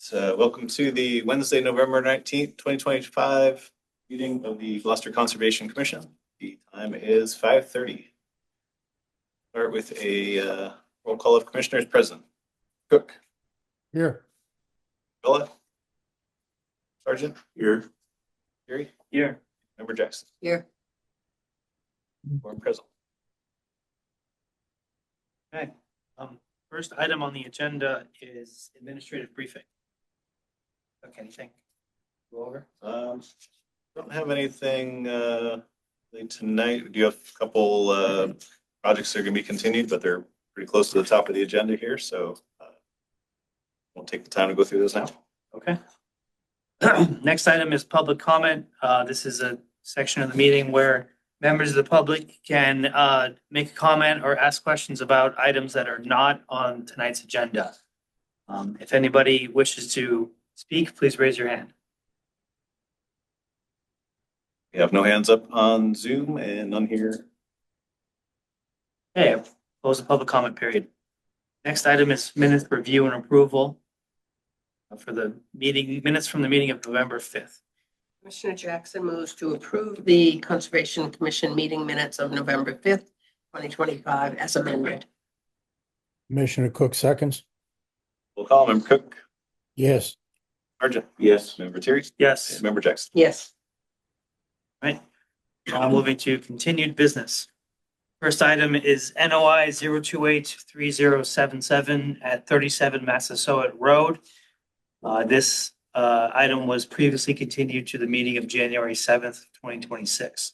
So welcome to the Wednesday, November 19th, 2025 meeting of the Gloucester Conservation Commission. The time is 5:30. Start with a roll call of commissioners present. Cook. Here. Villa. Sergeant. Here. Gary. Here. Member Jackson. Here. Quorum present. Okay. First item on the agenda is administrative briefing. Okay, anything? Go over? Don't have anything tonight. We do have a couple projects that are going to be continued, but they're pretty close to the top of the agenda here, so won't take the time to go through those now. Okay. Next item is public comment. This is a section of the meeting where members of the public can make a comment or ask questions about items that are not on tonight's agenda. If anybody wishes to speak, please raise your hand. We have no hands up on Zoom and none here. Okay, close the public comment period. Next item is minutes review and approval for the minutes from the meeting of November 5th. Commissioner Jackson moves to approve the Conservation Commission meeting minutes of November 5th, 2025 as amended. Commissioner Cook seconds. We'll call Member Cook. Yes. Sergeant. Yes. Member Terry. Yes. And Member Jackson. Yes. Right. Now moving to continued business. First item is NOI 0283077 at 37 Massasoit Road. This item was previously continued to the meeting of January 7th, 2026.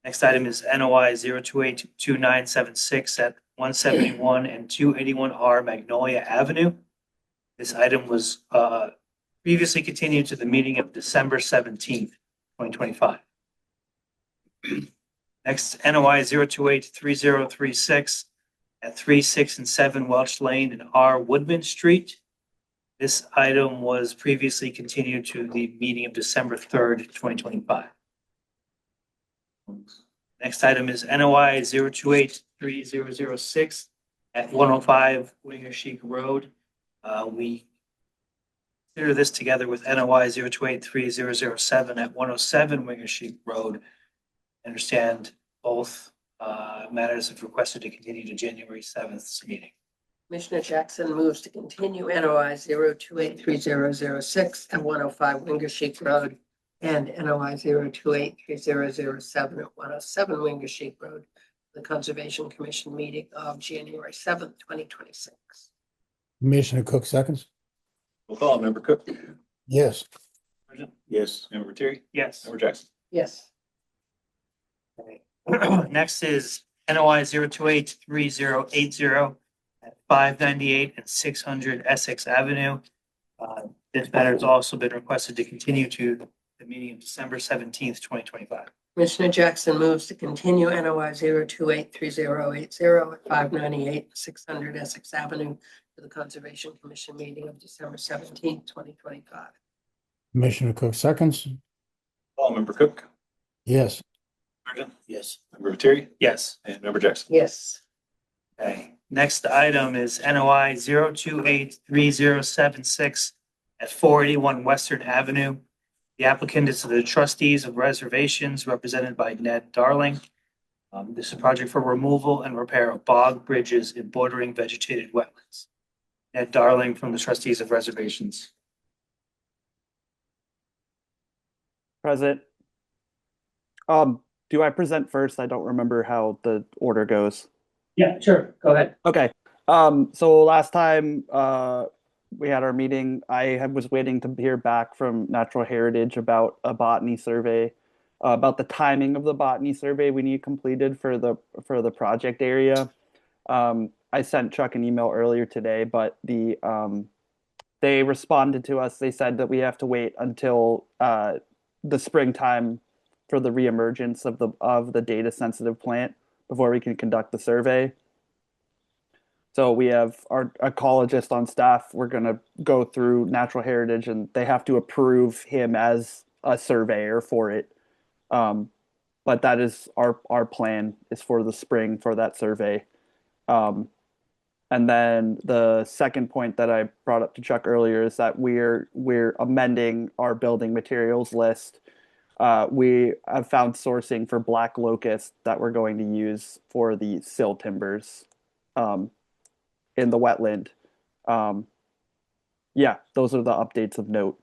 Next item is NOI 0282976 at 171 and 281R Magnolia Avenue. This item was previously continued to the meeting of December 17th, 2025. Next, NOI 0283036 at 3, 6, and 7 Welch Lane and R Woodman Street. This item was previously continued to the meeting of December 3rd, 2025. Next item is NOI 0283006 at 105 Winger Chic Road. We consider this together with NOI 0283007 at 107 Winger Chic Road. I understand both matters have requested to continue to January 7th meeting. Commissioner Jackson moves to continue NOI 0283006 at 105 Winger Chic Road and NOI 0283007 at 107 Winger Chic Road, the Conservation Commission meeting of January 7th, 2026. Commissioner Cook seconds. We'll call Member Cook. Yes. Sergeant. Yes. Member Terry. Yes. Member Jackson. Yes. Okay. Next is NOI 0283080 at 598 and 600 Essex Avenue. This matter has also been requested to continue to the meeting of December 17th, 2025. Commissioner Jackson moves to continue NOI 0283080 at 598 and 600 Essex Avenue to the Conservation Commission meeting of December 17th, 2025. Commissioner Cook seconds. Call Member Cook. Yes. Sergeant. Yes. Member Terry. Yes. And Member Jackson. Yes. Okay. Next item is NOI 0283076 at 481 Western Avenue. The applicant is the trustees of reservations represented by Ned Darling. This is a project for removal and repair of bog bridges in bordering vegetated wetlands. Ned Darling from the trustees of reservations. Present. Do I present first? I don't remember how the order goes. Yeah, sure. Go ahead. Okay. So last time we had our meeting, I was waiting to hear back from Natural Heritage about a botany survey, about the timing of the botany survey we need completed for the project area. I sent Chuck an email earlier today, but they responded to us. They said that we have to wait until the springtime for the reemergence of the data sensitive plant before we can conduct the survey. So we have our ecologist on staff. We're going to go through Natural Heritage and they have to approve him as a surveyor for it. But that is our plan is for the spring for that survey. And then the second point that I brought up to Chuck earlier is that we're amending our building materials list. We have found sourcing for black locust that we're going to use for the sill timbers in the wetland. Yeah, those are the updates of note.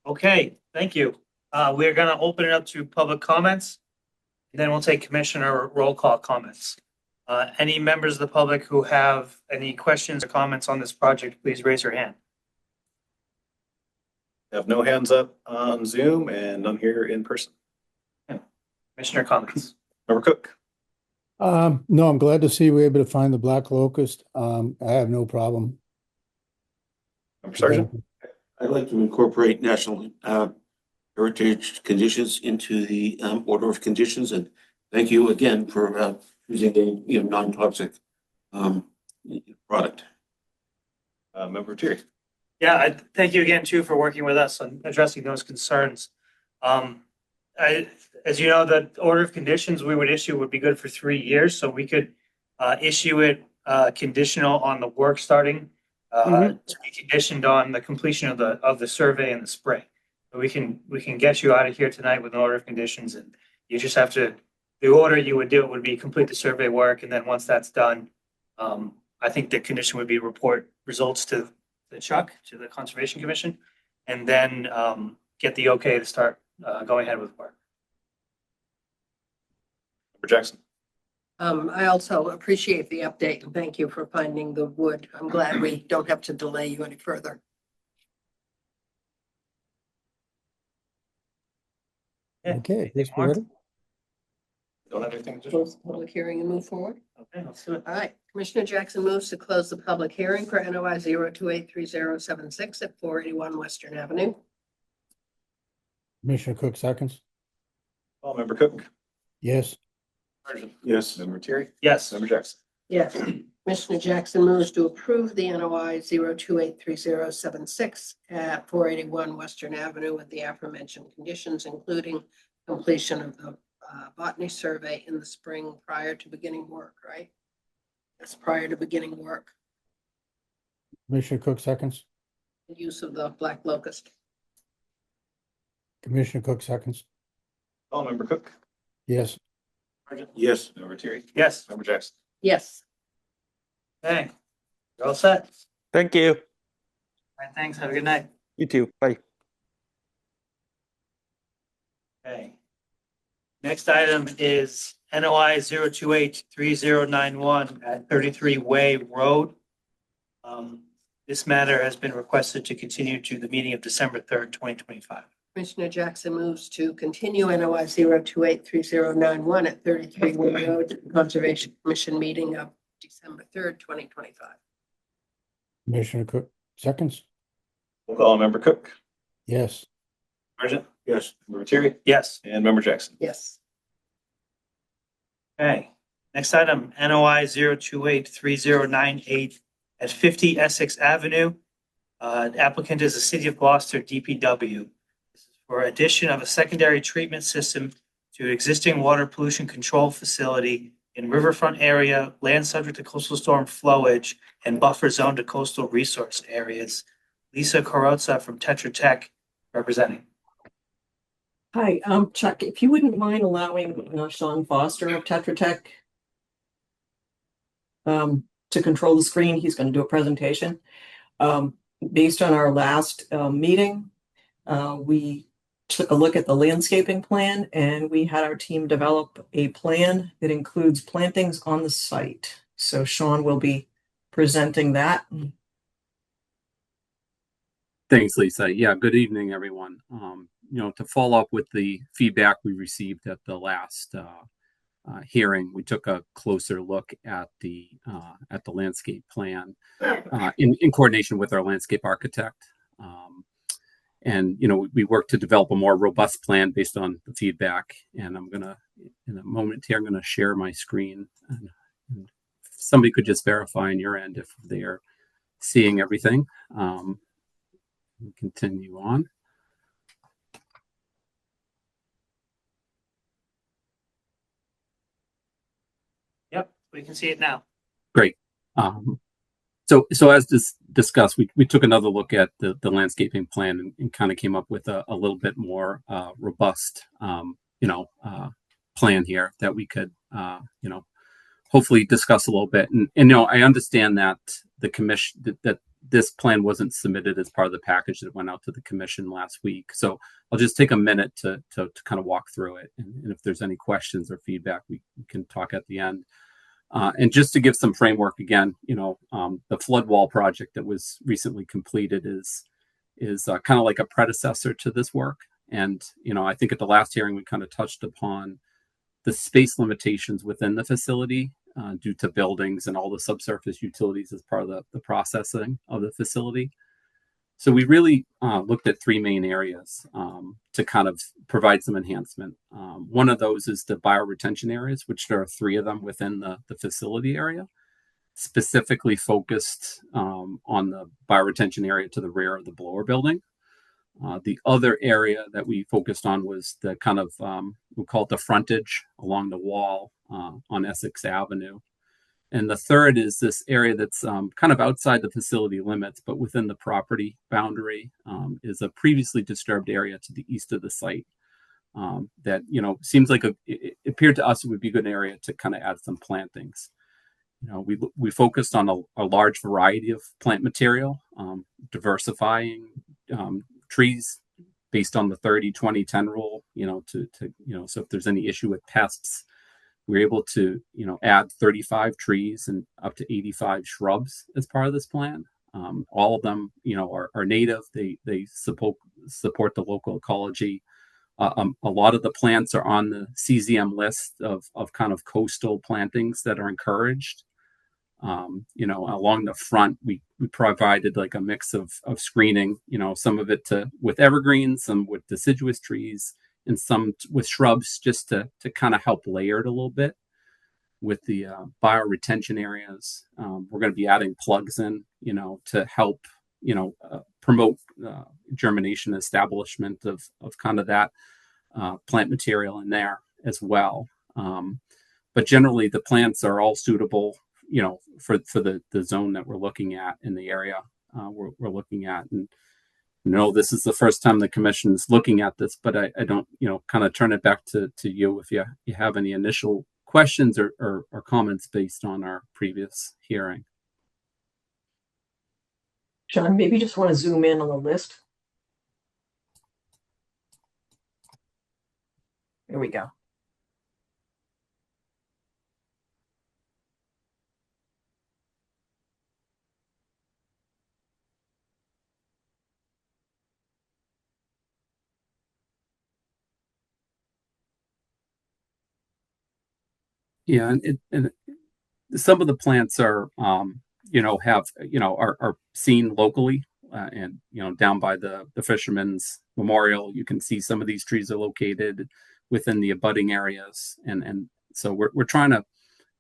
Okay, thank you. We're gonna open it up to public comments. Then we'll take commissioner roll call comments. Any members of the public who have any questions or comments on this project, please raise your hand. Have no hands up on Zoom and none here in person. Commissioner comments. Member Cook, No, I'm glad to see we're able to find the black locust. I have no problem. Member Sergeant, I'd like to incorporate national heritage conditions into the order of conditions, and thank you again for using a non-toxic product. Member Terry. Yeah, thank you again too for working with us on addressing those concerns. As you know, the order of conditions we would issue would be good for 3 years, so we could issue it conditional on the work starting, to be conditioned on the completion of the survey in the spring. So we can get you out of here tonight with an order of conditions, and you just have to, the order you would do it would be complete the survey work, and then once that's done, I think the condition would be report results to the Conservation Commission, and then get the okay to start going ahead with work. Member Jackson. I also appreciate the update and thank you for finding the wood. I'm glad we don't have to delay you any further. Okay, yes, Mark? we're ready. Don't have anything to Close the public hearing and move forward. Okay, let's do it. All right, Commissioner Jackson moves to close the public hearing for NOI 0283076 at 481 Western Avenue. Commissioner Cook seconds. call. Member Cook. Yes. Sergeant. Yes. Member Terry. Yes. Member Jackson. Yes, Commissioner Jackson moves to approve the NOI 0283076 at 481 Western Avenue with the aforementioned conditions, including completion of the botany survey in the spring prior to beginning work, right? That's prior to beginning work, Commissioner Cook seconds. use of the black locust. Commissioner Cook seconds. Call. Member Cook. Yes. Sergeant. Yes. Member Terry. Yes. Member Jackson. Yes, Okay. You're all set. Thank you. All right, thanks. Have a good night. You too. Bye. Okay. Next item is NOI 0283091 at 33 Way Road. This matter has been requested to continue to the meeting of December 3rd, 2025. Commissioner Jackson moves to continue NOI 0283091 at 33 Wood Road to the Conservation Commission meeting of December 3rd, 2025. Commissioner Cook seconds. We'll call. Member Cook. Yes. Sergeant. Yes. Member Terry. Yes. And Member Jackson. Yes, Okay. Next item, NOI 0283098 at 50 Essex Avenue. Applicant is the City of Gloucester DPW. This is for addition of a secondary treatment system to existing water pollution control facility in riverfront area, land subject to coastal storm flowage, and buffer zone to coastal resource areas. Lisa Carrozza from Tetra Tech representing. Hi, Chuck, if you wouldn't mind allowing Sean Foster of Tetra Tech to control the screen, he's going to do a presentation. Based on our last meeting, we took a look at the landscaping plan and we had our team develop a plan that includes plantings on the site. So Sean will be presenting that. Thanks, Lisa. Yeah, good evening, everyone. To follow up with the feedback we received at the last hearing, we took a closer look at the landscape plan in coordination with our landscape architect. We worked to develop a more robust plan based on the feedback. And I'm gonna, in a moment here, I'm gonna share my screen. And somebody could just verify on your end if they're seeing everything. Continue on. Yep. We can see it now. Great. So as discussed, we took another look at the landscaping plan and kind of came up with a little bit more robust, plan here that we could, hopefully discuss a little bit. And I understand that the commission, that this plan wasn't submitted as part of the package that went out to the commission last week. So I'll just take a minute to kind of walk through it. And if there's any questions or feedback, we can talk at the end. And just to give some framework again, the flood wall project that was recently completed is kind of like a predecessor to this work. And, I think at the last hearing, we kind of touched upon the space limitations within the facility due to buildings and all the subsurface utilities as part of the processing of the facility. So we really looked at three main areas to kind of provide some enhancement. One of those is the bioretention areas, which there are three of them within the facility area, specifically focused on the bioretention area to the rear of the blower building. The other area that we focused on was the kind of, we call it the frontage along the wall on Essex Avenue. And the third is this area that's kind of outside the facility limits, but within the property boundary is a previously disturbed area to the east of the site that, seems like it appeared to us it would be a good area to kind of add some plantings. We focused on a large variety of plant material, diversifying trees based on the 30-20-10 rule, so if there's any issue with pests, we're able to, add 35 trees and up to 85 shrubs as part of this plan. All of them, are native. They support the local ecology. A lot of the plants are on the CZM list of kind of coastal plantings that are encouraged. Along the front, we provided like a mix of screening, some of it with evergreens, some with deciduous trees, and some with shrubs just to kind of help layer it a little bit. With the bioretention areas, we're going to be adding plugs in, to help, promote germination establishment of kind of that plant material in there as well. But generally, the plants are all suitable, for the zone that we're looking at in the area we're looking at. And this is the first time the commission is looking at this, but I don't, kind of turn it back to you if you have any initial questions or comments based on our previous hearing. John, maybe you just want to zoom in on the list. There we go. Yeah, and some of the plants are, are seen locally, and down by the Fisherman's Memorial, you can see some of these trees are located within the abutting areas, and so we're trying to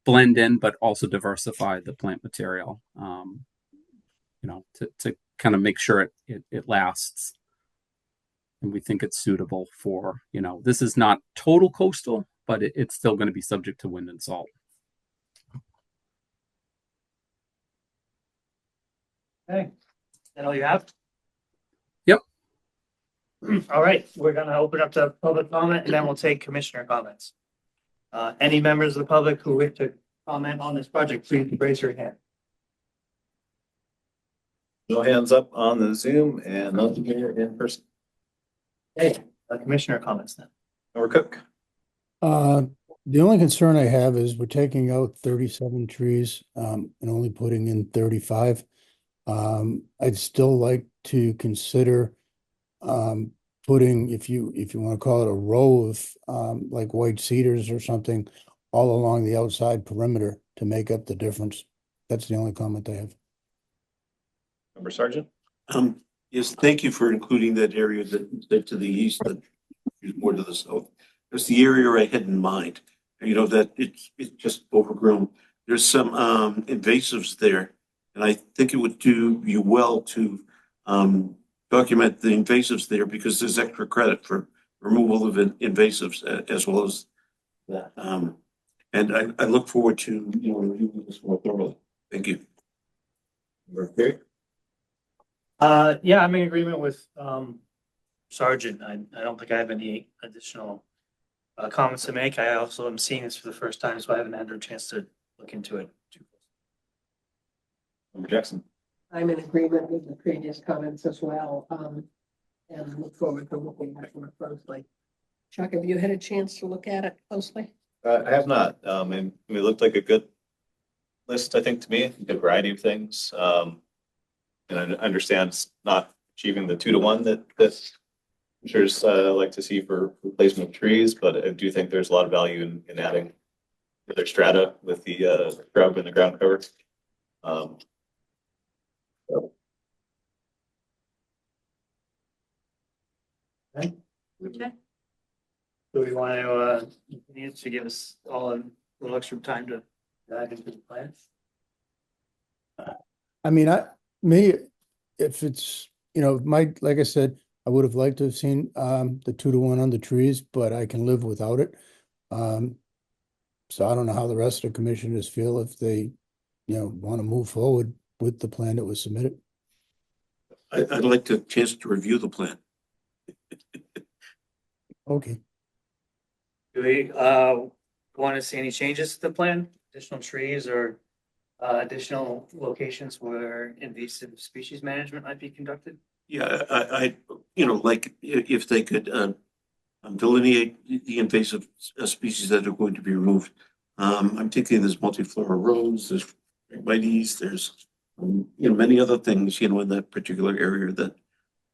blend in, but also diversify the plant material, to kind of make sure it lasts. And we think it's suitable for, this is not total coastal, but it's still going to be subject to wind and salt. Okay. Is that all you have? Yep. All right, we're going to open up to public comment and then we'll take commissioner comments. Any members of the public who wish to comment on this project, please raise your hand. No hands up on the Zoom and nothing here in person. Hey, commissioner comments then. Or Cook. The only concern I have is we're taking out 37 trees, and only putting in 35. I'd still like to consider, putting, if you want to call it a row of, like white cedars or something all along the outside perimeter to make up the difference. That's the only comment I have. Member Sergeant. Yes, thank you for including that area that to the east, that is more to the south. That's the area I had in mind. That it's just overgrown. There's some invasives there, and I think it would do you well to document the invasives there, because there's extra credit for removal of invasives as well as that And I look forward to, reviewing this more thoroughly. Thank you. Okay. Yeah, I'm in agreement with, Sergeant. I don't think I have any additional, comments to make. I also am seeing this for the first time, so I haven't had a chance to look into it. Member Jackson. I'm in agreement with the previous comments as well, and look forward to looking at it more closely. Chuck, have you had a chance to look at it closely? I have not, and it looked like a good list, I think, to me, a good variety of things. And I understand it's not achieving the 2-to-1 that commissioners like to see for replacement of trees, but I do think there's a lot of value in adding further strata with the shrub and the ground cover. Okay. Okay. Do we want to give us all a little extra time to dive into the plan? I mean, if it's, like I said, I would have liked to have seen, the 2-to-1 on the trees, but I can live without it. So I don't know how the rest of the commissioners feel if they, want to move forward with the plan that was submitted. I'd like to chance to review the plan. Okay. Do we want to see any changes to the plan, additional trees or additional locations where invasive species management might be conducted? Yeah, like if they could delineate the invasive species that are going to be removed. I'm thinking there's multiflora rose, there's mites, there's many other things, in that particular area that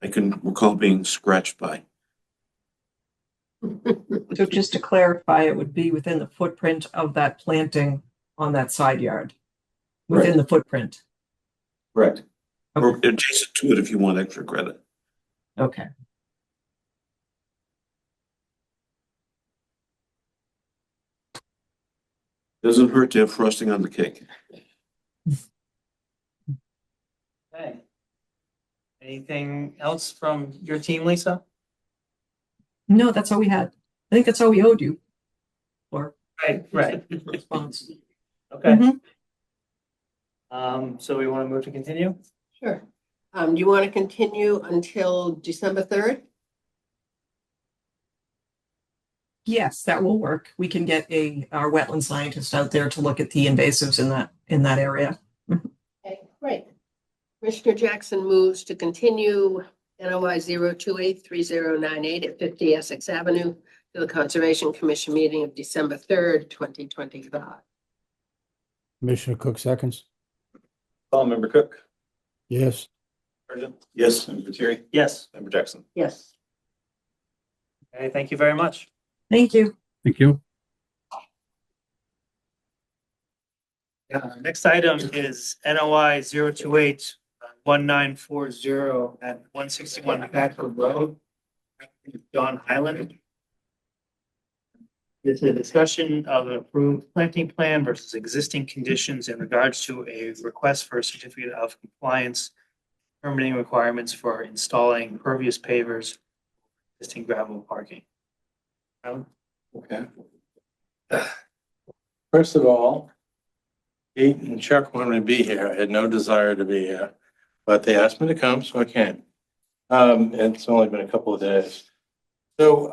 I can recall being scratched by. So just to clarify, it would be within the footprint of that planting on that side yard, within Right. the footprint. Correct. Or adjacent to it if you want extra credit. Okay. Doesn't hurt to have frosting on the cake. Okay. Anything else from your team, Lisa? No, that's all we had. I think that's all we owed you. Or Right. response. Okay. Mhm. So we want to move to continue? Sure. Do you want to continue until December 3rd? Yes, that will work. We can get our wetland scientist out there to look at the invasives in that area. Okay, great. Commissioner Jackson moves to continue NOI 0283098 at 50 Essex Avenue to the Conservation Commission meeting of December 3rd, 2025. Commissioner Cook seconds. Call Member Cook. Yes. Sergeant. Yes. Member Terry. Yes. Member Jackson. Yes. Okay, thank you very much. Thank you. Thank you. Next item is NOI 0281940 at 161 Packard Road, John Highland. This is a discussion of an approved planting plan versus existing conditions in regards to a request for a certificate of compliance permitting requirements for installing impervious pavers, existing gravel parking. Okay. First of all, Pete and Chuck wanted to be here. I had no desire to be here, but they asked me to come, so I came. It's only been a couple of days. So,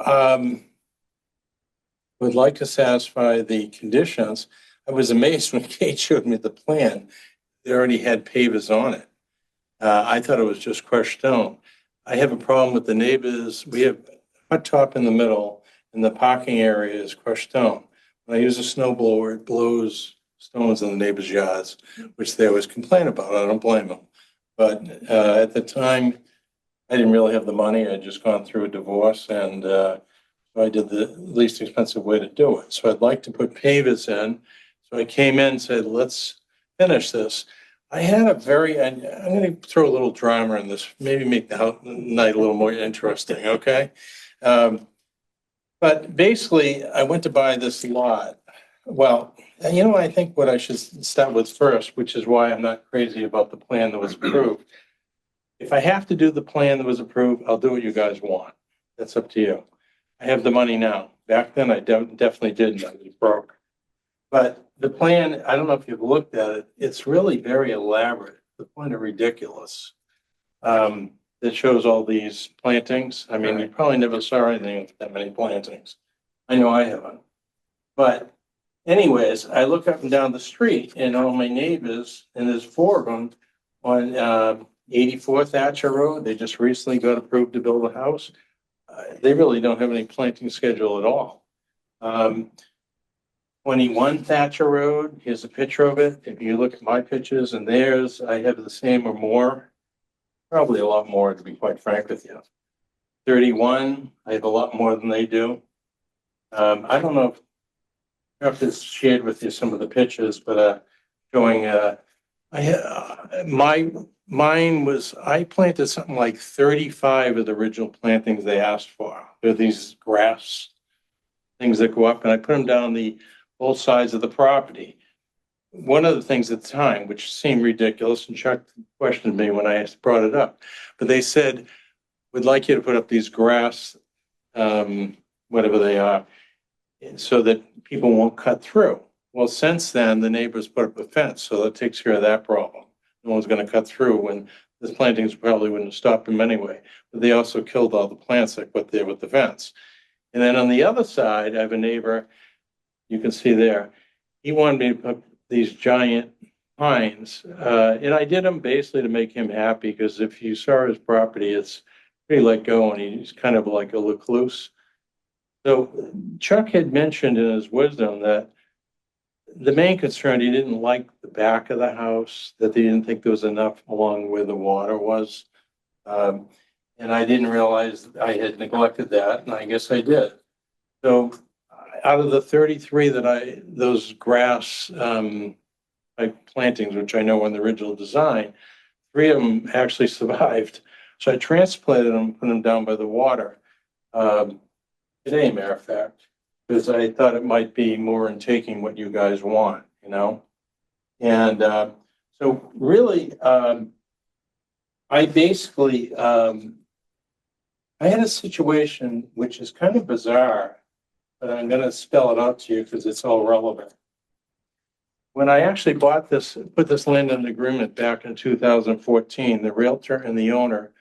would like to satisfy the conditions. I was amazed when Kate showed me the plan. They already had pavers on it. I thought it was just crushed stone. I have a problem with the neighbors. We have hot top in the middle and the parking area is crushed stone. When I use a snow blower, it blows stones in the neighbors' yards, which they always complain about. I don't blame them. But at the time, I didn't really have the money. I'd just gone through a divorce and I did the least expensive way to do it. So I'd like to put pavers in. So I came in and said, let's finish this. I had I'm going to throw a little drama in this, maybe make the night a little more interesting, okay? But basically, I went to buy this lot. Well, I think what I should start with first, which is why I'm not crazy about the plan that was approved. If I have to do the plan that was approved, I'll do what you guys want. That's up to you. I have the money now. Back then, I definitely didn't. I was broke. But the plan, I don't know if you've looked at it, it's really very elaborate, the point of ridiculous. That shows all these plantings. I mean, you probably never saw anything with that many plantings. I know I haven't. But anyways, I look up and down the street and all my neighbors, and there's four of them on 84 Thatcher Road. They just recently got approved to build a house. They really don't have any planting schedule at all. 21 Thatcher Road, here's a picture of it. If you look at my pictures and theirs, I have the same or more. Probably a lot more, to be quite frank with you. 31, I have a lot more than they do. I don't know if this shared with you some of the pictures, but showing I planted something like 35 of the original plantings they asked for. They're these grass things that go up, and I put them down both sides of the property. One of the things at the time, which seemed ridiculous, and Chuck questioned me when I brought it up, but they said, we'd like you to put up these grass, whatever they are, so that people won't cut through. Well, since then, the neighbors put up a fence, so that takes care of that problem. No one's going to cut through when the plantings probably wouldn't have stopped them anyway. But they also killed all the plants that put there with the fence. And then on the other side, I have a neighbor, you can see there, he wanted me to put these giant pines, and I did them basically to make him happy, because if you saw his property, it's pretty let go, and he's kind of like a recluse. So Chuck had mentioned in his wisdom that the main concern, he didn't like the back of the house, that they didn't think there was enough along where the water was. And I didn't realize I had neglected that, and I guess I did. So out of the 33 those grass like plantings, which I know were in the original design, 3 of them actually survived. So I transplanted them, put them down by the water. Today, matter of fact, because I thought it might be more in taking what you guys want, you know? And so really, I basically, I had a situation which is kind of bizarre, but I'm going to spell it out to you because it's all relevant. When I actually put this land in agreement back in 2014, the realtor and the owner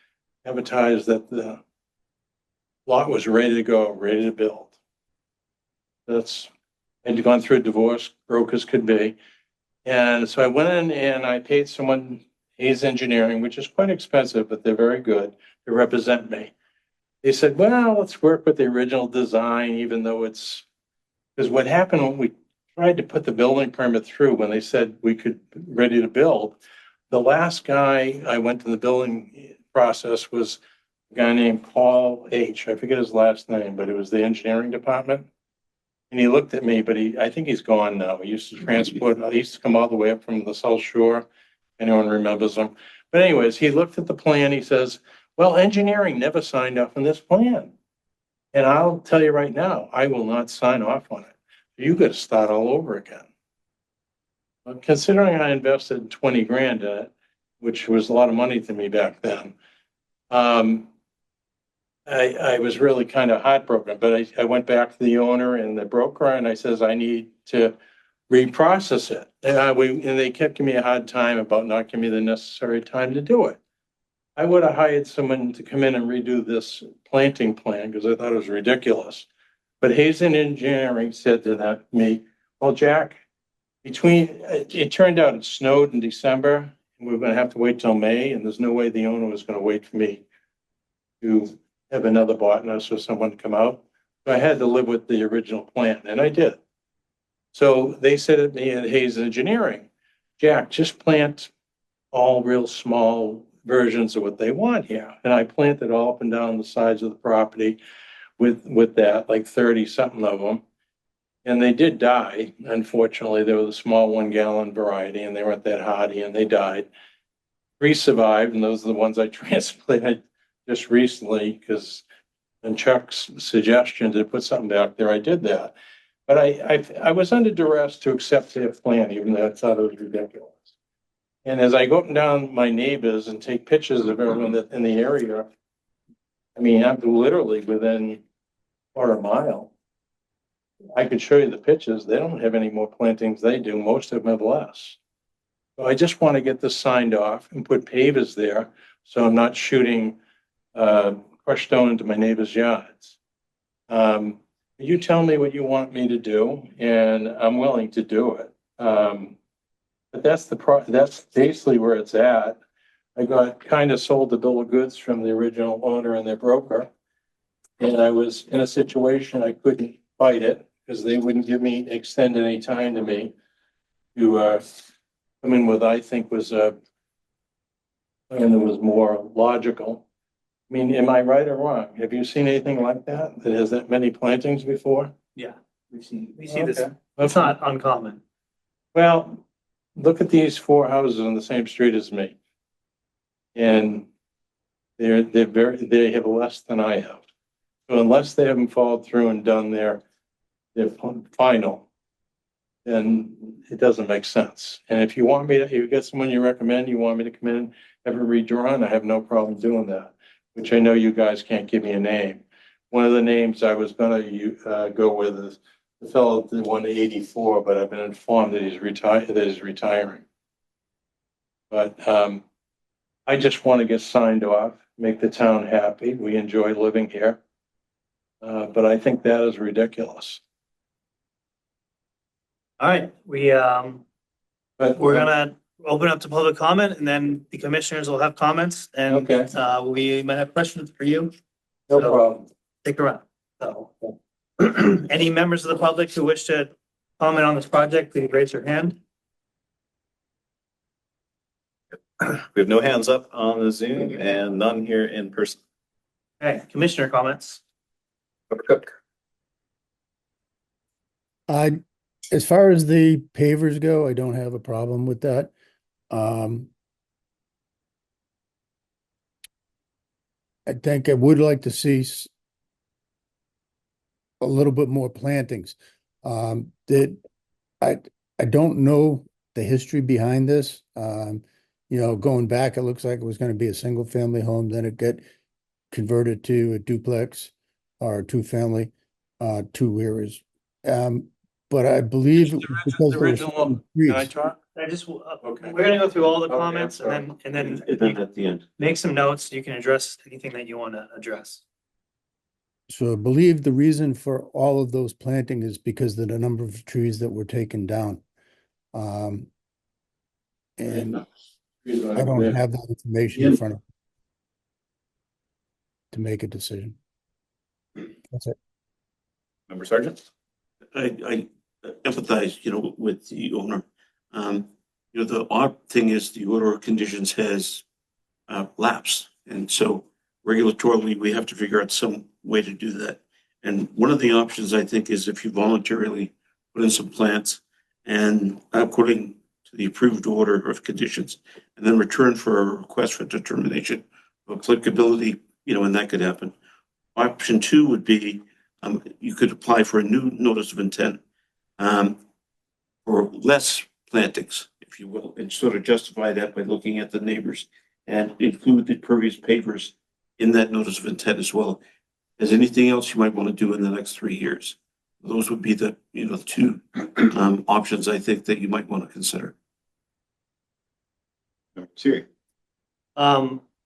advertised that the lot was ready to go, ready to build. I'd gone through a divorce, broke as could be. And so I went in and I paid someone, Hayes Engineering, which is quite expensive, but they're very good, to represent me. They said, well, let's work with the original design, even though because what happened when we tried to put the building permit through, when they said we could ready to build, the last guy I went to the building process was a guy named Paul H. I forget his last name, but it was the engineering department. And he looked at me, but I think he's gone now. He used to come all the way up from the South Shore. Anyone remembers him? But anyways, he looked at the plan. He says, well, engineering never signed off on this plan. And I'll tell you right now, I will not sign off on it. You got to start all over again. Well, considering I invested 20 grand in it, which was a lot of money to me back then, I was really kind of heartbroken, but I went back to the owner and the broker and I says, I need to reprocess it. And they kept giving me a hard time about not giving me the necessary time to do it. I would have hired someone to come in and redo this planting plan because I thought it was ridiculous. But Hazen Engineering said to me, well, Jack, it turned out it snowed in December and we are going to have to wait till May, and there's no way the owner was going to wait for me to have another botanist or someone come out. So I had to live with the original plan, and I did. So they said to me at Hayes Engineering, Jack, just plant all real small versions of what they want here. And I planted all up and down the sides of the property with that, like 30 something of them. And they did die. Unfortunately, they were the small 1 gallon variety and they weren't that hardy and they died. 3 survived, and those are the ones I transplanted just recently because on Chuck's suggestion to put something back there, I did that. But I was under duress to accept their plan, even though I thought it was ridiculous. And as I go up and down my neighbors and take pictures of everyone that in the area, I mean, I'm literally within a quarter mile. I could show you the pictures. They don't have any more plantings they do. Most of them have less. So I just want to get this signed off and put pavers there, so I'm not shooting crushed stone into my neighbor's yards. You tell me what you want me to do, and I'm willing to do it. But that's basically where it's at. I got kind of sold the bill of goods from the original owner and their broker. And I was in a situation I couldn't fight it because they wouldn't extend any time to me to come in with, I think, was a plan that was more logical. I mean, am I right or wrong? Have you seen anything like that that has that many plantings before? Yeah, we see this. Okay. It's not uncommon. Well, look at these 4 houses on the same street as me. And they have less than I have. So unless they haven't followed through and done their final, then it doesn't make sense. And if you get someone you recommend, you want me to come in, have it redrawn, I have no problem doing that, which I know you guys can't give me a name. One of the names I was gonna go with is the fellow that won 84, but I've been informed that he's retiring. But I just want to get signed off, make the town happy. We enjoy living here. But I think that is ridiculous. All right, But we're gonna open up to public comment and then the commissioners will have comments and Okay. we might have questions for you. no So- problem. Stick around. So, any members of the public who wish to comment on this project, please raise your hand. We have no hands up on the Zoom and none here in person. Okay, commissioner comments. Robert Cook. As far as the pavers go, I don't have a problem with that. I think I would like to see a little bit more plantings. That I don't know the history behind this. Going back, it looks like it was going to be a single family home, then it got converted to a duplex or a two-family, two rears. But I believe it was because there were so many Can I trees. talk? We're gonna go through all the Okay, comments sorry. and then And then at the end. make some notes. You can address anything that you want to address. So I believe the reason for all of those planting is because of the number of trees that were taken down. And I don't have that information in front of me to make a decision. That's it. Member Sergeant? I empathize, with the owner. The odd thing is the order of conditions has lapsed. And so regulatorily, we have to figure out some way to do that. And one of the options, I think, is if you voluntarily put in some plants and according to the approved order of conditions, and then return for a request for determination of applicability, and that could happen. Option 2 would be you could apply for a new notice of intent for less plantings, if you will, and sort of justify that by looking at the neighbors and include the pervious pavers in that notice of intent as well as anything else you might want to do in the next 3 years. Those would be the, two options I think that you might want to consider. Member Siri?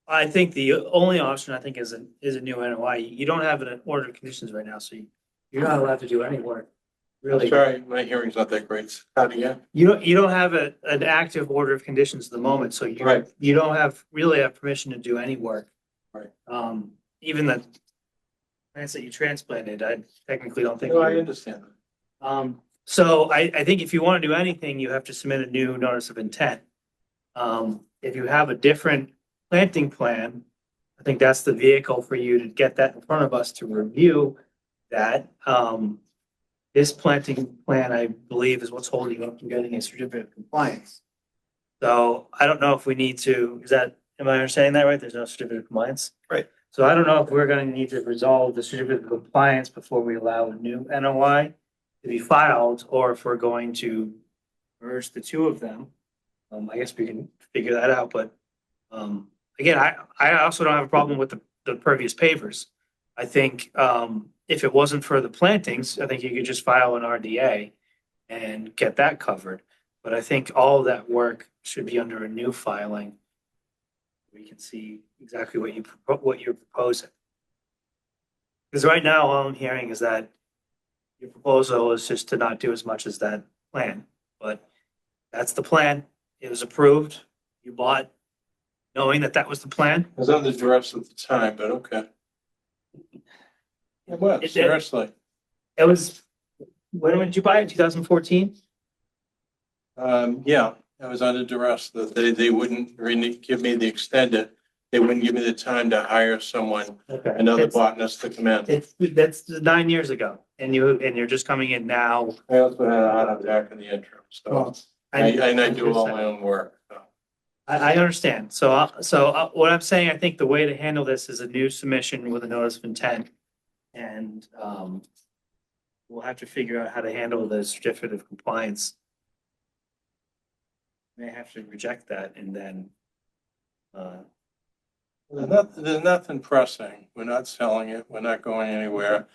I think the only option I think is a new NOI. You don't have an order of conditions right now, so you're not allowed to do any work. Really, Sorry, my hearing's not that great. How do you? you don't have an active order of conditions at the moment, so Right. you don't really have permission to do any work. Right. Even the plants that you transplanted, I technically don't think. No, I understand. So I think if you want to do anything, you have to submit a new notice of intent. If you have a different planting plan, I think that's the vehicle for you to get that in front of us to review that. This planting plan, I believe, is what's holding up from getting a certificate of compliance. So I don't know if we need to, am I understanding that right? There's no certificate of compliance? Right. So I don't know if we're going to need to resolve the certificate of compliance before we allow a new NOI to be filed, or if we're going to merge the two of them. I guess we can figure that out, but again, I also don't have a problem with the previous pavers. I think if it wasn't for the plantings, I think you could just file an RDA and get that covered. But I think all of that work should be under a new filing. We can see exactly what you're proposing. Because right now, all I'm hearing is that your proposal is just to not do as much as that plan, but that's the plan. It was approved. You bought knowing that that was the plan. I was under duress at the time, but okay. It was, It- seriously. It was, when did you buy it? 2014? Yeah, I was under duress that they wouldn't give me the extended. They wouldn't give me the time to hire someone, Okay. another botanist to come in. That's 9 years ago, and you're just coming in now. I also had a heart attack in the interim, so I do all my own work. So. I understand. So what I'm saying, I think the way to handle this is a new submission with a notice of intent. And we'll have to figure out how to handle the certificate of compliance. May have to reject that and then There's nothing pressing. We're not selling it. We're not going anywhere.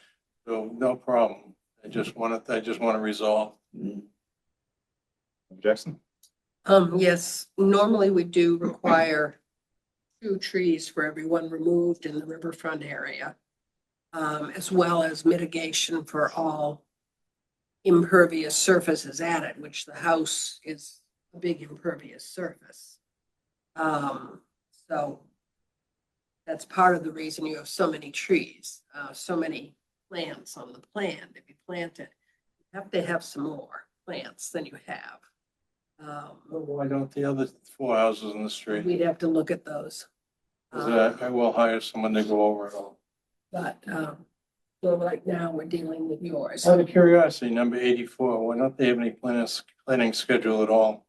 So no problem. I just want to resolve. Jackson? Yes, normally we do require 2 trees for every one removed in the riverfront area, as well as mitigation for all impervious surfaces added, which the house is a big impervious surface. So that's part of the reason you have so many trees, so many plants on the plan to be planted. You have to have some more plants than you have. Why don't the other 4 houses in the street? We'd have to look at those. 'Cause I will hire someone to go over it all. But, so right now we're dealing with yours. Out of curiosity, number 84, why don't they have any planning schedule at all?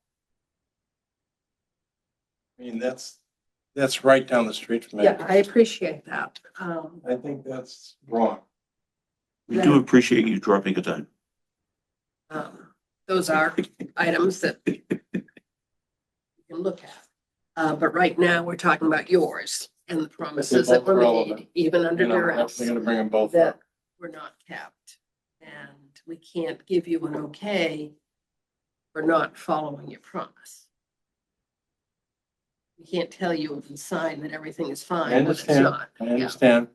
I mean, that's right down the street from me. Yeah, I appreciate that. I think that's wrong. We do appreciate you dropping it down. Those are items that you can look at. But right now, we're talking about yours and the promises that were made, even under And I'm duress, definitely gonna bring them both that up. were not kept. And we can't give you an okay for not following your promise. We can't tell you with a sign that everything is I fine, but it's understand, not. I Yeah. understand.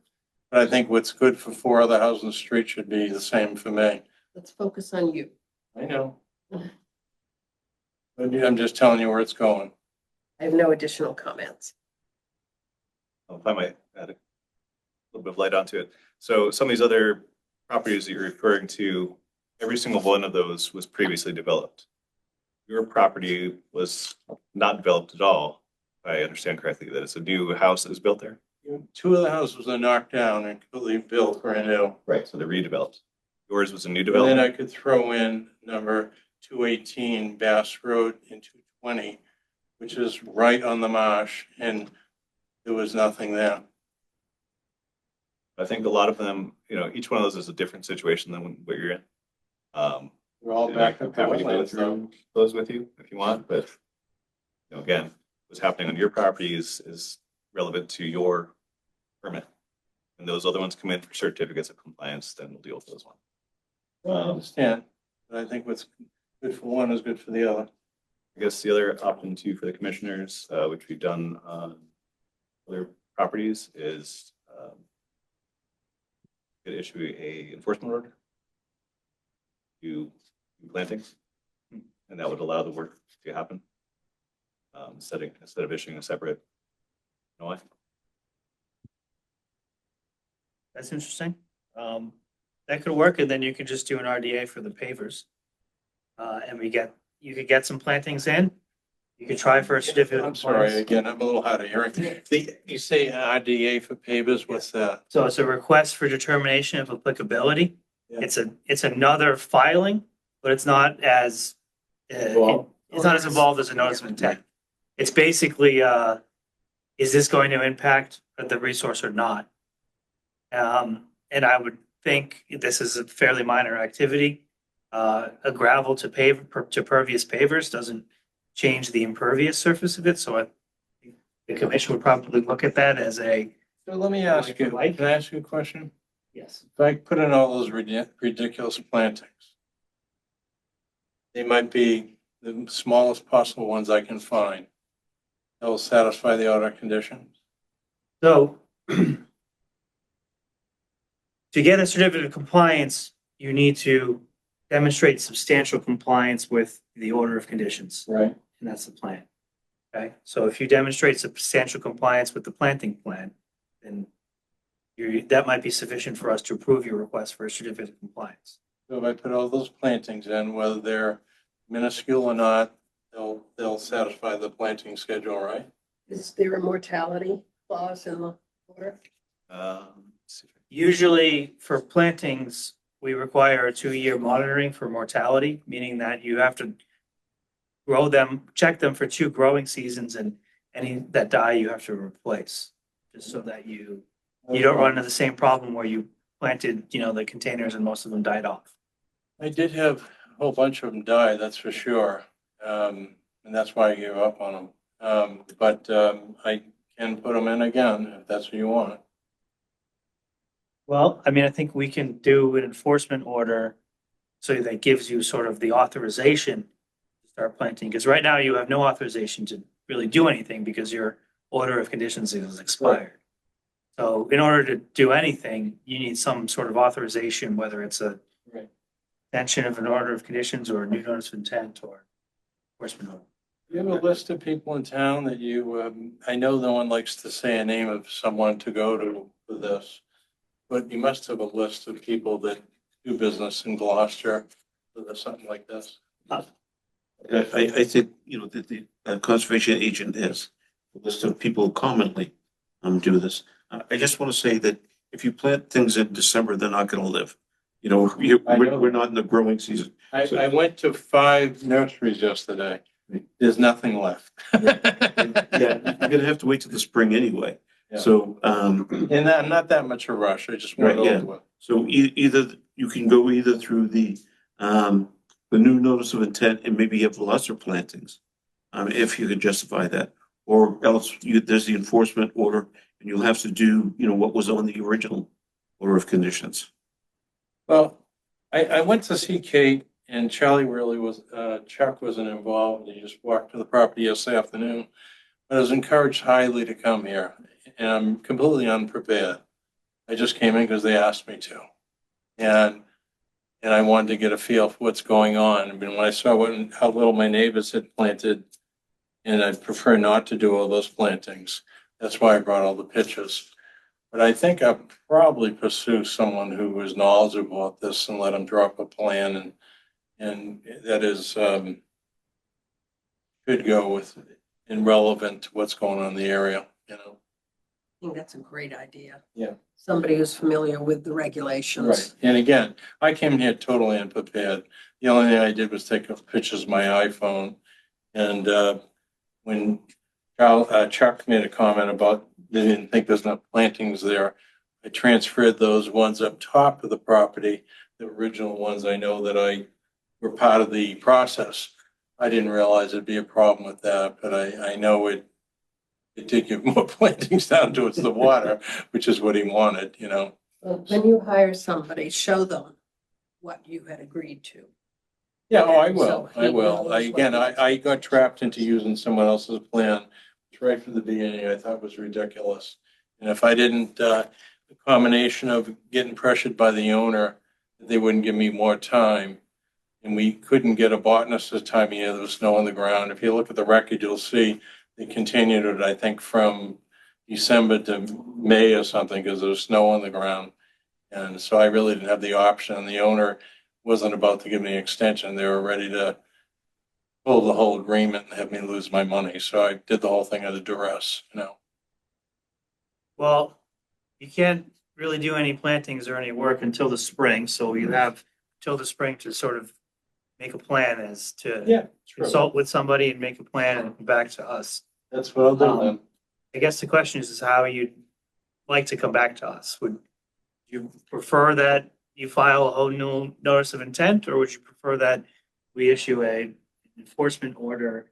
But I think what's good for 4 other houses on the street should be the same for me. Let's focus on you. I know. But I'm just telling you where it's going. I have no additional comments. If I might add a little bit of light onto it. So some of these other properties that you're referring to, every single one of those was previously developed. Your property was not developed at all, if I understand correctly, that it's a new house that was built there? 2 of the houses are knocked down and completely built brand new. Right. So they're redeveloped. Yours was a new And then development? I could throw in number 218 Bass Road and 220, which is right on the marsh, and there was nothing there. I think a lot of them, each one of those is a different situation than what you're in. We're all back up. Happy to go through those with you if you want, but again, what's happening on your property is relevant to your permit. And those other ones come in for certificates of compliance, then we'll deal with those ones. I understand, but I think what's good for one is good for the other. I guess the other option too for the commissioners, which we've done on other properties, is could issue a enforcement order to plantings, and that would allow the work to happen. Instead of issuing a separate NOI. that's interesting. That could work, and then you could just do an RDA for the pavers. And you could get some plantings in. You could try for a certificate of I'm sorry, compliance. again, I'm a little hard of hearing. You say RDA for pavers, what's that? So it's a request for determination of applicability. Yeah. It's another filing, but it's not as Involved. it's not as involved as a notice of intent. It's basically is this going to impact the resource or not? And I would think this is a fairly minor activity. A gravel to pervious pavers doesn't change the impervious surface of it, so I think the commission would probably look at that as a. So let me ask you, Like- can I ask you a question? Yes. If I put in all those ridiculous plantings, they might be the smallest possible ones I can find. That will satisfy the order conditions. So to get a certificate of compliance, you need to demonstrate substantial compliance with the order of conditions, Right. and that's the plan. Okay, so if you demonstrate substantial compliance with the planting plan, then that might be sufficient for us to approve your request for a certificate of compliance. So if I put all those plantings in, whether they're minuscule or not, they'll satisfy the planting schedule, right? Is there a mortality clause in the order? let's see if Usually for plantings, we require a 2-year monitoring for mortality, meaning that you have to grow them, check them for 2 growing seasons, and any that die, you have to replace, just so that you don't run into the same problem where you planted, the containers and most of them died off. I did have a whole bunch of them die, that's for sure. And that's why I gave up on them. But I can put them in again if that's what you want. Well, I mean, I think we can do an enforcement order so that gives you sort of the authorization to start planting, because right now you have no authorization to really do anything because your order of conditions is expired. So in order to do anything, you need some sort of authorization, whether it's a Right. extension of an order of conditions or a new notice of intent or enforcement order. You have a list of people in town that I know no one likes to say a name of someone to go to for this, but you must have a list of people that do business in Gloucester for something like this. I think, that the conservation agent has a list of people commonly do this. I just want to say that if you plant things in December, they're not going to live. I know. We're not in the growing season. I went to 5 nurseries yesterday. There's nothing left. Yeah, you're going to have to wait till the spring anyway. Yeah. So, And I'm not that much a rush. I just want Right, it yeah. over with. so either you can go either through the new notice of intent and maybe have lesser plantings, if you could justify that, or else there's the enforcement order and you'll have to do, what was on the original order of conditions. Well, I went to see Kate and Charlie really Chuck wasn't involved. He just walked to the property yesterday afternoon. But I was encouraged highly to come here and I'm completely unprepared. I just came in because they asked me to. And I wanted to get a feel for what's going on. I mean, when I saw how little my neighbors had planted, and I'd prefer not to do all those plantings. That's why I brought all the pictures. But I think I'll probably pursue someone who is knowledgeable about this and let them drop a plan and that is could go with and relevant to what's going on in the area, I think that's a great idea. Yeah. Somebody who's familiar with the regulations. Right. And again, I came here totally unprepared. The only thing I did was take pictures of my iPhone. And when Chuck made a comment about they didn't think there's enough plantings there, I transferred those ones up top of the property, the original ones I know that I were part of the process. I didn't realize it'd be a problem with that, but I know it did give more plantings down towards the water, which is what he wanted, Well, when you hire somebody, show them what you had agreed to. Yeah, oh, I will, So I he will. knows Again, what I got trapped into using someone else's plan. Right from the beginning, I thought was ridiculous. And if I didn't, the combination of getting pressured by the owner, they wouldn't give me more time. And we couldn't get a botanist this time of year, there was snow on the ground. If you look at the record, you'll see they continued it, I think, from December to May or something, because there was snow on the ground. And so I really didn't have the option. The owner wasn't about to give me an extension. They were ready to pull the whole agreement and have me lose my money. So I did the whole thing under duress, Well, you can't really do any plantings or any work until the spring, so you have till the spring to sort of make a plan as to Yeah, consult with somebody and make a plan and come back to us. That's what I'll do then. I guess the question is how you'd like to come back to us. Would you prefer that you file a whole new notice of intent, or would you prefer that we issue a enforcement order,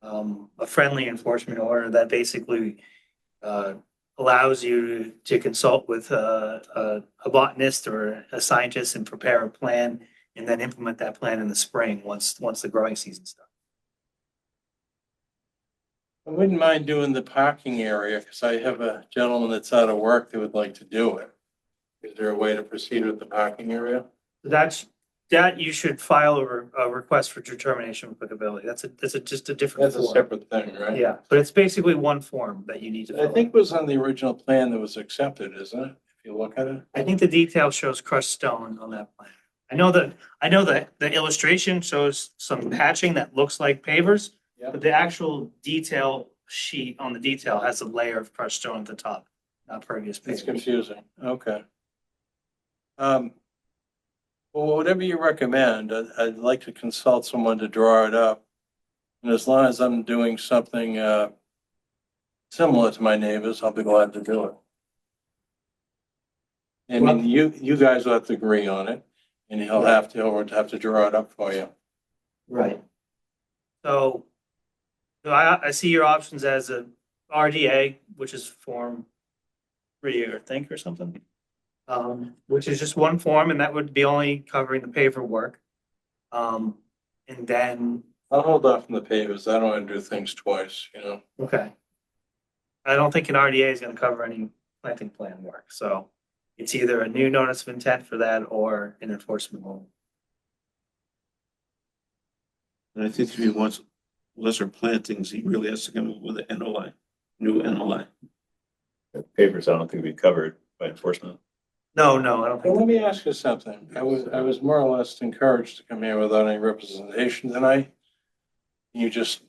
a friendly enforcement order that basically allows you to consult with a botanist or a scientist and prepare a plan and then implement that plan in the spring once the growing season starts. I wouldn't mind doing the parking area because I have a gentleman that's out of work that would like to do it. Is there a way to proceed with the parking area? That you should file a request for determination of applicability. That's just a different That's a form. separate thing, right? Yeah, but it's basically one form that you need to I fill think out. it was on the original plan that was accepted, isn't it? If you look at it. I think the detail shows crushed stone on that plan. I know that the illustration shows some patching that looks like pavers, Yeah. but the actual detail sheet on the detail has a layer of crushed stone at the top, not pervious It's pavers. confusing. Okay. Well, whatever you recommend, I'd like to consult someone to draw it up. And as long as I'm doing something similar to my neighbors, I'll be glad to do it. I mean, you guys will have to agree on it, and he'll have to draw it up for you. Right. So I see your options as a RDA, which is Form 3, I think, or something. Which is just one form, and that would be only covering the paver work. And then, I'll hold off on the pavers. I don't want to do things twice, you know. okay. I don't think an RDA is gonna cover any planting plan work, so it's either a new notice of intent for that or an enforcement law. And I think if he wants lesser plantings, he really has to come up with an NOI, new NOI. Papers, I don't think would be covered by enforcement. No, I don't Well, think. let me ask you something. I was more or less encouraged to come here without any representation tonight. Can you just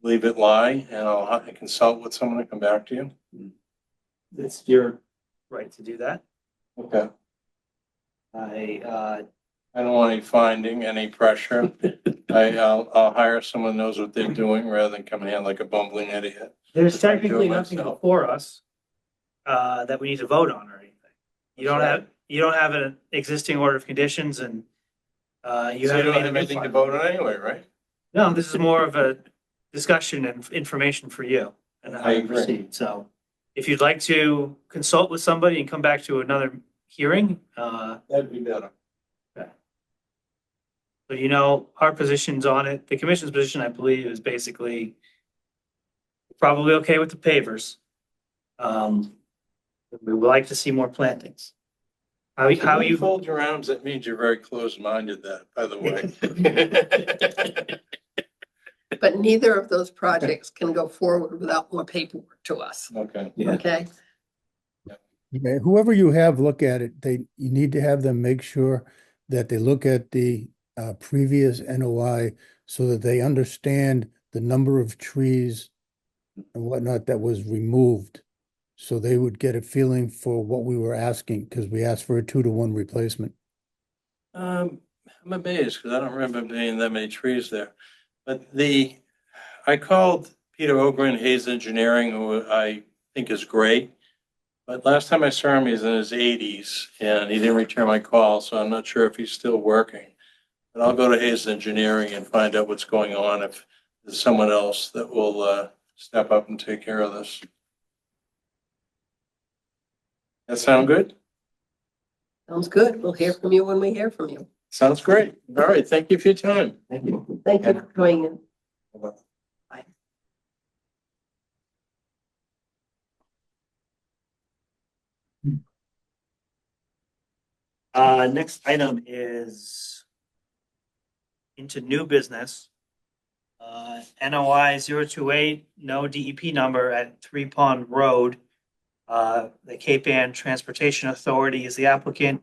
leave it lie and I'll have to consult with someone to come back to you? It's your right to do that. Okay. I I don't want any finding, any pressure. I'll hire someone who knows what they're doing rather than coming in like a bumbling idiot. there's If I do it technically nothing myself. before us that we need to vote on or anything. You don't have an existing order of conditions and you So you haven't don't made have a anything to final. vote on anyway, right? No, this is more of a discussion and information for you and how I to agree. proceed. So if you'd like to consult with somebody and come back to another hearing, That'd be better. so you know our positions on it. The commission's position, I believe, is basically probably okay with the pavers. We would like to see more plantings. How When you fold your arms, that means you're very close-minded, that, by the way. But neither of those projects can go forward without more paperwork to us, Okay. Yeah. okay? Okay, whoever you have look at it, you need to have them make sure that they look at the previous NOI so that they understand the number of trees and whatnot that was removed. So they would get a feeling for what we were asking, because we asked for a 2-to-1 replacement. I'm amazed because I don't remember being that many trees there. But I called Peter Ogren, Hayes Engineering, who I think is great. But last time I saw him, he's in his 80s and he didn't return my call, so I'm not sure if he's still working. But I'll go to Hayes Engineering and find out what's going on, if there's someone else that will step up and take care of this. That sound good? Sounds good. We'll hear from you when we hear from you. Sounds great. All right, thank you for your time. Thank you. Thank you for coming in. Next item is into new business. NOI 028, no DEP number at 3 Pond Road. The Cape Ann Transportation Authority is the applicant.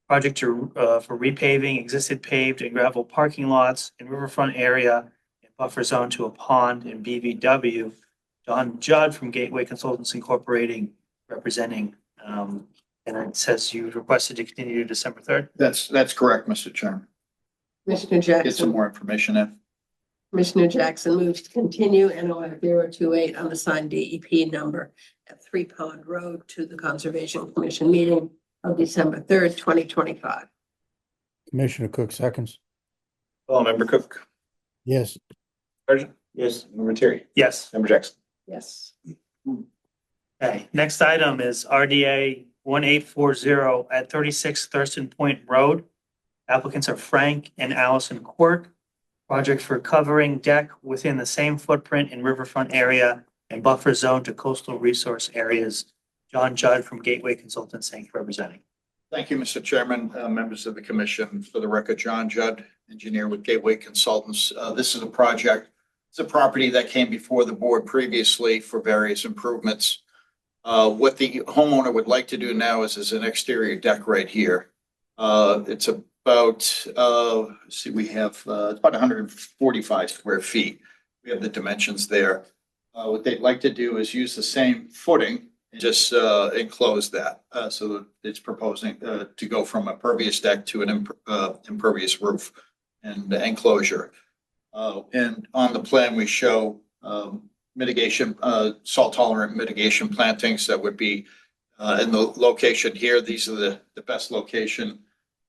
Project for repaving existing paved and gravel parking lots in riverfront area and buffer zone to a pond in BVW. Don Judd from Gateway Consultants Incorporating representing. And it says you requested to continue to December 3rd. That's correct, Mr. Chairman. Commissioner Get some Jackson, more information in. Commissioner Jackson moves to continue NOI 028 unassigned DEP number at 3 Pond Road to the Conservation Commission meeting of December 3rd, 2025. Commissioner Cook seconds. Well, Member Cook, Yes. Sergeant? Yes. Member Terry? Yes. Member Jackson? Yes. Okay, next item is RDA 1840 at 36 Thurston Point Road. Applicants are Frank and Allison Quirk. Project for covering deck within the same footprint in riverfront area and buffer zone to coastal resource areas. John Judd from Gateway Consultants Inc. representing. Thank you, Mr. Chairman, members of the commission. For the record, John Judd, engineer with Gateway Consultants. This is a project, it's a property that came before the board previously for various improvements. What the homeowner would like to do now is an exterior deck right here. It's about, we have, it's about 145 square feet. We have the dimensions there. What they'd like to do is use the same footing and just enclose that. So it's proposing to go from a pervious deck to an impervious roof and enclosure. And on the plan, we show mitigation, salt tolerant mitigation plantings that would be in the location here. These are the best location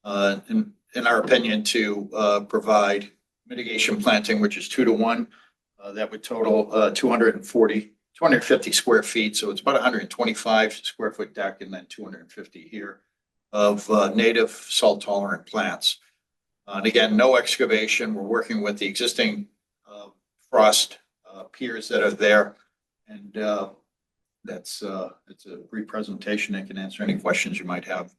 in our opinion to provide mitigation planting, which is 2-to-1. That would total 250 square feet. So it's about 125 square foot deck and then 250 here of native salt tolerant plants. And again, no excavation. We're working with the existing frost piers that are there. And it's a brief presentation and can answer any questions you might have.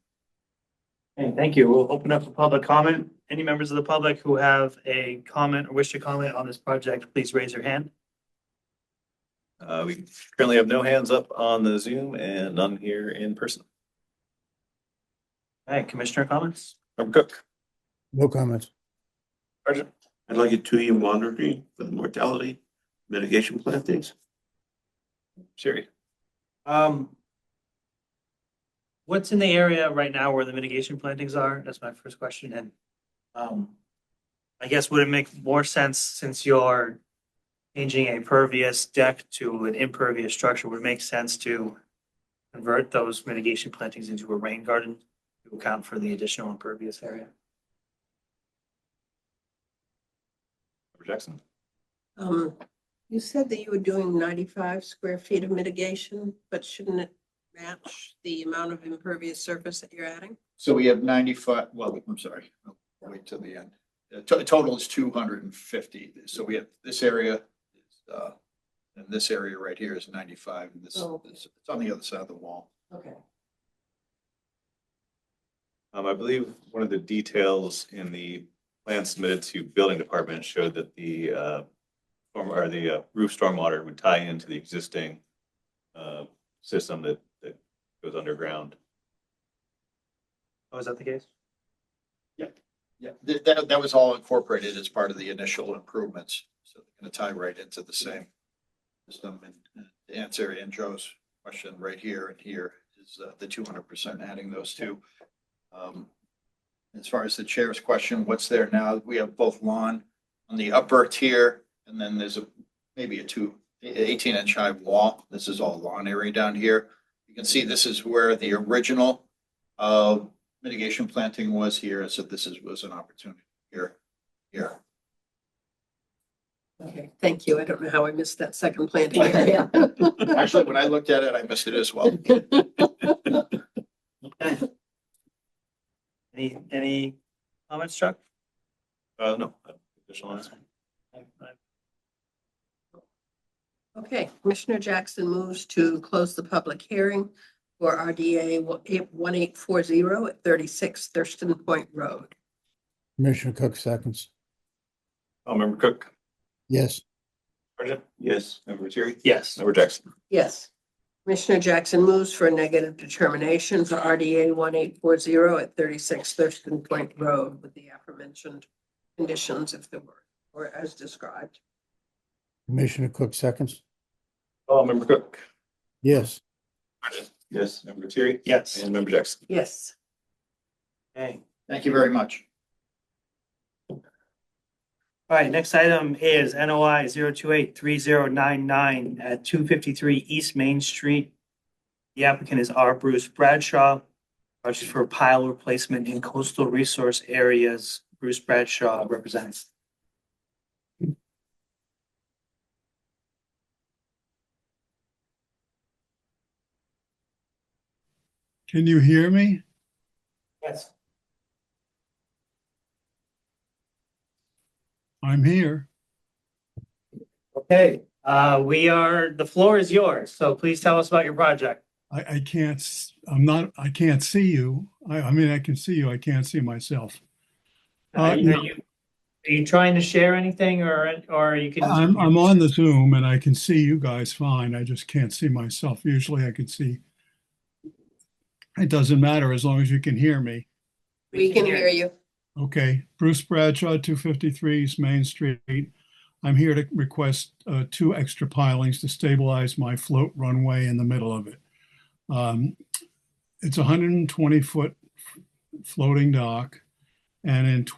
Okay, thank you. We'll open up for public comment. Any members of the public who have a comment or wish to comment on this project, please raise your hand. We currently have no hands up on the Zoom and none here in person. All right, commissioner comments? Member Cook. No comments. Sergeant. I'd like a 2-year monitoring for the mortality mitigation plantings. Sherry. What's in the area right now where the mitigation plantings are? That's my first question. And I guess would it make more sense since you're changing a pervious deck to an impervious structure, would it make sense to convert those mitigation plantings into a rain garden to account for the additional impervious area? Member Jackson. You said that you were doing 95 square feet of mitigation, but shouldn't it match the amount of impervious surface that you're adding? So we have 95, well, I'm sorry, I'll wait till the end. Total is 250. So we have this area, and this area right here is 95. And it's on the other side of the wall. Okay. I believe one of the details in the plan submitted to building department showed that the roof stormwater would tie into the existing system that goes underground. Oh, is that the case? Yeah, that was all incorporated as part of the initial improvements. So they're going to tie right into the same system. And to answer Joe's question right here and here is the 200% adding those two. As far as the chair's question, what's there now? We have both lawn on the upper tier, and then there's maybe 18-inch high wall. This is all lawn area down here. You can see this is where the original mitigation planting was here. So this was an opportunity here. Okay, thank you. I don't know how I missed that second planting area. Actually, when I looked at it, I missed it as well. Okay. Any comments, Chuck? No. Additional answer. Okay, Commissioner Jackson moves to close the public hearing for RDA 1840 at 36 Thurston Point Road. Commissioner Cook seconds. Member Cook. Yes. Sergeant. Yes. Member Terry. Yes. Member Jackson. Yes. Commissioner Jackson moves for a negative determination for RDA 1840 at 36 Thurston Point Road with the aforementioned conditions if there were, or as described. Commissioner Cook seconds. Member Cook. Yes. Sergeant. Yes. Member Terry. Yes. And Member Jackson. Yes. Okay. Thank you very much. All right, next item is NOI 0283099 at 253 East Main Street. The applicant is R. Bruce Bradshaw. Project for pile replacement in coastal resource areas. Bruce Bradshaw represents. Can you hear me? Yes. I'm here. Okay, the floor is yours, so please tell us about your project. I can't, I can't see you. I mean, I can see you. I can't see myself. Are No, you trying to share anything or you can? I'm on the Zoom and I can see you guys fine. I just can't see myself. Usually I could see. It doesn't matter as long as you can hear me. We can hear you. Okay, Bruce Bradshaw, 253 East Main Street. I'm here to request 2 extra pilings to stabilize my float runway in the middle of it. It's a 120-foot floating dock. And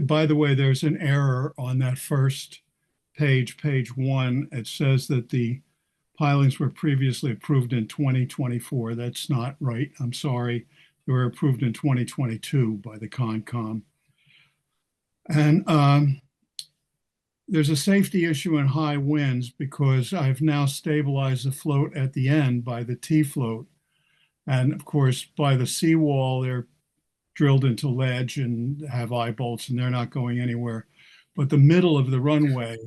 by the way, there's an error on that first page, page 1. It says that the pilings were previously approved in 2024. That's not right. I'm sorry. They were approved in 2022 by the Concom. And there's a safety issue in high winds because I've now stabilized the float at the end by the T-float. And of course, by the seawall, they're drilled into ledge and have eye bolts and they're not going anywhere. But the middle of the runway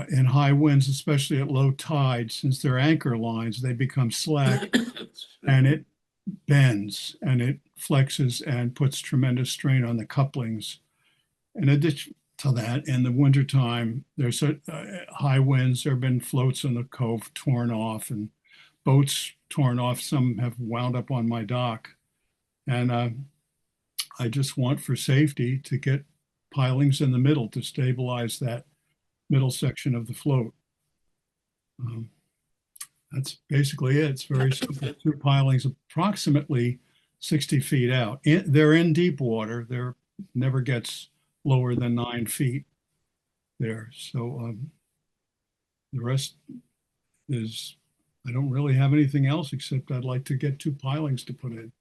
in high winds, especially at low tide, since they're anchor lines, they become slack and it bends and it flexes and puts tremendous strain on the couplings. In addition to that, in the wintertime, there's high winds. There have been floats in the cove torn off and boats torn off. Some have wound up on my dock. And I just want for safety to get pilings in the middle to stabilize that middle section of the float. That's basically it. It's very simple. 2 pilings approximately 60 feet out. They're in deep water. They're never gets lower than 9 feet there. So the rest is, I don't really have anything else except I'd like to get 2 pilings to put in.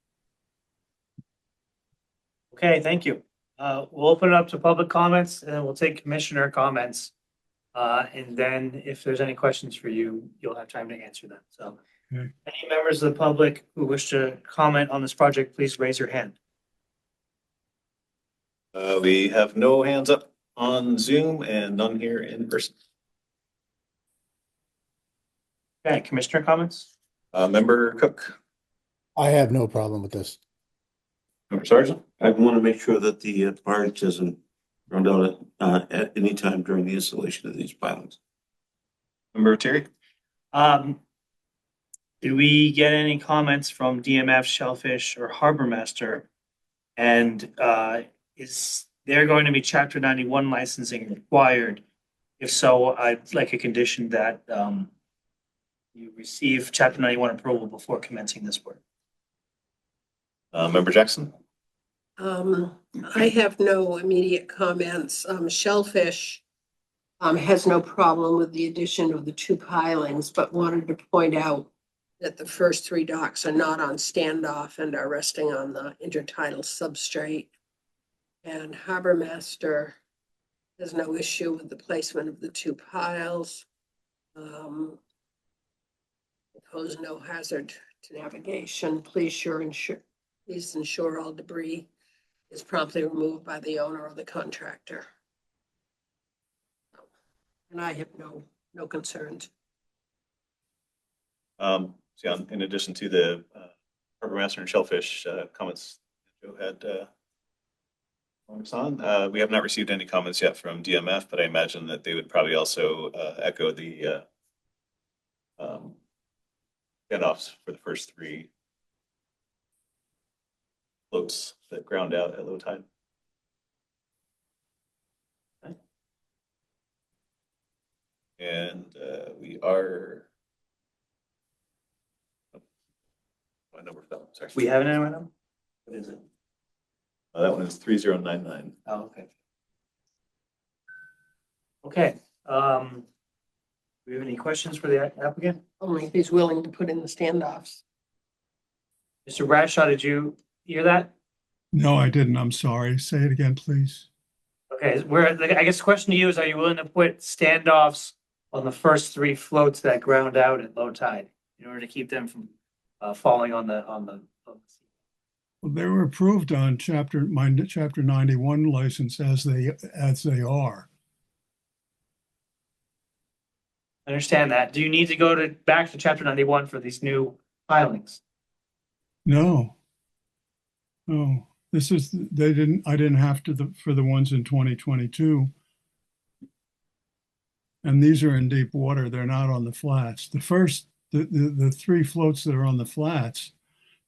Okay, thank you. We'll open it up to public comments and then we'll take commissioner comments. And then if there's any questions for you, you'll have time to answer them. So Okay. any members of the public who wish to comment on this project, please raise your hand. We have no hands up on Zoom and none here in person. Okay, commissioner comments? Member Cook, I have no problem with this. Member Sargent, I want to make sure that the barge doesn't run out at any time during the installation of these pilings. Member Terry. Do we get any comments from DMF, Shellfish, or Harbor Master? And is there going to be Chapter 91 licensing required? If so, I'd like a condition that you receive Chapter 91 approval before commencing this work. Member Jackson. I have no immediate comments. Shellfish has no problem with the addition of the 2 pilings, but wanted to point out that the first 3 docks are not on standoff and are resting on the intertidal substrate. And Harbor Master has no issue with the placement of the 2 piles. Pose no hazard to navigation. Please ensure all debris is promptly removed by the owner or the contractor. And I have no concerns. In addition to the Harbor Master and Shellfish comments Joe had comments on, we have not received any comments yet from DMF, but I imagine that they would probably also echo the offs for the first 3 floats that ground out at low tide. Okay. And we are. My number fell. Sorry. We have an item? What is it? That one is 3099. Oh, okay. Okay. Do we have any questions for the applicant? Only if he's willing to put in the standoffs. Mr. Bradshaw, did you hear that? No, I didn't. I'm sorry. Say it again, please. Okay, I guess the question to you is, are you willing to put standoffs on the first 3 floats that ground out at low tide in order to keep them from falling on the. They were approved on chapter 91 license as they are. I understand that. Do you need to go back to chapter 91 for these new filings? No. No, I didn't have to for the ones in 2022. And these are in deep water. They're not on the flats. The three floats that are on the flats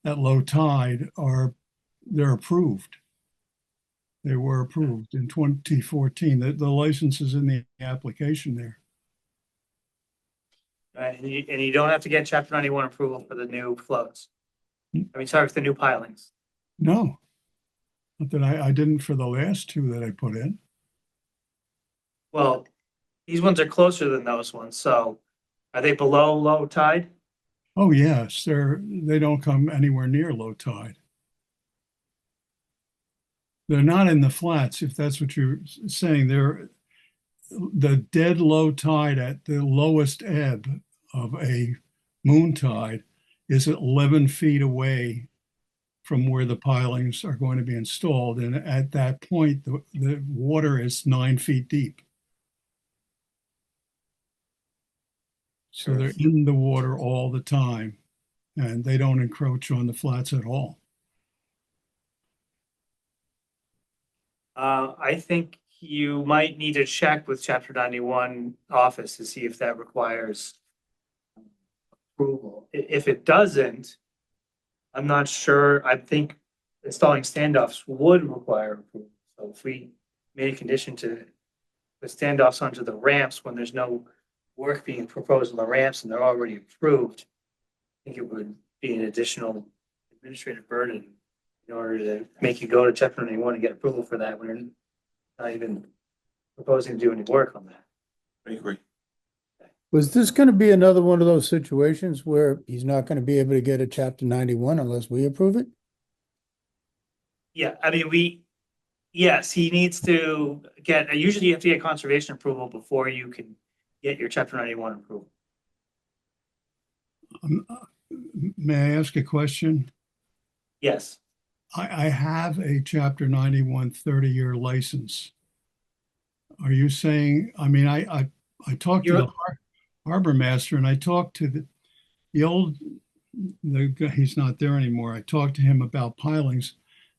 at low tide they're approved. They were approved in 2014. The license is in the application there. And you don't have to get chapter 91 approval for the new floats. I mean, sorry, for the new pilings. No, not that I didn't for the last two that I put in. Well, these ones are closer than those ones. So are they below low tide? Oh, yes, they don't come anywhere near low tide. They're not in the flats, if that's what you're saying. They're the dead low tide at the lowest ebb of a moon tide is 11 feet away from where the pilings are going to be installed. And at that point, the water is 9 feet deep. So they're in the water all the time, and they don't encroach on the flats at all. I think you might need to check with chapter 91 office to see if that requires approval. If it doesn't, I'm not sure. I think installing standoffs would require approval. So if we made a condition to put standoffs onto the ramps when there's no work being proposed on the ramps and they're already approved, I think it would be an additional administrative burden in order to make you go to chapter 91 and get approval for that when you're not even proposing to do any work on that. I agree. Was this going to be another one of those situations where he's not going to be able to get a chapter 91 unless we approve it? Yeah, I mean, yes, he needs to usually you have to get conservation approval before you can get your chapter 91 approval. May I ask a question? Yes. I have a chapter 91 30-year license. Are you saying, I mean, I talked to the harbor master and I talked to the guy, he's not there anymore. I talked to him about pilings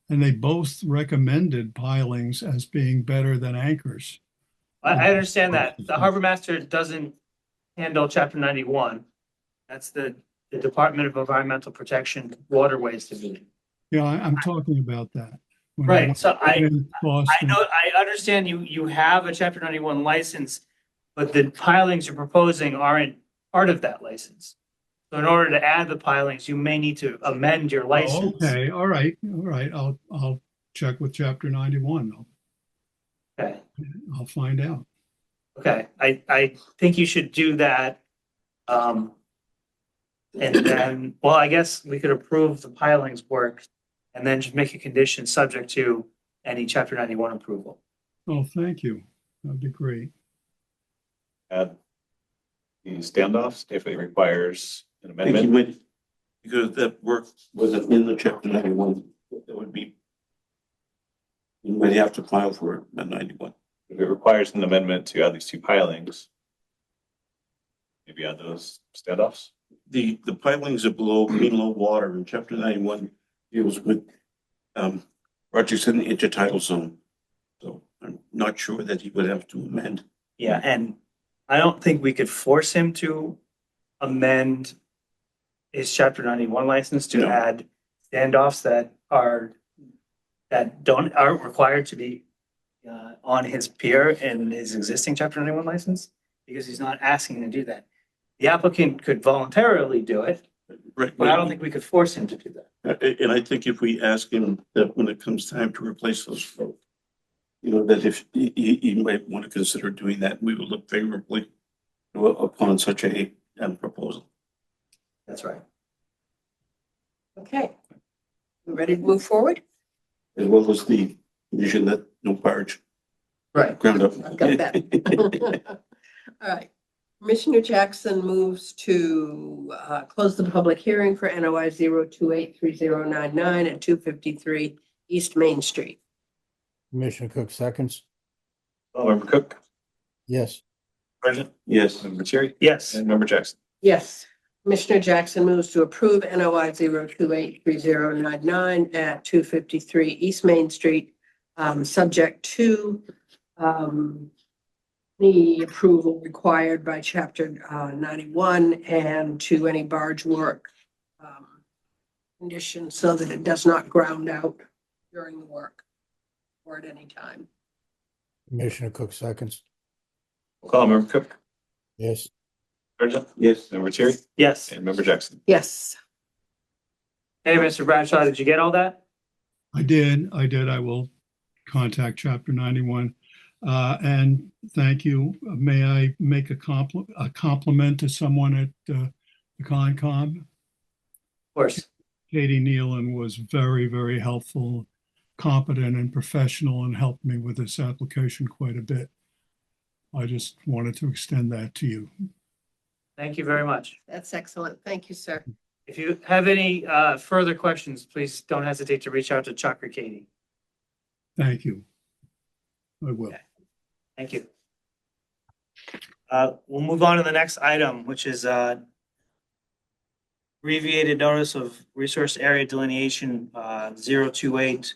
and they both recommended pilings as being better than anchors. I understand that. The harbor master doesn't handle chapter 91. That's the Department of Environmental Protection Waterways Division. Yeah, I'm talking about that. When Right. So I know, I understand you have a chapter 91 license, but the pilings you're proposing aren't part of that license. So in order to add the pilings, you may need to amend your license. Okay, all right. I'll check with chapter 91. Okay. I'll find out. Okay. I think you should do that. And then, well, I guess we could approve the pilings work and then just make a condition subject to any chapter 91 approval. Oh, thank you. That'd be great. Add the standoffs if it requires an I think you amendment. went, because that work wasn't in the chapter 91, that would be, you might have to file for it at 91. If it requires an amendment to add these two pilings, maybe add those standoffs. The pilings are below mean low water, and chapter 91 deals with projects in the intertidal zone. So I'm not sure that he would have to amend. Yeah, and I don't think we could force him to amend his chapter 91 license to No. add standoffs that aren't required to be on his pier in his existing chapter 91 license, because he's not asking to do that. The applicant could voluntarily do it, Right. but I don't think we could force him to do that. And I think if we ask him that when it comes time to replace those floats, that if he might want to consider doing that, we will look favorably upon such a proposal. That's right. Okay. We ready to move forward? As well as the condition that no barge Right. ground up. I've got that. All right. Commissioner Jackson moves to close the public hearing for NOI 0283099 at 253 East Main Street. Commissioner Cook seconds. Member Cook, Yes. Sergeant, Yes. Member Terry, Yes. and Member Jackson. Yes. Commissioner Jackson moves to approve NOI 0283099 at 253 East Main Street, subject to the approval required by Chapter 91 and to any barge work conditions so that it does not ground out during the work or at any time. Commissioner Cook seconds. Call Member Cook, Yes. Sergeant, Yes. Member Terry, Yes. and Member Jackson. Yes. Hey, Mr. Bradshaw, did you get all that? I did. I will contact Chapter 91. And thank you. May I make a compliment to someone at the Concom? Of course. Katie Nealon was very, very helpful, competent and professional, and helped me with this application quite a bit. I just wanted to extend that to you. Thank you very much. That's excellent. Thank you, sir. If you have any further questions, please don't hesitate to reach out to Chuck or Katie. Thank you. I will. Okay. Thank you. We'll move on to the next item, which is abbreviated notice of resource area delineation 028.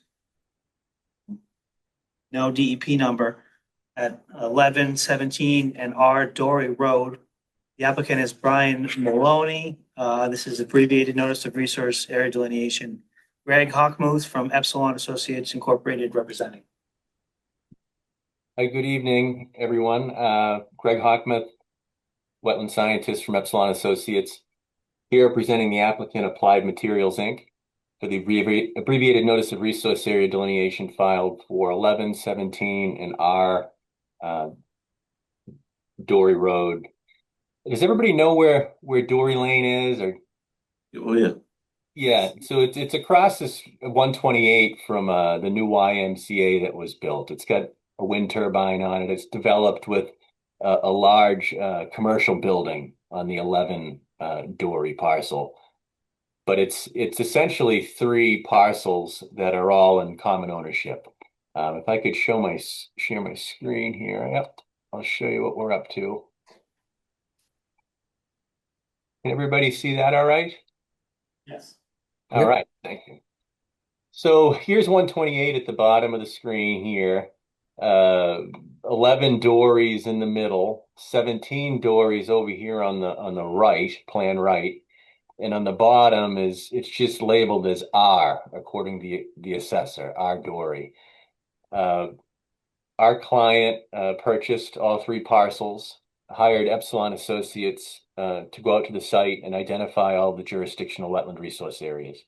No DEP number at 1117 and R Dory Road. The applicant is Brian Maloney. This is abbreviated notice of resource area delineation. Greg Hockmuth from Epsilon Associates Incorporated representing. Hi, good evening, everyone. Greg Hockmuth, wetland scientist from Epsilon Associates, here presenting the applicant Applied Materials, Inc. for the abbreviated notice of resource area delineation filed for 1117 and R Dory Road. Does everybody know where Dory Lane is? Or Oh, yeah. yeah, so it's across this 128 from the new YMCA that was built. It's got a wind turbine on it. It's developed with a large commercial building on the 11 Dory parcel. But it's essentially 3 parcels that are all in common ownership. If I could share my screen here, yep, I'll show you what we're up to. Can everybody see that all right? Yes. All right, thank you. So here's 128 at the bottom of the screen here. 11 dories in the middle, 17 dories over here on the right, plan right. And on the bottom it's just labeled as R, according to the assessor, R Dory. Our client purchased all 3 parcels, hired Epsilon Associates to go out to the site and identify all the jurisdictional wetland resource areas.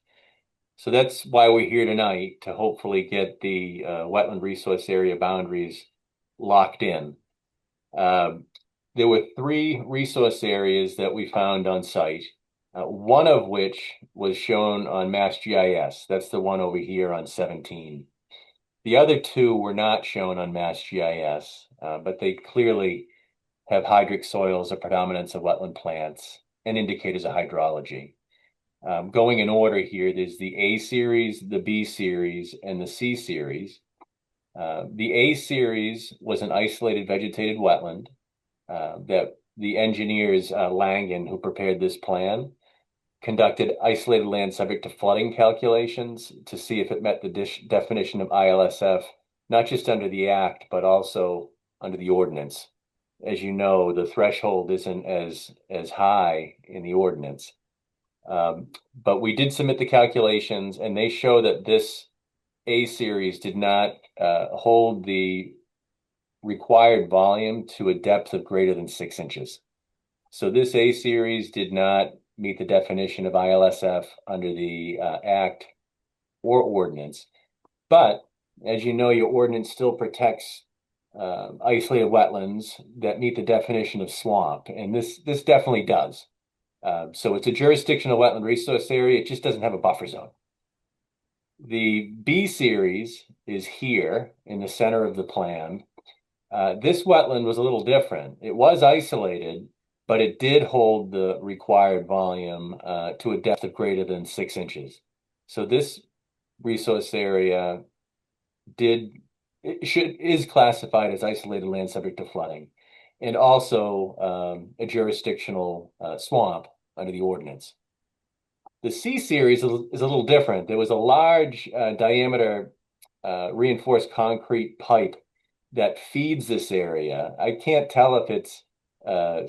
So that's why we're here tonight, to hopefully get the wetland resource area boundaries locked in. There were 3 resource areas that we found on site, one of which was shown on Mass GIS. That's the one over here on 17. The other 2 were not shown on Mass GIS, but they clearly have hydric soils, a predominance of wetland plants, and indicators of hydrology. Going in order here, there's the A series, the B series, and the C series. The A series was an isolated vegetated wetland that the engineers, Langen, who prepared this plan, conducted isolated land subject to flooding calculations to see if it met the definition of ILSF, not just under the Act, but also under the ordinance. As you know, the threshold isn't as high in the ordinance. But we did submit the calculations, and they show that this A series did not hold the required volume to a depth of greater than 6 inches. So this A series did not meet the definition of ILSF under the Act or ordinance. But as you know, your ordinance still protects isolated wetlands that meet the definition of swamp, and this definitely does. So it's a jurisdictional wetland resource area. It just doesn't have a buffer zone. The B series is here in the center of the plan. This wetland was a little different. It was isolated, but it did hold the required volume to a depth of greater than 6 inches. So this resource area is classified as isolated land subject to flooding, and also a jurisdictional swamp under the ordinance. The C series is a little different. There was a large diameter reinforced concrete pipe that feeds this area. I can't tell if it's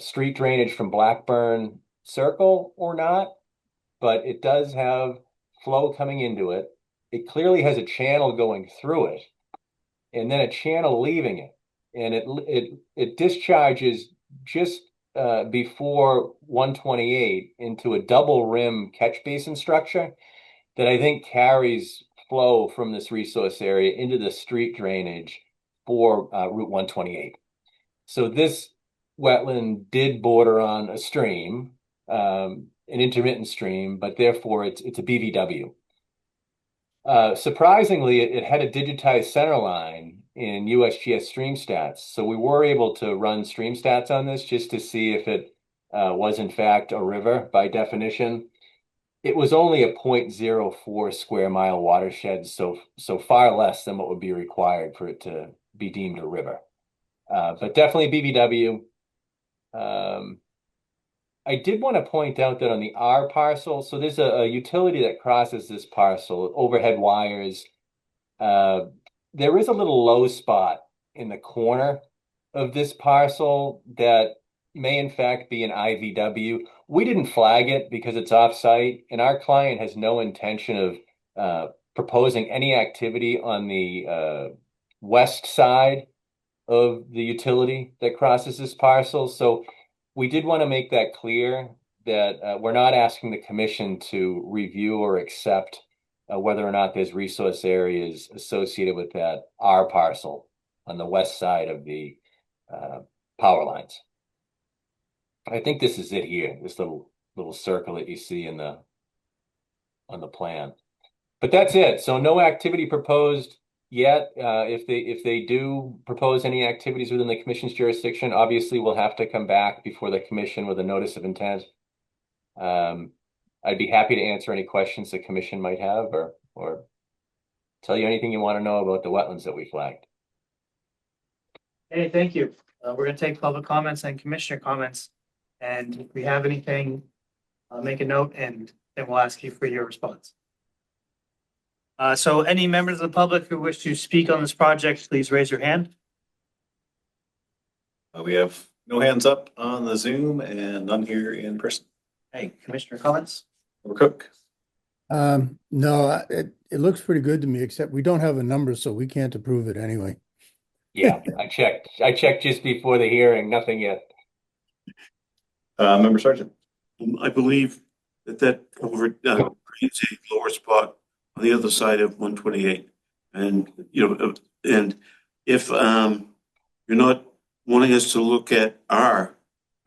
street drainage from Blackburn Circle or not, but it does have flow coming into it. It clearly has a channel going through it, and then a channel leaving it, and it discharges just before 128 into a double rim catch basin structure that I think carries flow from this resource area into the street drainage for Route 128. So this wetland did border on a stream, an intermittent stream, but therefore it's a BVW. Surprisingly, it had a digitized center line in USGS stream stats. So we were able to run stream stats on this just to see if it was in fact a river by definition. It was only a 0.04 square mile watershed, so far less than what would be required for it to be deemed a river. But definitely BVW. I did want to point out that on the R parcel, so there's a utility that crosses this parcel, overhead wires. There is a little low spot in the corner of this parcel that may in fact be an IVW. We didn't flag it because it's off-site, and our client has no intention of proposing any activity on the west side of the utility that crosses this parcel. So we did want to make that clear that we're not asking the commission to review or accept whether or not there's resource areas associated with that R parcel on the west side of the power lines. I think this is it here, this little circle that you see on the plan. But that's it. So no activity proposed yet. If they do propose any activities within the commission's jurisdiction, obviously we'll have to come back before the commission with a notice of intent. I'd be happy to answer any questions the commission might have or tell you anything you want to know about the wetlands that we flagged. Hey, thank you. We're going to take public comments and commissioner comments. And if we have anything, make a note and then we'll ask you for your response. So any members of the public who wish to speak on this project, please raise your hand. We have no hands up on the Zoom and none here in person. Hey, commissioner comments? Member Cook? No, it looks pretty good to me, except we don't have a number, so we can't approve it anyway. Yeah, I checked just before the hearing, nothing yet. Member Sergeant? I believe that culvert creates a lower spot on the other side of 128. And, and if you're not wanting us to look at R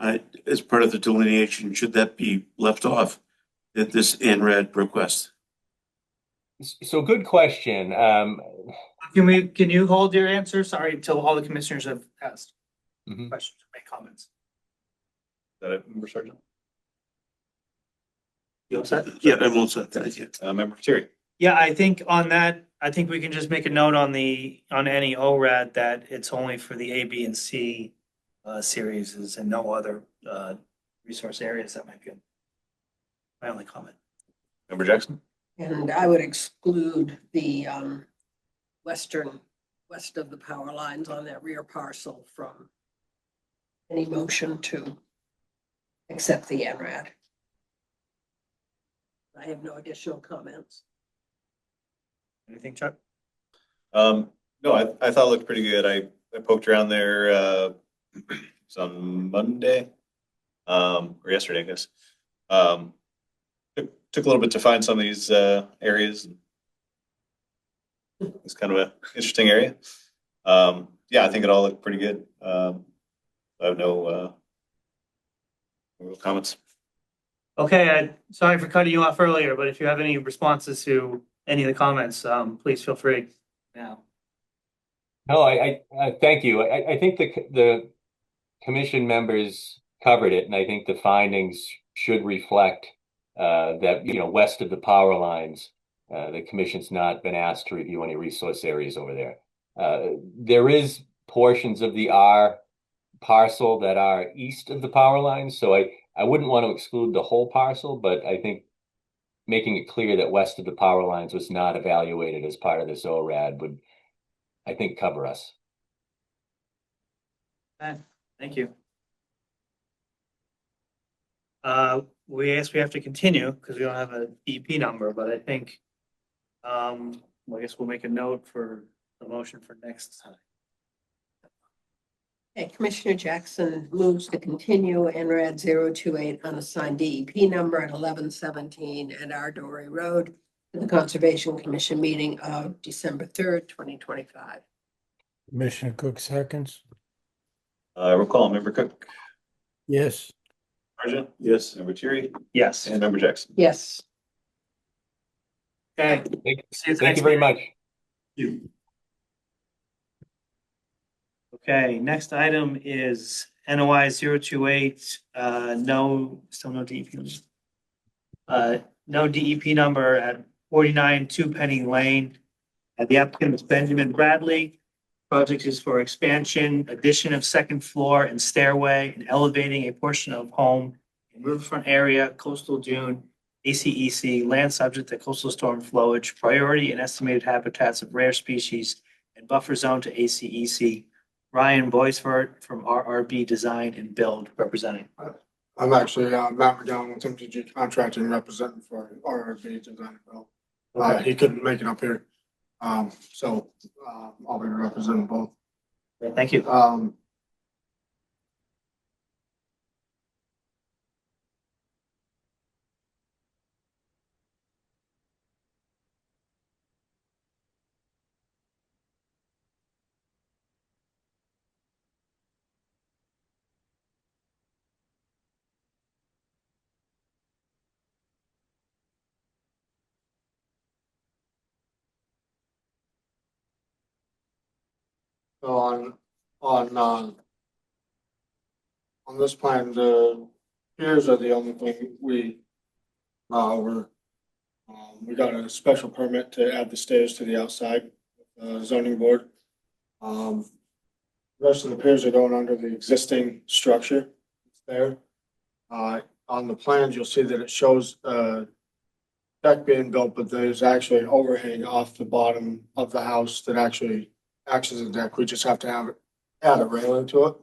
as part of the delineation, should that be left off at this ANRAD request? So good question. Can you hold your answer? Sorry, until all the commissioners have asked questions or made comments. Is that it, Member Sergeant? You all set? Yeah, I'm all set. Thank you. Member Terry? Yeah, I think on that, I think we can just make a note on any ORAD that it's only for the A, B, and C series and no other resource areas. That might be my only comment. Member Jackson? And I would exclude the west of the power lines on that rear parcel from any motion to accept the ANRAD. I have no additional comments. Anything, Chuck? No, I thought it looked pretty good. I poked around there it was on Monday or yesterday, I guess. Took a little bit to find some of these areas. It's kind of an interesting area. Yeah, I think it all looked pretty good. I have no comments. Okay, sorry for cutting you off earlier, but if you have any responses to any of the comments, please feel free now. No, I thank you. I think the commission members covered it, and I think the findings should reflect that, west of the power lines, the commission's not been asked to review any resource areas over there. There is portions of the R parcel that are east of the power lines, so I wouldn't want to exclude the whole parcel, but I think making it clear that west of the power lines was not evaluated as part of this ORAD would, I think, cover us. Okay, thank you. We have to continue because we don't have a DEP number, but I think, I guess we'll make a note for the motion for next time. Okay, Commissioner Jackson moves to continue NRAD 028 unassigned DEP number at 1117 and R Dory Road to the Conservation Commission meeting of December 3rd, 2025. Commissioner Cook seconds. Roll call, Member Cook, Yes. Sergeant? Yes. Member Terry? Yes. And Member Jackson? Yes. Okay. Thank you very much. Okay, next item is NOI 028, no DEP number. No DEP number at 49 Two Penny Lane. The applicant is Benjamin Bradley. Project is for expansion, addition of second floor and stairway, and elevating a portion of home in riverfront area, coastal dune, ACEC, land subject to coastal storm flowage, priority and estimated habitats of rare species, and buffer zone to ACEC. Ryan Boisford from RRB Design and Build representing. I'm actually Matt McGowan with MTG Contracting representing for RRB Design and Build. He couldn't make it up here. So I'll be representing both. Thank you. So on this plan, the piers are the only thing we got a special permit to add the stairs to the outside zoning board. The rest of the piers are going under the existing structure there. On the plans, you'll see that it shows deck being built, but there's actually an overhang off the bottom of the house that actually acts as a deck. We just have to add a railing to it.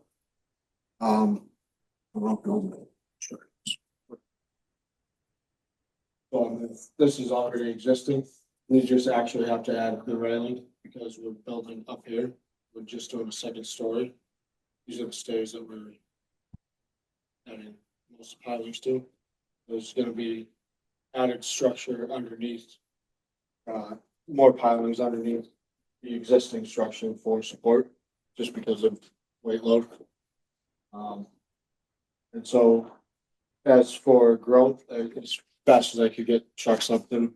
So this is already existing. We just actually have to add the railing because we're building up here. We're just doing a second story. These are the stairs that we're adding most pilings to. There's going to be added structure underneath, more pilings underneath the existing structure for support, just because of weight load. And so as for growth, as fast as I could get trucks up them,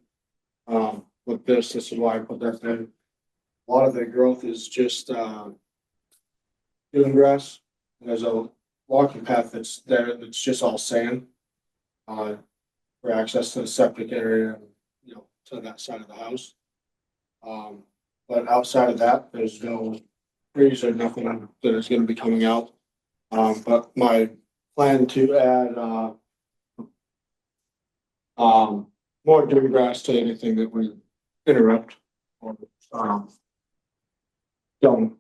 with this is why I put that in. A lot of the growth is just, dune grass. There's a walking path that's there, that's just all sand. For access to the septic area, to that side of the house. But outside of that, there's no trees or nothing that is gonna be coming out. But my plan to add, more dune grass to anything that we interrupt or, don't,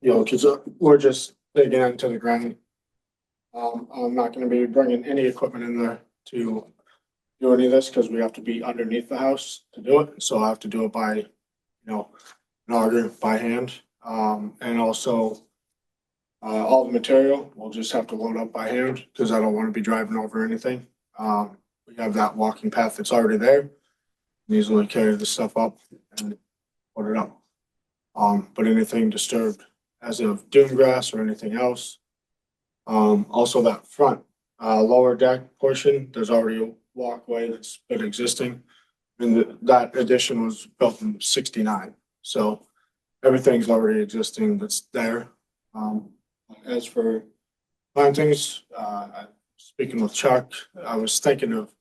cause we're just digging into the ground. I'm not gonna be bringing any equipment in there to do any of this, cause we have to be underneath the house to do it, so I have to do it by, an auger by hand. And also, all the material, we'll just have to load up by hand, cause I don't wanna be driving over anything. We have that walking path that's already there. Easily carry the stuff up and put it up. But anything disturbed as of dune grass or anything else. Also that front, lower deck portion, there's already a walkway that's been existing. And that addition was built in 69, so everything's already existing that's there. As for plantings, speaking with Chuck, I was thinking of,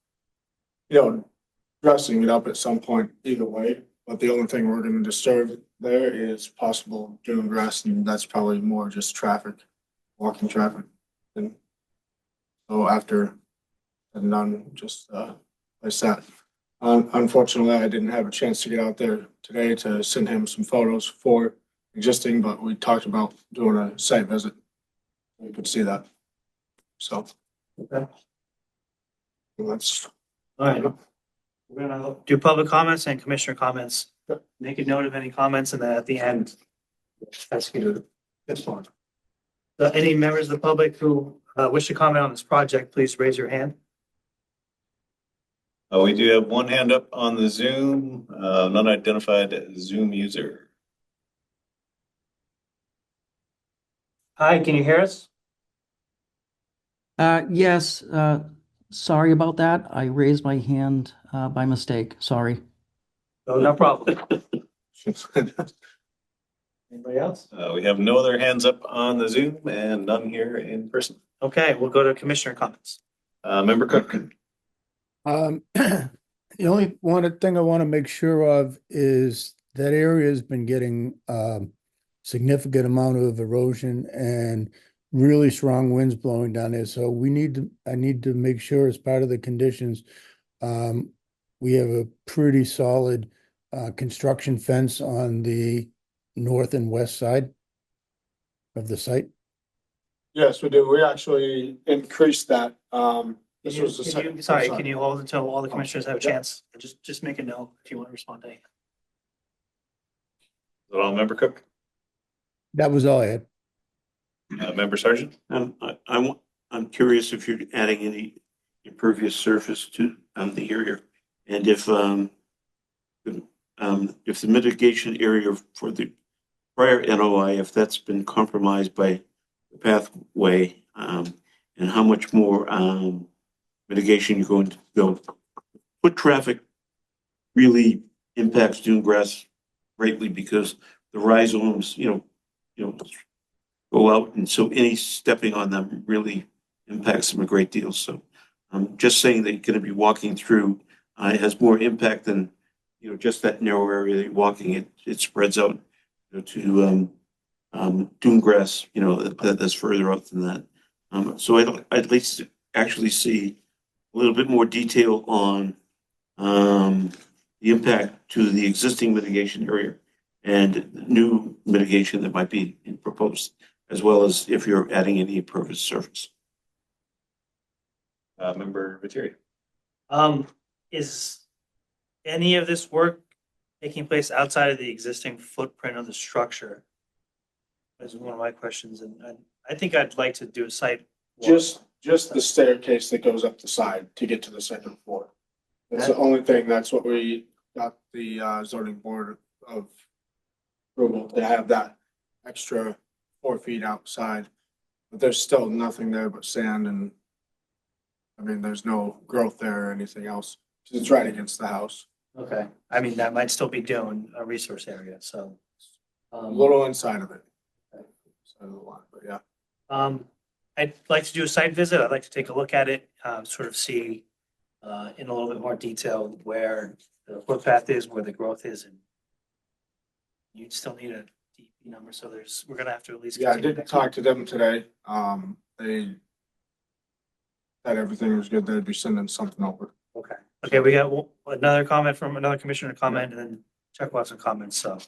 dressing it up at some point either way. But the only thing we're gonna disturb there is possible dune grass, and that's probably more just traffic, walking traffic. And so after and done, just like that. Unfortunately, I didn't have a chance to get out there today to send him some photos for existing, but we talked about doing a site visit. We could see that. So. Okay. That's. All right. We're gonna do public comments and commissioner comments. Make a note of any comments and then at the end. Execute this one. So any members of the public who wish to comment on this project, please raise your hand. We do have one hand up on the Zoom, none identified Zoom user. Hi, can you hear us? Yes, sorry about that. I raised my hand by mistake. Sorry. Oh, no problem. Anybody else? We have no other hands up on the Zoom and none here in person. Okay, we'll go to commissioner comments. Member Cook. The only one thing I want to make sure of is that area has been getting significant amount of erosion and really strong winds blowing down there. So I need to make sure as part of the conditions, we have a pretty solid construction fence on the north and west side of the site. Yes, we do. We actually increased that. This was the second. Sorry, can you hold until all the commissioners have a chance? Just make a note if you want to respond to anything. Is that all, Member Cook? That was all I had. Member Sergeant? I'm curious if you're adding any impervious surface to the area, and if the mitigation area for the prior NOI, if that's been compromised by the pathway, and how much more mitigation you're going to build. Foot traffic really impacts dune grass greatly because the rhizomes, go out, and so any stepping on them really impacts them a great deal. So I'm just saying that you're going to be walking through. It has more impact than just that narrow area that you're walking. It spreads out to dune grass. That's further out than that. So I'd at least actually see a little bit more detail on the impact to the existing mitigation area and new mitigation that might be proposed, as well as if you're adding any impervious surface. Member Viteri. Is any of this work taking place outside of the existing footprint of the structure? That's one of my questions, and I think I'd like to do a site walk. Just the staircase that goes up the side to get to the second floor. That's the only thing. That's what we got the zoning board of approval to have that extra 4 feet outside. But there's still nothing there but sand, and there's no growth there or anything else. It's right against the house. Okay, that might still be doing a resource area, so. A little inside of it. Inside of the lot, but yeah. I'd like to do a site visit. I'd like to take a look at it, sort of see in a little bit more detail where the footpath is, where the growth is, and you'd still need a DEP number, so we're gonna have to at least. Yeah, I did talk to them today. They said everything was good. They'd be sending something over. Okay, we got another comment from another commissioner comment, and then Chuck will have some comments, so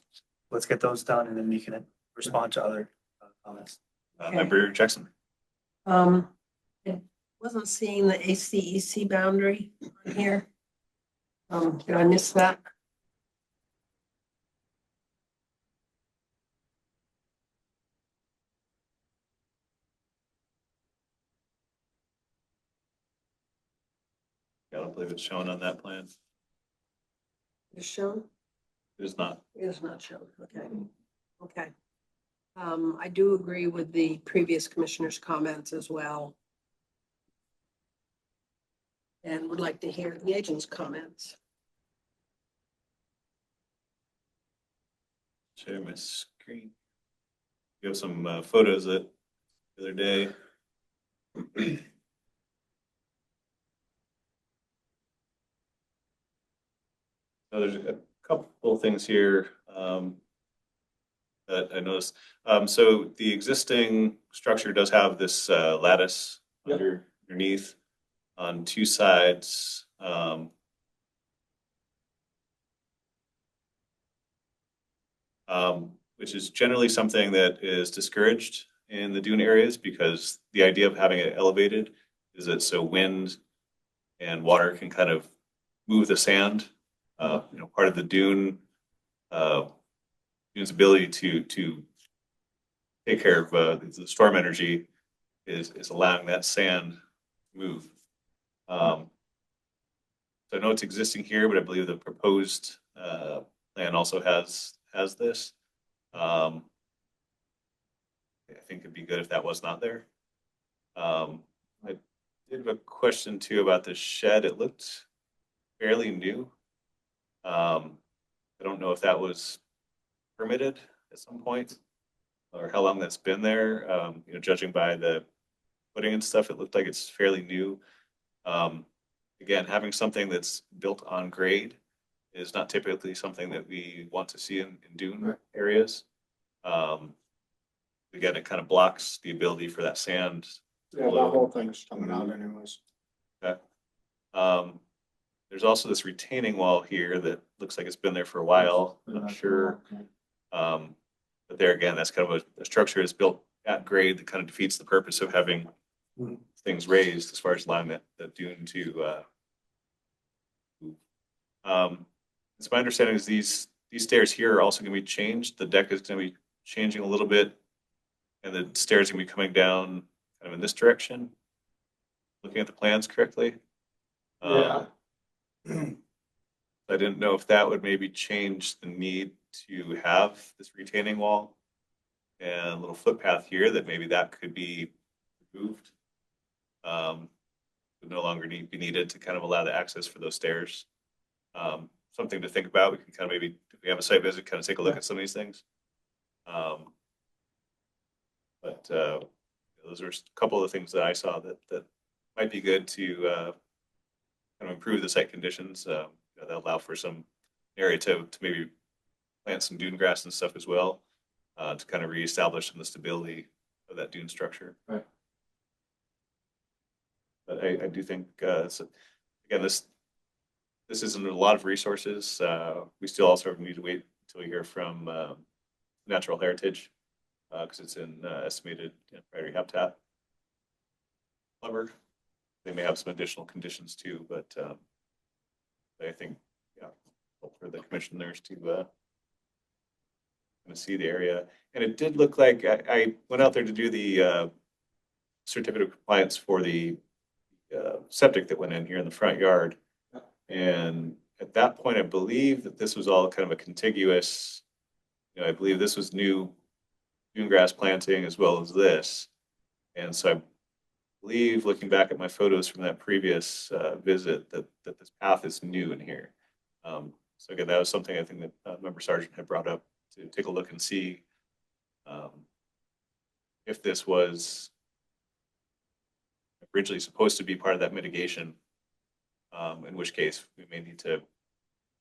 let's get those done, and then we can respond to other comments. Member Jackson. I wasn't seeing the ACEC boundary on here. Did I miss that? I don't believe it's shown on that plan. Is shown? It is not. It is not shown. Okay. Okay. I do agree with the previous commissioner's comments as well. And would like to hear the agent's comments. Share my screen. You have some photos that the other day. So there's a couple things here that I noticed. So the existing structure does have this lattice underneath on two sides. Which is generally something that is discouraged in the dune areas because the idea of having it elevated is that so wind and water can kind of move the sand. Part of the dune's ability to take care of the storm energy is allowing that sand to move. So I know it's existing here, but I believe the proposed plan also has this. I think it'd be good if that was not there. I did have a question too about the shed. It looked fairly new. I don't know if that was permitted at some point or how long that's been there. Judging by the footing and stuff, it looked like it's fairly new. Again, having something that's built on grade is not typically something that we want to see in dune areas. Again, it kind of blocks the ability for that sand. Yeah, that whole thing's coming out anyways. Okay. There's also this retaining wall here that looks like it's been there for a while. I'm not sure. But there again, that's kind of a structure that's built at grade that kind of defeats the purpose of having things raised as far as allowing that dune to move. It's my understanding is these stairs here are also going to be changed. The deck is going to be changing a little bit, and the stairs are going to be coming down kind of in this direction. Looking at the plans correctly. Yeah. I didn't know if that would maybe change the need to have this retaining wall and a little footpath here that maybe that could be removed. Would no longer be needed to kind of allow the access for those stairs. Something to think about. We can kind of maybe, if we have a site visit, kind of take a look at some of these things. But those are a couple of the things that I saw that might be good to kind of improve the site conditions. That allow for some area to maybe plant some dune grass and stuff as well, to kind of reestablish some of the stability of that dune structure. Right. But I do think, again, this isn't a lot of resources. We still also need to wait until we hear from Natural Heritage, because it's in estimated priority habitat. However, they may have some additional conditions too, but I think, hope for the commissioners to kind of see the area. And it did look like I went out there to do the certificate of compliance for the septic that went in here in the front yard. And at that point, I believe that this was all kind of a contiguous, I believe this was new dune grass planting as well as this. And so I believe, looking back at my photos from that previous visit, that this path is new in here. So again, that was something I think that Member Sargent had brought up to take a look and see if this was originally supposed to be part of that mitigation, in which case we may need to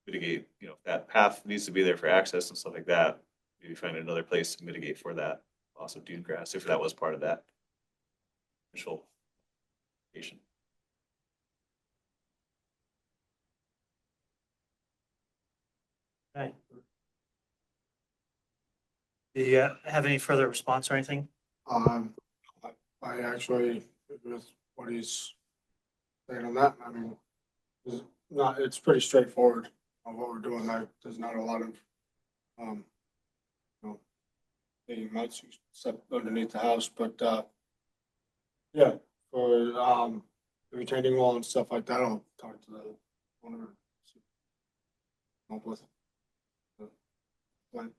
mitigate, if that path needs to be there for access and stuff like that, maybe find another place to mitigate for that loss of dune grass, if that was part of that initial mitigation. Right. Do you have any further response or anything? I actually, with what he's saying on that, I mean, it's pretty straightforward on what we're doing. There's not a lot of, being much except underneath the house, but, yeah, for, the retaining wall and stuff like that, I'll talk to the owner. Come up with the plan.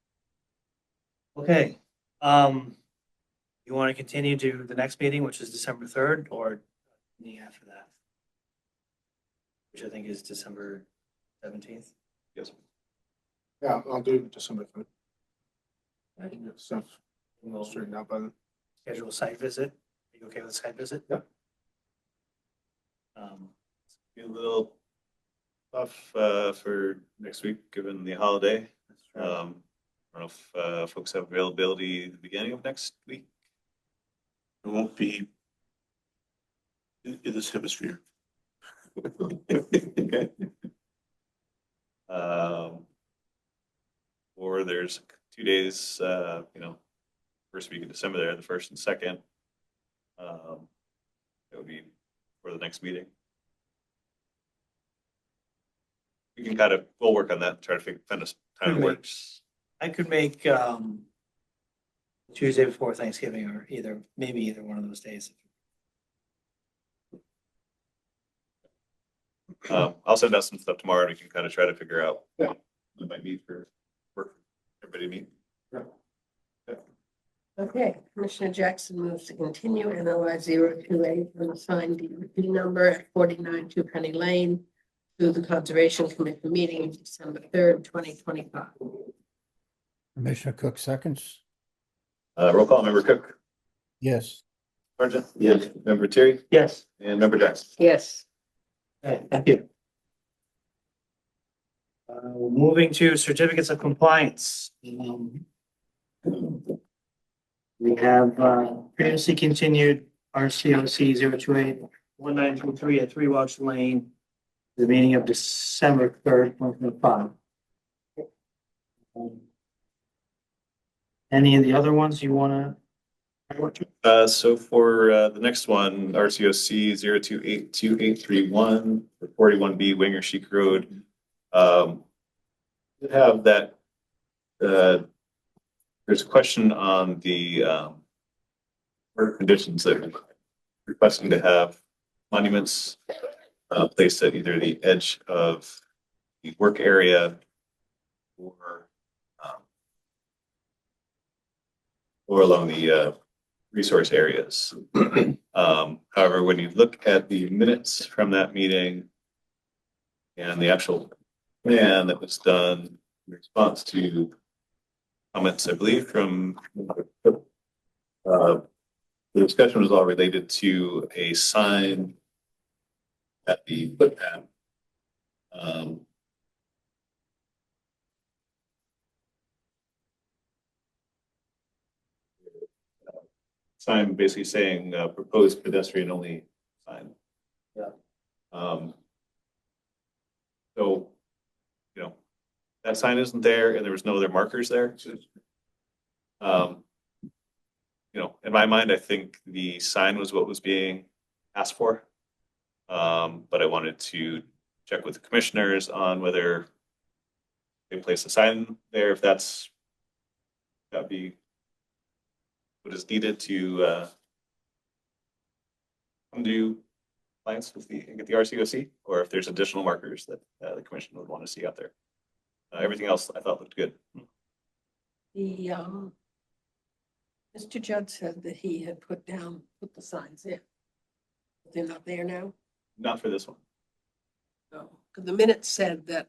Okay. You want to continue to the next meeting, which is December 3rd, or the after that? Which I think is December 17th. Yes. Yeah, I'll do December 3rd. Right. Get stuff And we'll straightened out by then. schedule a site visit. Are you okay with a site visit? Yep. Be a little tough for next week, given the holiday. I don't know if folks have availability at the beginning of next week. It won't be in this hemisphere. Okay. Or there's 2 days, first week of December there, the 1st and 2nd. It would be for the next meeting. We can we'll work on that, try to find a time that works. I could make Tuesday before Thanksgiving or maybe either one of those days. I'll send out some stuff tomorrow and we can kind of try to figure out what might need for work, everybody to meet. Okay, Commissioner Jackson moves to continue NOI 028 unassigned DEP number at 49 Two Penny Lane to the Conservation Commission meeting of December 3rd, 2025. Commissioner Cook seconds. Roll call, Member Cook, Yes. Sergeant? Yes. Member Terry Yes. and Member Jackson. Yes. Okay, thank you. Moving to certificates of compliance. We have previously continued RCOC 028-1923 at 3 Welch Lane, the meeting of December 3rd, 2025. Any of the other ones you want to? So for the next one, RCOC 0282831 for 41B Winger Chic Road. We have that. There's a question on the work conditions that we're requesting to have monuments placed at either the edge of the work area or along the resource areas. However, when you look at the minutes from that meeting and the actual plan that was done in response to comments, I believe, from the discussion was all related to a sign at the footpath. Sign basically saying proposed pedestrian only sign. Yeah. So, that sign isn't there and there was no other markers there. In my mind, I think the sign was what was being asked for. But I wanted to check with the commissioners on whether they place a sign there, if that'd be what is needed to undo compliance with get the RCOC, or if there's additional markers that the commission would want to see out there. Everything else I thought looked good. Mr. Judd said that he had put the signs in. They're not there now? Not for this one. No, because the minutes said that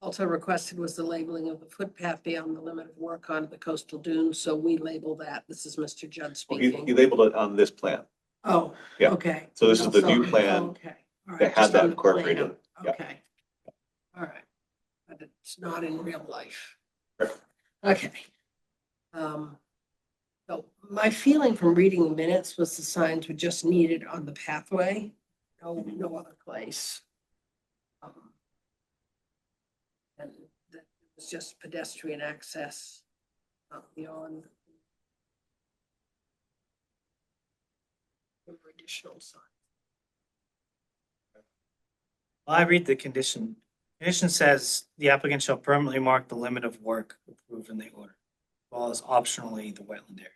also requested was the labeling of the footpath beyond the limit of work on the coastal dunes, so we label that. This is Mr. Judd Well, speaking. he labeled it on this plan. Oh, Yeah. okay. So this is the new plan Okay. All right. that had just that on the plan. incorporated. Yeah. Okay. All right. But it's not in real life. Correct. Okay. So my feeling from reading the minutes was the signs were just needed on the pathway, no other place. And that it was just pedestrian access, not beyond. Additional sign. Well, I read the condition. Condition says the applicant shall permanently mark the limit of work approved in the order, as well as optionally the wetland areas.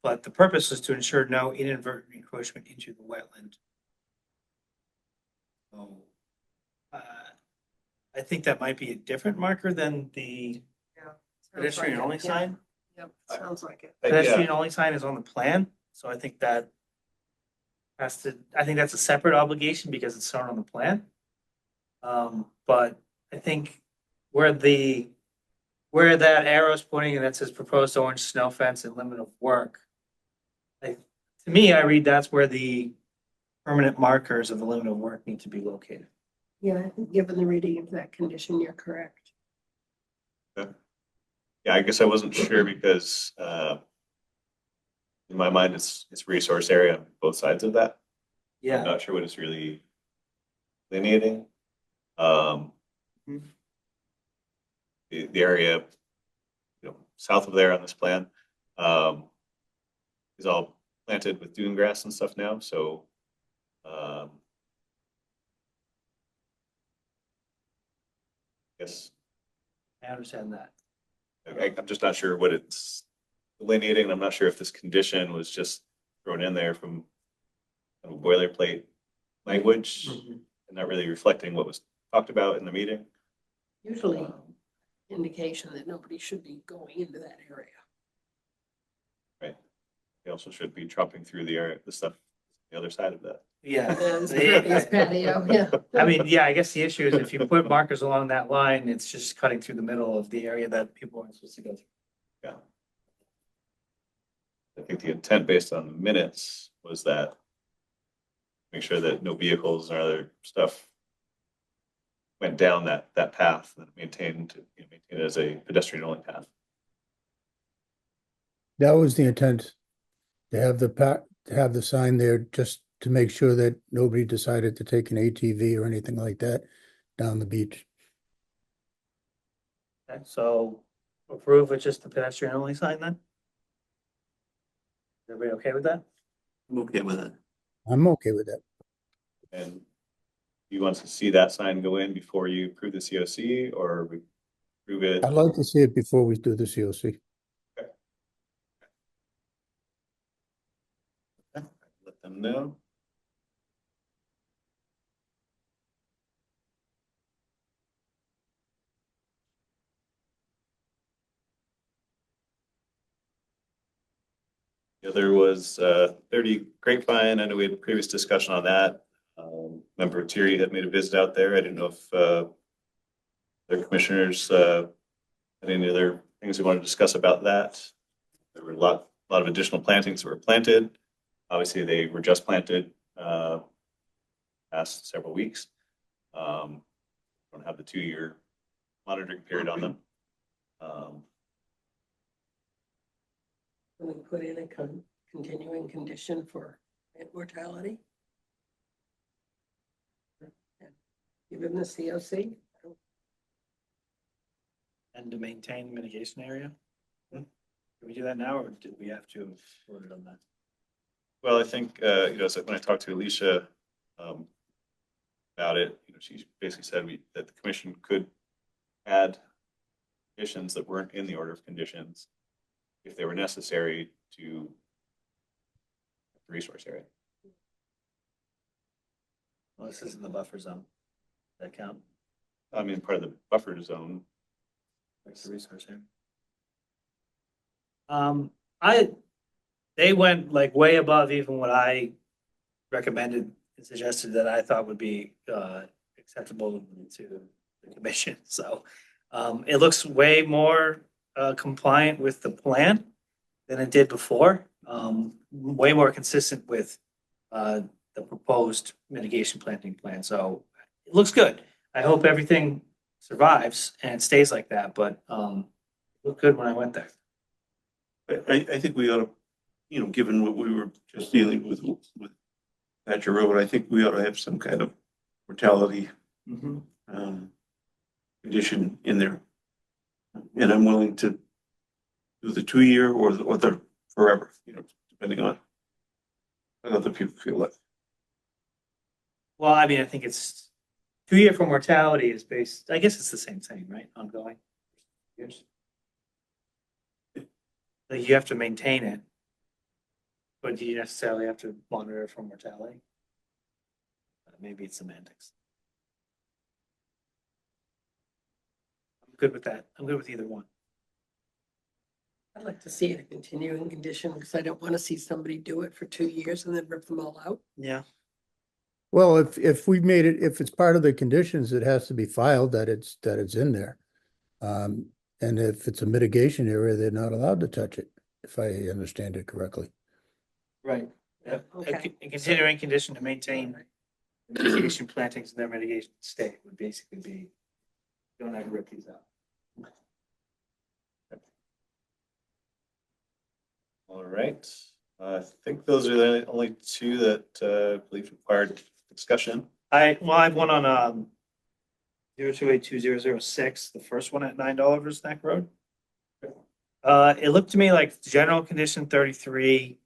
But the purpose is to ensure no inadvertent encroachment into the wetland. So, I think that might be a different marker than the pedestrian only sign. Yep, sounds like it. Pedestrian only sign is on the plan, so I think that I think that's a separate obligation because it's shown on the plan. But I think where the where that arrow's pointing and that says proposed orange snow fence and limit of work. To me, I read that's where the permanent markers of the limit of work need to be located. Yeah, I think given the reading of that condition, you're correct. Yeah, I guess I wasn't sure because in my mind, it's resource area on both sides of that. I'm not sure what it's really delineating. The area, south of there on this plan, is all planted with dune grass and stuff now. So, I guess I understand that. I'm just not sure what it's delineating. I'm not sure if this condition was just thrown in there from kind of boilerplate language and not really reflecting what was talked about in the meeting. Usually indication that nobody should be going into that area. Right. They also should be chopping through the area, the stuff, the other side of that. Yeah. This patio, yeah. I mean, yeah, I guess the issue is if you put markers along that line, it's just cutting through the middle of the area that people aren't supposed to go through. Yeah. I think the intent based on the minutes was that make sure that no vehicles or other stuff went down that path and maintained it as a pedestrian only path. That was the intent, to have the sign there just to make sure that nobody decided to take an ATV or anything like that down the beach. Okay, so approve with just the pedestrian only sign then? Everybody okay with that? I'm okay with it. I'm okay with that. And you want to see that sign go in before you approve the COC or approve it? I'd like to see it before we do the COC. Let them know. The other was 30 Grapevine. I know we had a previous discussion on that. Member Thierry had made a visit out there. I didn't know if their commissioners had any other things we wanted to discuss about that. There were a lot of additional plantings that were planted. Obviously, they were just planted past several weeks. Don't have the 2-year monitoring period on them. Can we put in a continuing condition for mortality? Given the COC? And to maintain mitigation area? Can we do that now or did we have to vote on that? Well, I think, so when I talked to Alicia about it, she basically said that the commission could add conditions that weren't in the order of conditions if they were necessary to the resource area. Well, this is in the buffer zone. Does that count? I mean, part of the buffer zone. Where's the resource area? They went like way above even what I recommended and suggested that I thought would be acceptable to the commission. So it looks way more compliant with the plan than it did before. Way more consistent with the proposed mitigation planting plan. So it looks good. I hope everything survives and stays like that, but it looked good when I went there. I think we ought to, given what we were just dealing with Thatcher Road, I think we ought to have some kind of mortality condition in there. And I'm willing to do the 2-year or the forever, depending on what other people feel like. Well, I mean, I think it's 2-year for mortality is based, I guess it's the same thing, right? Ongoing. Years. Like you have to maintain it, but do you necessarily have to monitor for mortality? Maybe it's semantics. I'm good with that. I'm good with either one. I'd like to see it a continuing condition because I don't want to see somebody do it for 2 years and then rip them all out. Yeah. Well, if we made it, if it's part of the conditions, it has to be filed that it's in there. And And if it's a mitigation area, they're not allowed to touch it, if I understand it correctly. Right. Yep. Okay. A continuing condition to maintain mitigation plantings in their mitigation state would basically be, don't have to rip these out. All right. I think those are the only two that I believe required discussion. I have one on 0282006, the first one at $9 Neck Road. It looked to me like general condition 33,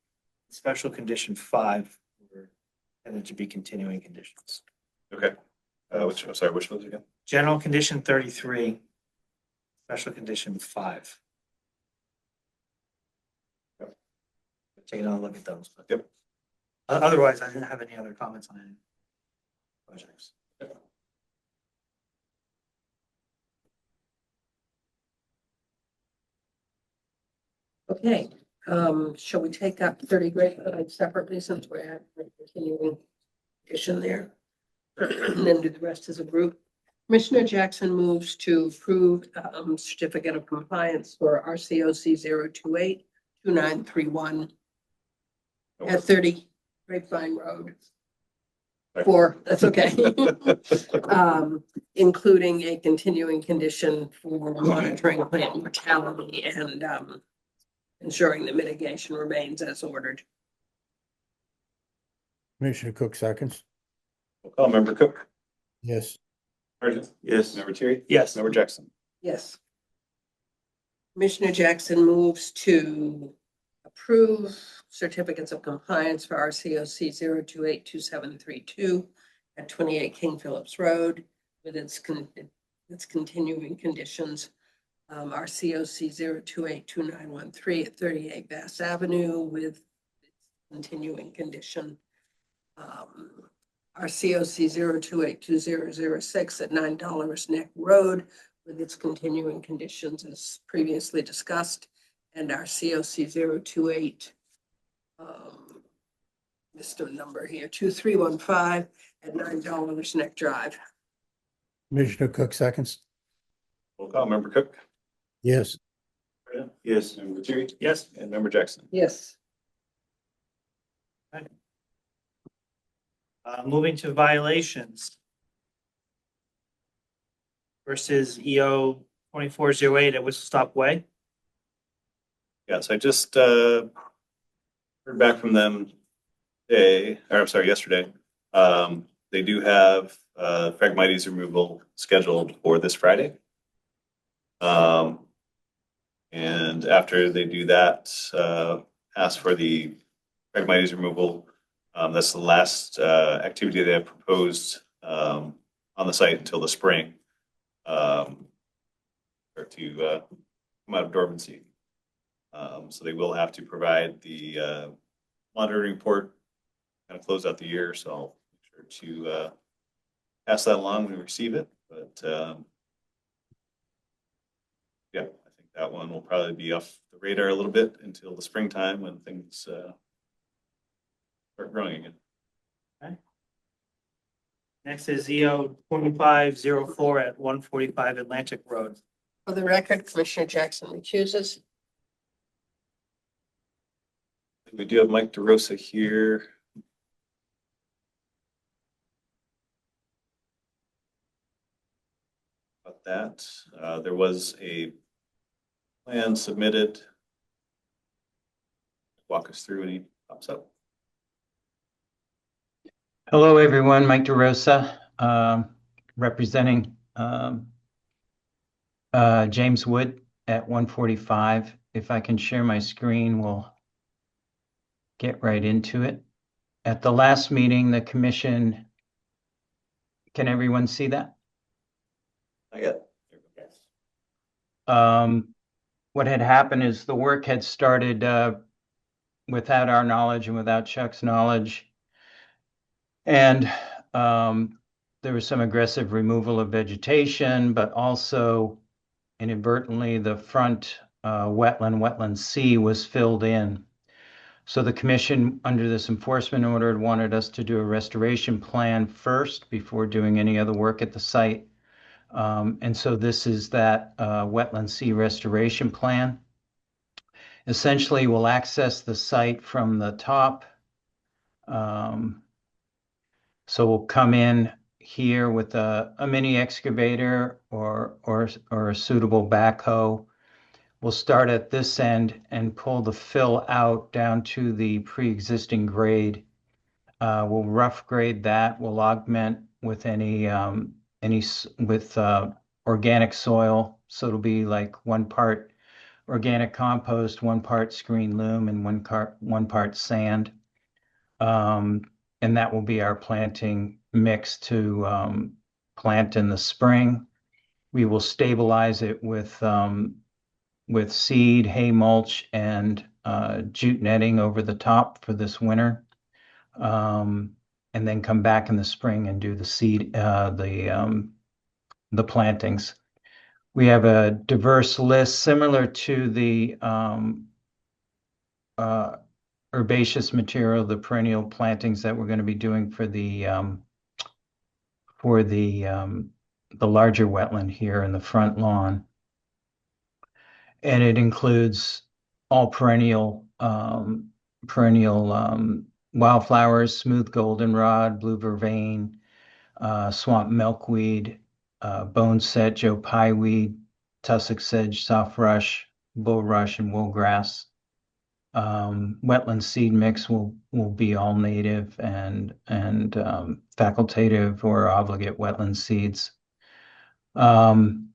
special condition 5 were intended to be continuing conditions. Okay. I'm sorry, which ones again? General condition 33, special condition 5. Yep. Take another look at those. But Yep. Otherwise, I didn't have any other comments on any projects. Okay, shall we take up 30 Great Pine separately since we're at a continuing condition there? And then do the rest as a group. Commissioner Jackson moves to approve certificate of compliance for RCOC 0282931 at 30 Grapevine Road. That's okay. Including a continuing condition for monitoring plant mortality and ensuring that mitigation remains as ordered. Commissioner Cook seconds. Roll call, Member Cook. Yes. Sergeant. Yes. Member Terry. Yes. Member Jackson. Yes. Commissioner Jackson moves to approve certificates of compliance for RCOC 0282732 at 28 King Phillips Road with its continuing conditions. RCOC 0282913 at 38 Bass Avenue with its continuing condition. RCOC 0282006 at $9 Neck Road with its continuing conditions as previously discussed, and our COC 028 missed a number here, 2315 at $9 Neck Drive. Commissioner Cook seconds. Roll call, Member Cook. Yes. Yes. Member Terry. Yes. And Member Jackson. Yes. Moving to violations versus EO 2408 at Whistle Stop Way. Yes, I just heard back from them yesterday. They do have Phragmites removal scheduled for this Friday. And after they do that, ask for the Phragmites removal. That's the last activity they have proposed on the site until the spring, or to come out of dormancy. So they will have to provide the monitoring report, kind of close out the year. So I'll make sure to pass that along when we receive it. But yeah, I think that one will probably be off the radar a little bit until the springtime when things start growing again. Okay. Next is EO 2504 at 145 Atlantic Road. For the record, Commissioner Jackson recuses. We do have Mike DeRosa here. About that, there was a plan submitted. Walk us through when he pops up. Hello, everyone. Mike DeRosa, representing James Wood at 145. If I can share my screen, we'll get right into it. At the last meeting, the commission, can everyone see that? Not yet. What had happened is the work had started without our knowledge and without Chuck's knowledge. And there was some aggressive removal of vegetation, but also inadvertently the front wetland C was filled in. So the commission, under this enforcement order, wanted us to do a restoration plan first before doing any other work at the site. And so this is that wetland sea restoration plan. Essentially, we'll access the site from the top. So we'll come in here with a mini excavator or a suitable backhoe. We'll start at this end and pull the fill out down to the pre-existing grade. We'll rough grade that. We'll augment with organic soil. So it'll be like 1 part organic compost, 1 part screen loam, and 1 part sand. And that will be our planting mix to plant in the spring. We will stabilize it with seed, hay mulch, and jute netting over the top for this winter. And then come back in the spring and do the plantings. We have a diverse list similar to the herbaceous material, the perennial plantings that we're going to be doing for the larger wetland here in the front lawn. And it includes all perennial wildflowers, smooth goldenrod, blue vervain, swamp milkweed, boneset, Joe pieweed, tussock sedge, soft rush, bulrush, and woolgrass. Wetland seed mix will be all native and facultative or obligate wetland seeds. And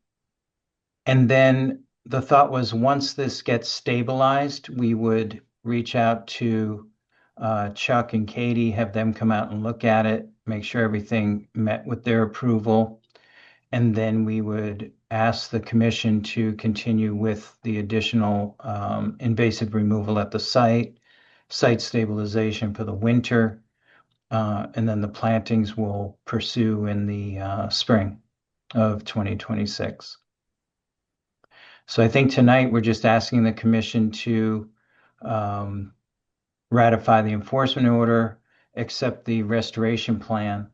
then the thought was once this gets stabilized, we would reach out to Chuck and Katie, have them come out and look at it, make sure everything met with their approval. And then we would ask the commission to continue with the additional invasive removal at the site stabilization for the winter, and then the plantings will pursue in the spring of 2026. So I think tonight we're just asking the commission to ratify the enforcement order, accept the restoration plan,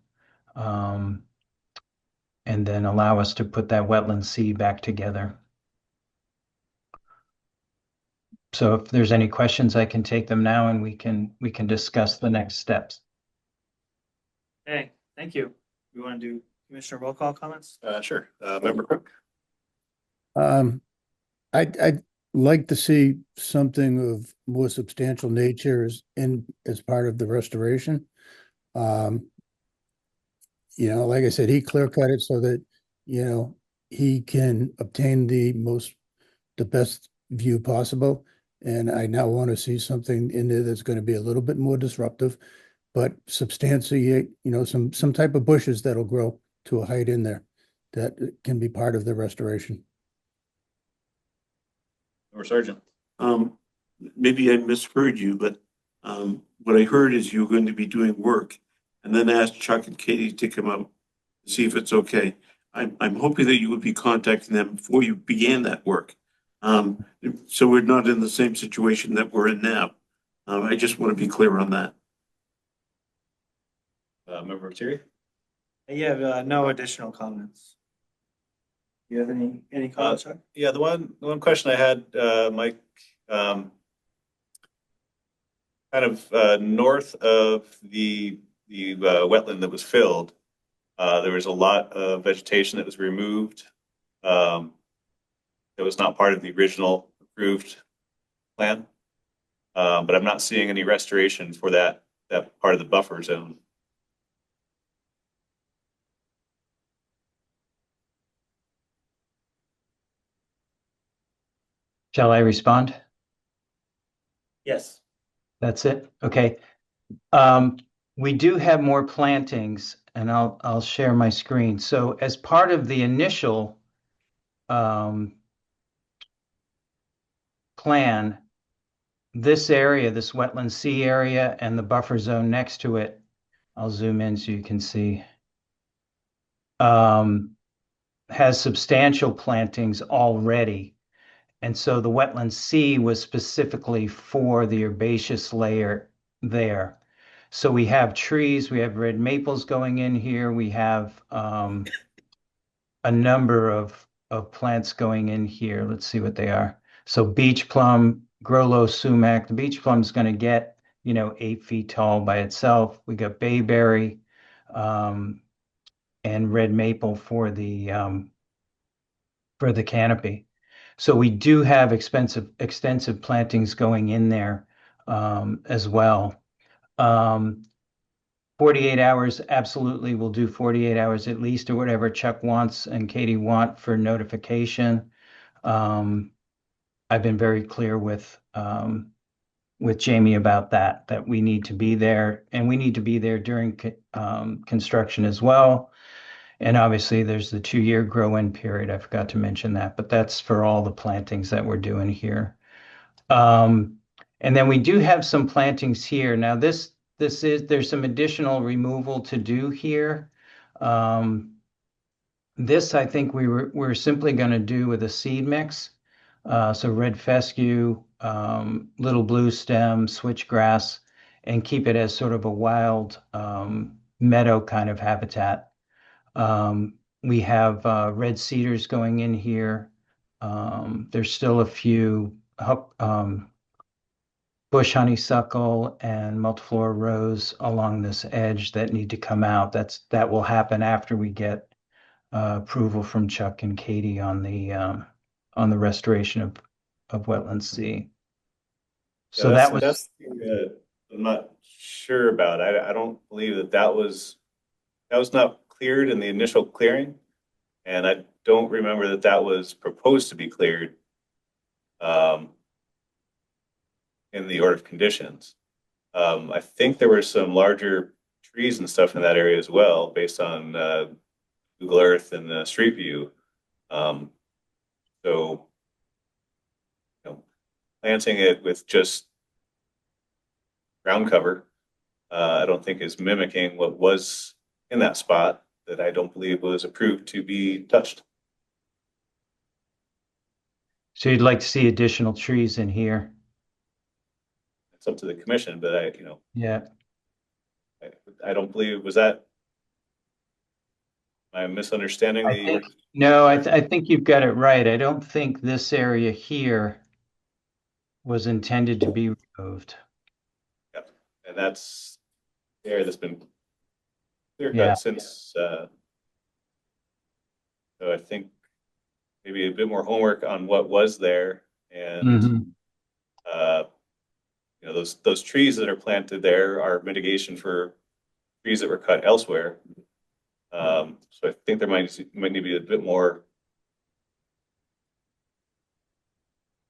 and then allow us to put that wetland sea back together. So if there's any questions, I can take them now and we can discuss the next steps. Okay, thank you. We want to do Commissioner roll call comments? Sure. Member Cook? I'd like to see something of more substantial nature as part of the restoration. Like I said, he clear cut it so that, he can obtain the best view possible. And I now want to see something in there that's going to be a little bit more disruptive, but substantiate, some type of bushes that'll grow to a height in there that can be part of the restoration. Or Sergeant? Maybe I misheard you, but what I heard is you're going to be doing work and then ask Chuck and Katie to come out and see if it's okay. I'm hoping that you would be contacting them before you began that work. So we're not in the same situation that we're in now. I just want to be clear on that. Member Terry? Yeah, no additional comments. Do you have any comments? Yeah, the one question I had, Mike, kind of north of the wetland that was filled, there was a lot of vegetation that was removed. That was not part of the original approved plan, but I'm not seeing any restoration for that part of the buffer zone. Shall I respond? Yes. That's it? Okay. We do have more plantings and I'll share my screen. So as part of the initial plan, this area, this wetland sea area and the buffer zone next to it, I'll zoom in so you can see, has substantial plantings already. And so the wetland sea was specifically for the herbaceous layer there. So we have trees, we have red maples going in here, we have a number of plants going in here. Let's see what they are. So beach plum, grow low sumac. The beach plum is going to get, 8 feet tall by itself. We got bayberry, and red maple for the canopy. So we do have extensive plantings going in there, as well. 48 hours, absolutely, we'll do 48 hours at least, or whatever Chuck wants and Katie want for notification. I've been very clear with Jamie about that we need to be there, and we need to be there during construction as well. And obviously, there's the 2-year grow-in period. I forgot to mention that, but that's for all the plantings that we're doing here. And then we do have some plantings here. Now, there's some additional removal to do here. This, I think we're simply going to do with a seed mix. So red fescue, little blue stem, switchgrass, and keep it as sort of a wild meadow kind of habitat. We have red cedars going in here. There's still a few bush honeysuckle and multiflora rose along this edge that need to come out. That will happen after we get approval from Chuck and Katie on the restoration of Wetland C. So that's, that was that's I'm not sure about. I don't believe that was not cleared in the initial clearing, and I don't remember that was proposed to be cleared in the order of conditions. I think there were some larger trees and stuff in that area as well, based on Google Earth and Street View. So, planting it with just ground cover, I don't think is mimicking what was in that spot that I don't believe was approved to be touched. So you'd like to see additional trees in here? It's up to the commission, but Yeah. I don't believe, was that, I'm misunderstanding No, I think you've got it right. I don't think this area here was intended to be removed. Yep. And that's the area that's been clear Yeah. cut since, so I think maybe a bit more homework on what was there, and Mhm. those trees that are planted there are mitigation for trees that were cut elsewhere. So I think there might need to be a bit more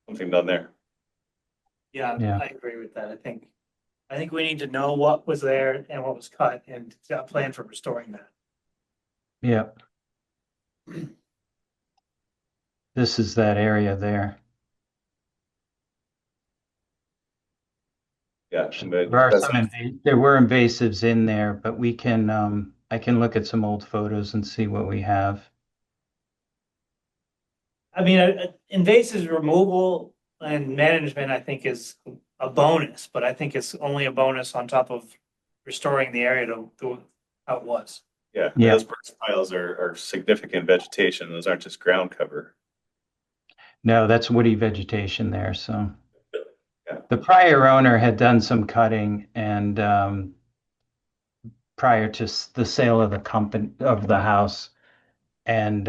something done there. Yeah, Yeah. I agree with that. I think we need to know what was there and what was cut and a plan for restoring that. Yeah. This is that area there. Yeah, There were invasives in there, but we can I can look at some old photos and see what we have. I mean, invasive removal and management, I think, is a bonus, but I think it's only a bonus on top of restoring the area to how it was. Yeah, Yeah. those birch piles are significant vegetation. Those aren't just ground cover. No, that's woody vegetation there. So Yeah. the prior owner had done some cutting, and prior to the sale of the house, and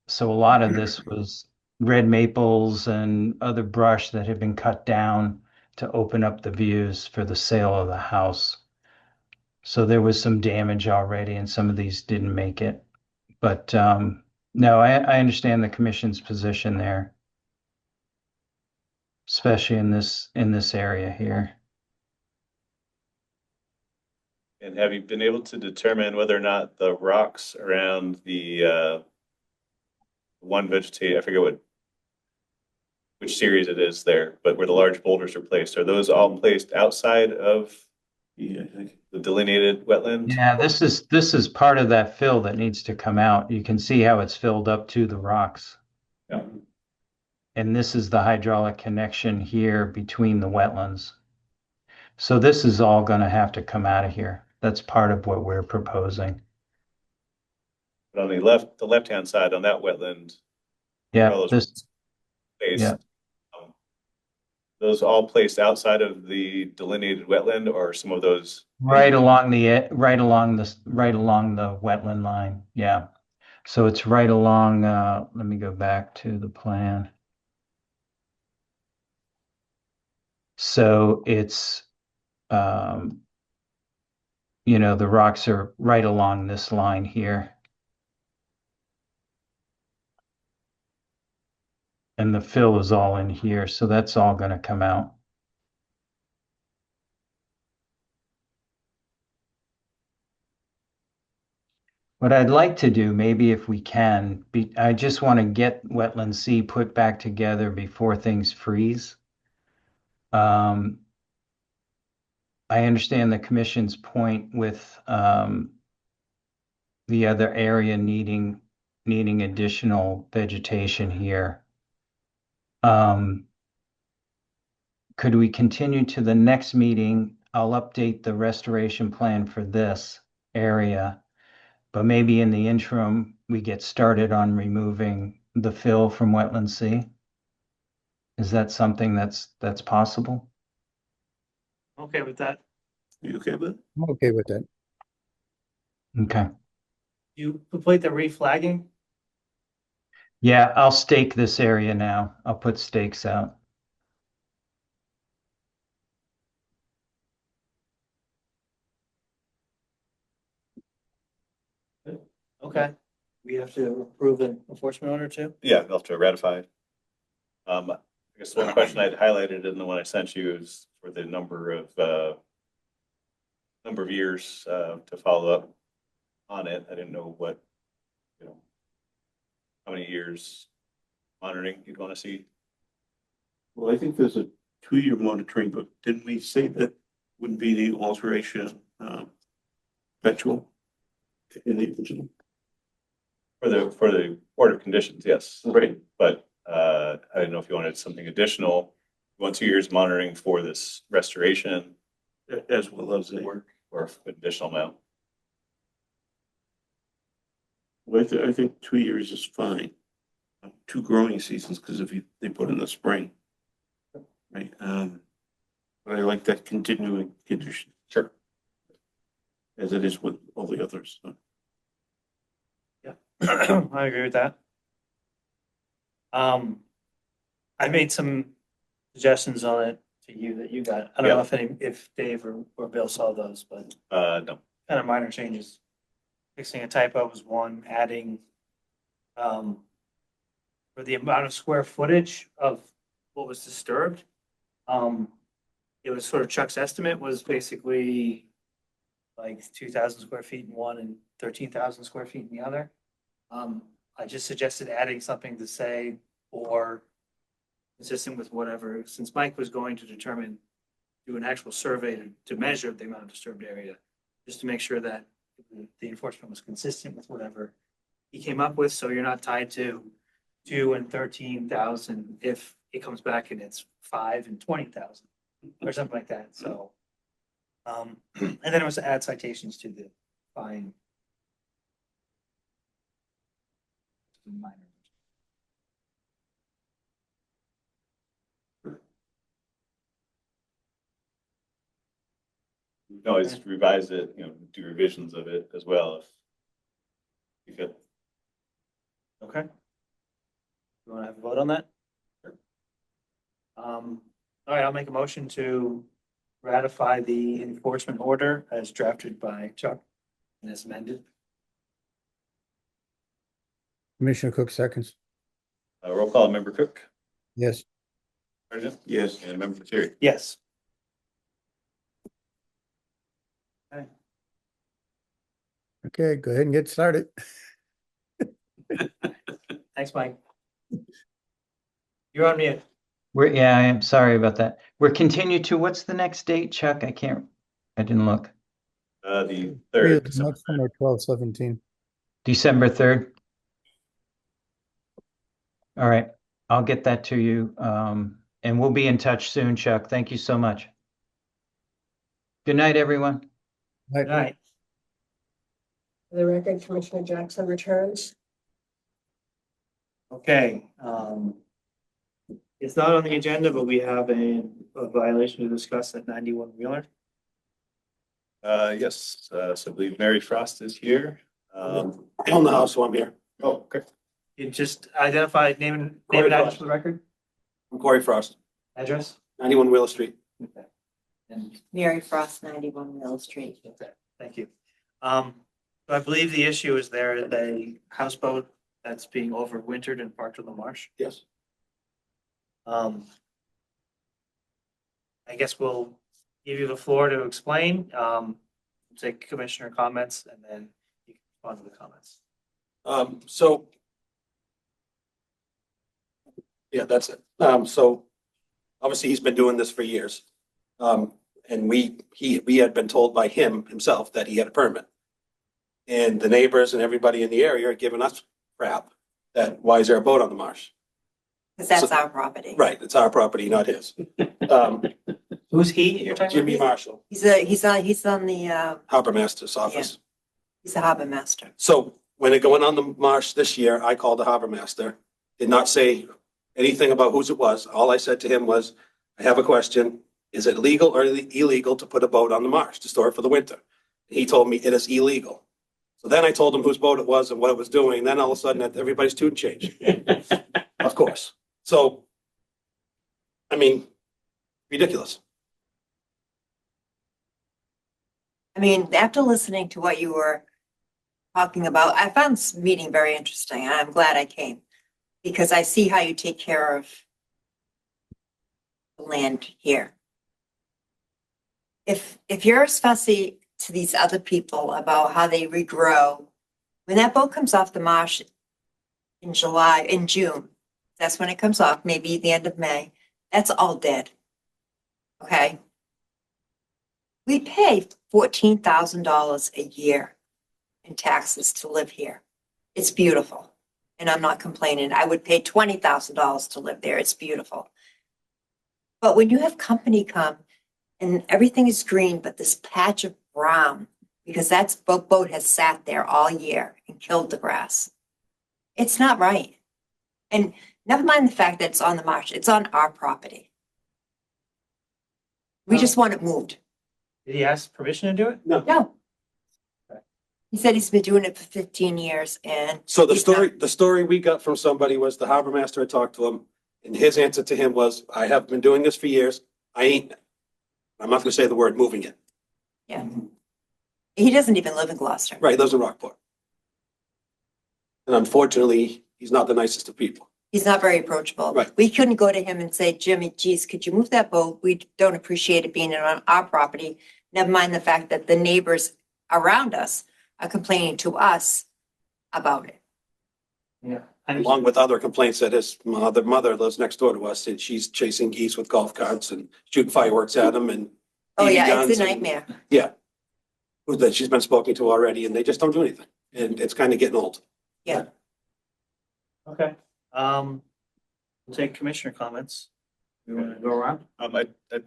so a lot of this was red maples and other brush that had been cut down to open up the views for the sale of the house. So there was some damage already, and some of these didn't make it. But no, I understand the commission's position there, especially in this area here. And have you been able to determine whether or not the rocks around the one vegetate, I forget which series it is there, but where the large boulders are placed, are those all placed outside of the delineated wetland? Yeah, this is part of that fill that needs to come out. You can see how it's filled up to the rocks. Yeah. And this is the hydraulic connection here between the wetlands. So this is all going to have to come out of here. That's part of what we're proposing. But on the left-hand side on that wetland, Yeah, all those this, placed, yeah. Those all placed outside of the delineated wetland, or some of those? Right along the right along the wetland line. Yeah. So it's right along, let me go back to the plan. So it's you know, the rocks are right along this line here. And the fill is all in here, so that's all going to come out. What I'd like to do, maybe if we can, I just want to get Wetland C put back together before things freeze. I understand the commission's point with the other area needing additional vegetation here. Could we continue to the next meeting? I'll update the restoration plan for this area, but maybe in the interim, we get started on removing the fill from Wetland C. Is that something that's possible? Okay with that. Are you okay with it? I'm okay with that. Okay. You complete the reflagging? Yeah, I'll stake this area now. I'll put stakes out. Okay. We have to approve an enforcement order too? Yeah, they'll have to ratify. I guess one question I'd highlighted in the one I sent you is for the number of years to follow up on it. I didn't know what, how many years monitoring you'd want to see. Well, I think there's a 2-year monitoring, but didn't we say that wouldn't be the alteration perpetual in the original? For the order of conditions, yes. Right. But I didn't know if you wanted something additional. You want 2 years monitoring for this restoration As well as the work, or additional amount. Well, I think 2 years is fine. 2 growing seasons, because if they put in the spring, right? But I like that continuing condition. Sure. As it is with all the others. So. Yeah, I agree with that. I made some suggestions on it to you that you got. I don't know if Dave or Bill saw those, but No. kind of minor changes. Fixing a typo was one, adding for the amount of square footage of what was disturbed. It was sort of Chuck's estimate was basically like 2,000 square feet in one and 13,000 square feet in the other. I just suggested adding something to say, or consistent with whatever, since Mike was going to do an actual survey to measure the amount of disturbed area, just to make sure that the enforcement was consistent with whatever he came up with, so you're not tied to 2 and 13,000 if it comes back and it's 5 and 20,000 or something like that. So, and then it was to add citations to the fine. Minor. You can always revise it, do revisions of it as well if you could. Okay. You want to have a vote on that? Sure. All right, I'll make a motion to ratify the enforcement order as drafted by Chuck and as amended. Commissioner Cook seconds. Roll call, Member Cook. Yes. Sergeant? Yes. And Member Terry. Yes. Okay, go ahead and get started. Thanks, Mike. You're on mute. Yeah, I am sorry about that. We're continued to, what's the next date, Chuck? I didn't look. The 3rd. Next one or 12/17. December 3rd. All right, I'll get that to you. And we'll be in touch soon, Chuck. Thank you so much. Good night, everyone. Good night. For the record, Commissioner Jackson returns. Okay, it's not on the agenda, but we have a violation to discuss at 91 Wheeler. Yes, so I believe Mary Frost is here. I own the house, so I'm here. Oh, okay. You just identified name and Corey address Frost. for the record, I'm Corey Frost, address. 91 Wheeler Street. And Mary Frost, 91 Mill Street. thank you. So I believe the issue is there is a houseboat that's being overwintered and parked on the marsh. Yes. I guess we'll give you the floor to explain, take commissioner comments, and then you can respond to the comments. So, yeah, that's it. So obviously he's been doing this for years. And we had been told by him himself that he had a permit. And the neighbors and everybody in the area are giving us crap that why is there a boat on the marsh? Because that's our property. Right, it's our property, not his. Who's he you're talking Jimmy about? Marshall, He's on the, Harbor Master's office. he's a harbor master. So when it going on the marsh this year, I called the harbor master, did not say anything about whose it was. All I said to him was, I have a question. Is it legal or illegal to put a boat on the marsh to store it for the winter? He told me it is illegal. So then I told him whose boat it was and what it was doing. And then all of a sudden everybody's tune changed. Of course. So, I mean, ridiculous. I mean, after listening to what you were talking about, I found this meeting very interesting, and I'm glad I came because I see how you take care of the land here. If you're as fussy to these other people about how they regrow, when that boat comes off the marsh in June, that's when it comes off, maybe the end of May, that's all dead. Okay? We pay $14,000 a year in taxes to live here. It's beautiful. And I'm not complaining. I would pay $20,000 to live there. It's beautiful. But when you have company come and everything is green, but this patch of brown, because that boat has sat there all year and killed the grass. It's not right. And never mind the fact that it's on the marsh, it's on our property. We just want it moved. Did he ask permission to do it? No. He said he's been doing it for 15 years and. So he's not- the story we got from somebody was the harbor master had talked to him. And his answer to him was, I have been doing this for years. I'm not gonna say the word moving it. Yeah. He doesn't even live in Gloucester. Right, he lives in Rockport. And unfortunately, he's not the nicest of people. He's not very approachable. Right. We couldn't go to him and say, Jimmy, geez, could you move that boat? We don't appreciate it being on our property. Never mind the fact that the neighbors around us are complaining to us about it. Yeah. Along with other complaints that his mother lives next door to us and she's chasing geese with golf carts and shooting fireworks at them and. Oh, BB yeah, guns it's a and- nightmare. Yeah. That she's been spoken to already and they just don't do anything. And it's kind of getting old. Yeah. Okay. We'll take commissioner comments. We want to go around?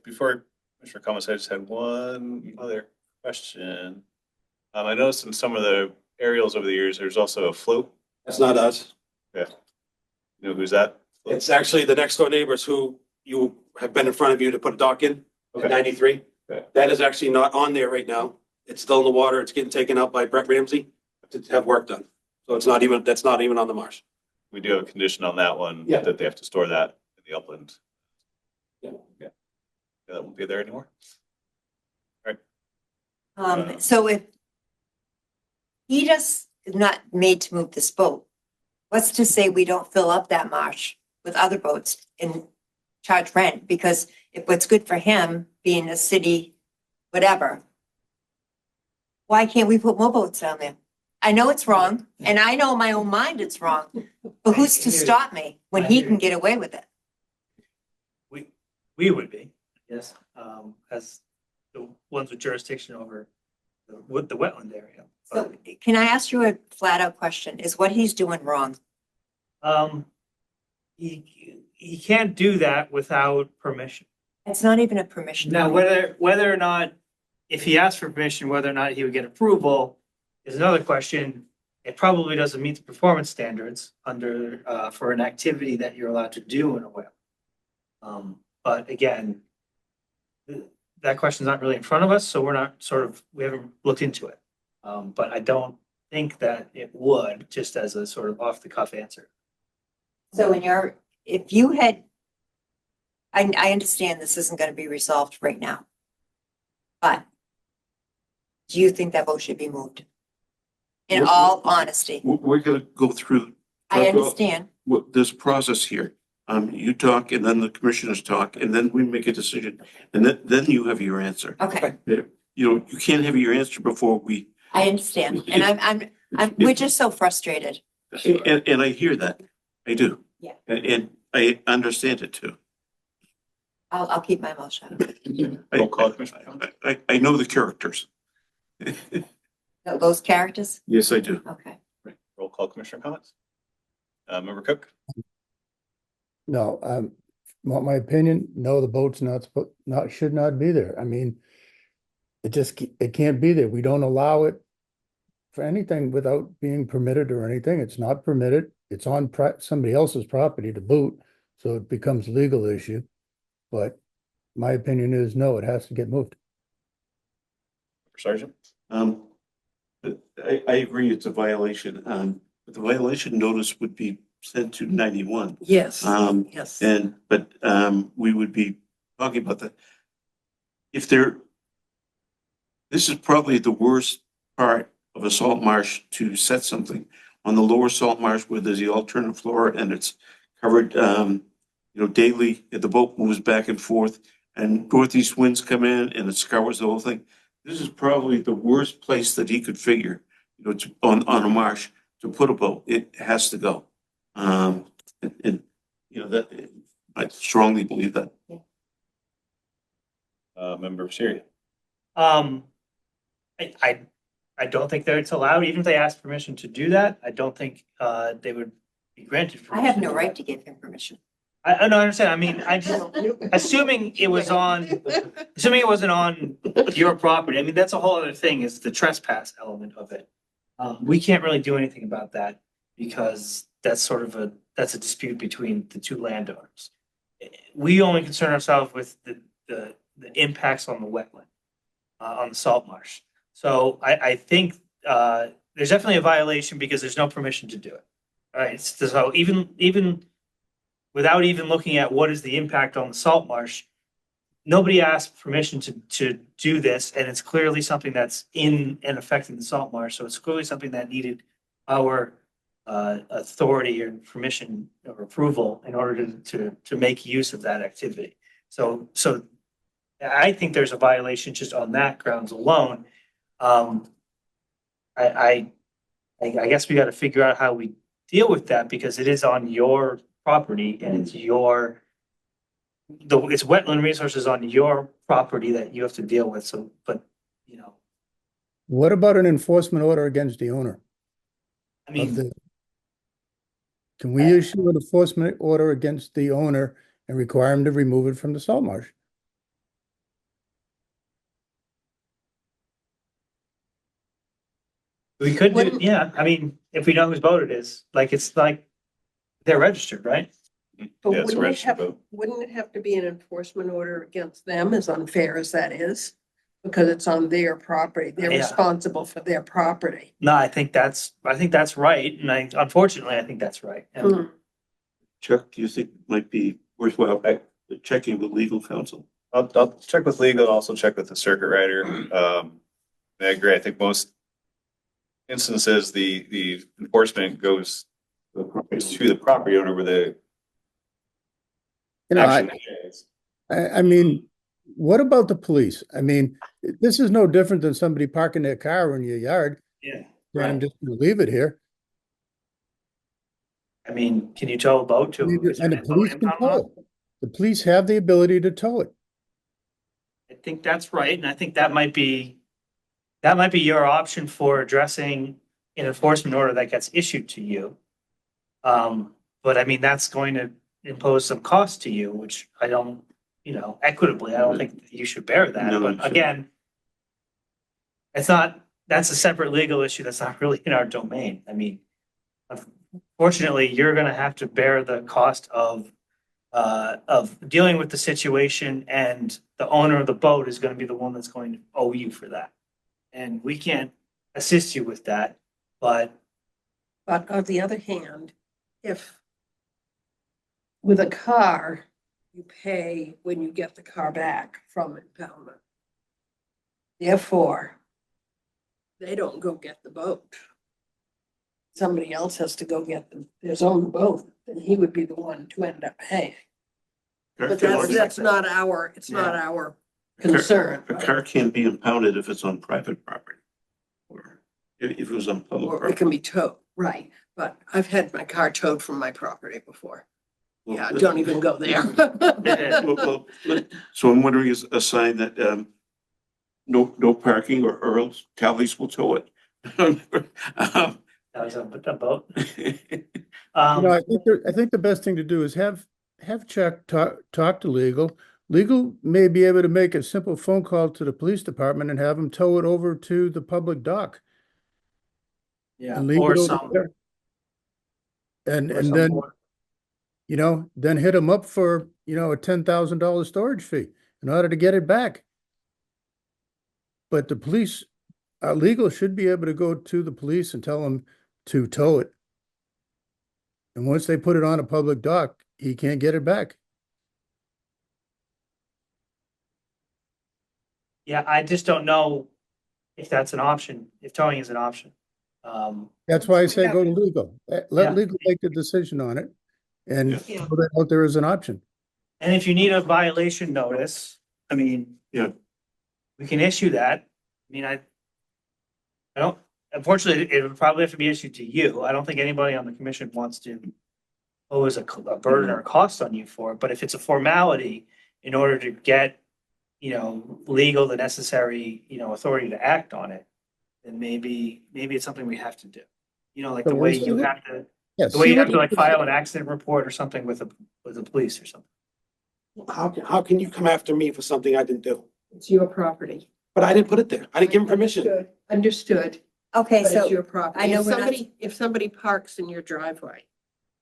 Before Commissioner comments, I just had one other question. I noticed in some of the aerials over the years, there's also a float. That's not us. Yeah. You know who's that? It's actually the next door neighbors who you have been in front of you to put a dock in Okay. at 93. Okay. That is actually not on there right now. It's still in the water. It's getting taken out by Brett Ramsey to have work done. So that's not even on the marsh. We do have a condition on that one. Yeah. That they have to store that in the upland. Yeah. Yeah. That won't be there anymore. So if he just is not made to move this boat, what's to say we don't fill up that marsh with other boats and charge rent? Because if what's good for him being a city, whatever, why can't we put more boats down there? I know it's wrong, and I know in my own mind it's wrong, but who's to stop me when he can get away with it? We would be, yes, as the ones with jurisdiction over the wetland area. So can I ask you a flat out question? Is what he's doing wrong? He can't do that without permission. It's not even a permission. Now, whether or not, if he asked for permission, whether or not he would get approval is another question. It probably doesn't meet the performance standards under, for an activity that you're allowed to do in a well. But again, that question's not really in front of us, so we haven't looked into it. But I don't think that it would, just as a sort of off the cuff answer. So if you had, I understand this isn't going to be resolved right now. But do you think that vote should be moved? In all honesty, We're gonna go through. I understand. This process here. You talk and then the commissioners talk and then we make a decision and then you have your answer. Okay, You can't have your answer before we, I understand. And we're just so frustrated. and I hear that. I do. Yeah. And I understand it too. I'll keep my mouth shut. Roll call, Commissioner Cummings. I know the characters. Those characters? Yes, I do. Okay. Roll call, Commissioner Cummings. Member Cook. No, want my opinion? No, the boat's should not be there. I mean, it can't be there. We don't allow it for anything without being permitted or anything. It's not permitted. It's on somebody else's property to boot, so it becomes a legal issue. But my opinion is no, it has to get moved. Sergeant. I agree it's a violation. But the violation notice would be sent to 91. Yes, yes. But we would be talking about that. This is probably the worst part of a salt marsh to set something on the lower salt marsh where there's the alternate flora and it's covered, daily. The boat moves back and forth and northeast winds come in and it scours the whole thing. This is probably the worst place that he could figure, on a marsh to put a boat. It has to go. That I strongly believe that. Member Syria. I don't think that it's allowed, even if they ask permission to do that. I don't think they would be granted I permission. have no right to give him permission. I don't understand. I mean, assuming it wasn't on your property. I mean, that's a whole other thing, is the trespass element of it. We can't really do anything about that because that's a dispute between the two landowners. We only concern ourselves with the impacts on the wetland, on the salt marsh. So I think there's definitely a violation because there's no permission to do it. All right. So even without even looking at what is the impact on the salt marsh, nobody asked permission to do this, and it's clearly something that's in and affecting the salt marsh. So it's clearly something that needed our authority or permission or approval in order to make use of that activity. So I think there's a violation just on that grounds alone. I guess we got to figure out how we deal with that because it is on your property and it's it's wetland resources on your property that you have to deal with. So, but What about an enforcement order against the owner? I mean, Can we issue an enforcement order against the owner and require him to remove it from the salt marsh? we could do, yeah. I mean, if we know whose boat it is, it's like they're registered, right? But Yeah, it's a registered boat. wouldn't it have to be an enforcement order against them, as unfair as that is? Because it's on their property. They're Yeah. responsible for their property. No, I think that's right. And unfortunately, I think that's right. And Hmm. Chuck, do you think it might be worthwhile checking with legal counsel? I'll check with legal, also check with the circuit rider. I agree. I think most instances, the enforcement goes to the property owner where the action is. I mean, what about the police? I mean, this is no different than somebody parking their car in your yard. yeah, I'm right. just gonna leave it here. I mean, can you tow a boat to? is there And the a boat police can impound law? tow it. The police have the ability to tow it. I think that's right, and I think that might be your option for addressing an enforcement order that gets issued to you. But I mean, that's going to impose some cost to you, which I don't, equitably, I don't think you should bear that. No, But you shouldn't. again, it's not that's a separate legal issue that's not really in our domain. I mean, unfortunately, you're gonna have to bear the cost of dealing with the situation, and the owner of the boat is gonna be the one that's going to owe you for that. And we can't assist you with that, but But on the other hand, if with a car, you pay when you get the car back from impoundment. Therefore, they don't go get the boat. Somebody else has to go get his own boat, and he would be the one to end up paying. But that's not our, it's not our concern. A car can't be impounded if it's on private property. Or if it was on public Or it property. can be towed, right, but I've had my car towed from my property before. Well, Yeah, don't even go there. So I'm wondering, is a sign that, no parking or else Callies will tow it. that was a boat. I think the best thing to do is have Chuck talk to legal. Legal may be able to make a simple phone call to the police department and have them tow it over to the public dock. Yeah, And leave or it over some. there. And or some then, more. then hit them up for, a $10,000 storage fee in order to get it back. But the police, legal should be able to go to the police and tell them to tow it. And once they put it on a public dock, he can't get it back. Yeah, I just don't know if that's an option, if towing is an option. That's why I say go to legal. Yeah. Let legal make the decision on it and Yeah. put it out there as an option. And if you need a violation notice, I mean. Yeah. We can issue that. I mean, I don't, unfortunately, it would probably have to be issued to you. I don't think anybody on the commission wants to pose a burden or a cost on you for it, but if it's a formality in order to get, legal, the necessary, authority to act on it, then maybe it's something we have to do. Like So the way we'll see you what- have to, Yeah, the way see you have what- to file an accident report or something with the police or something. How can you come after me for something I didn't do? It's your property. But I didn't put it there. I didn't give him permission. Understood. Okay, But so it's your property. I know If we're not- if somebody parks in your driveway,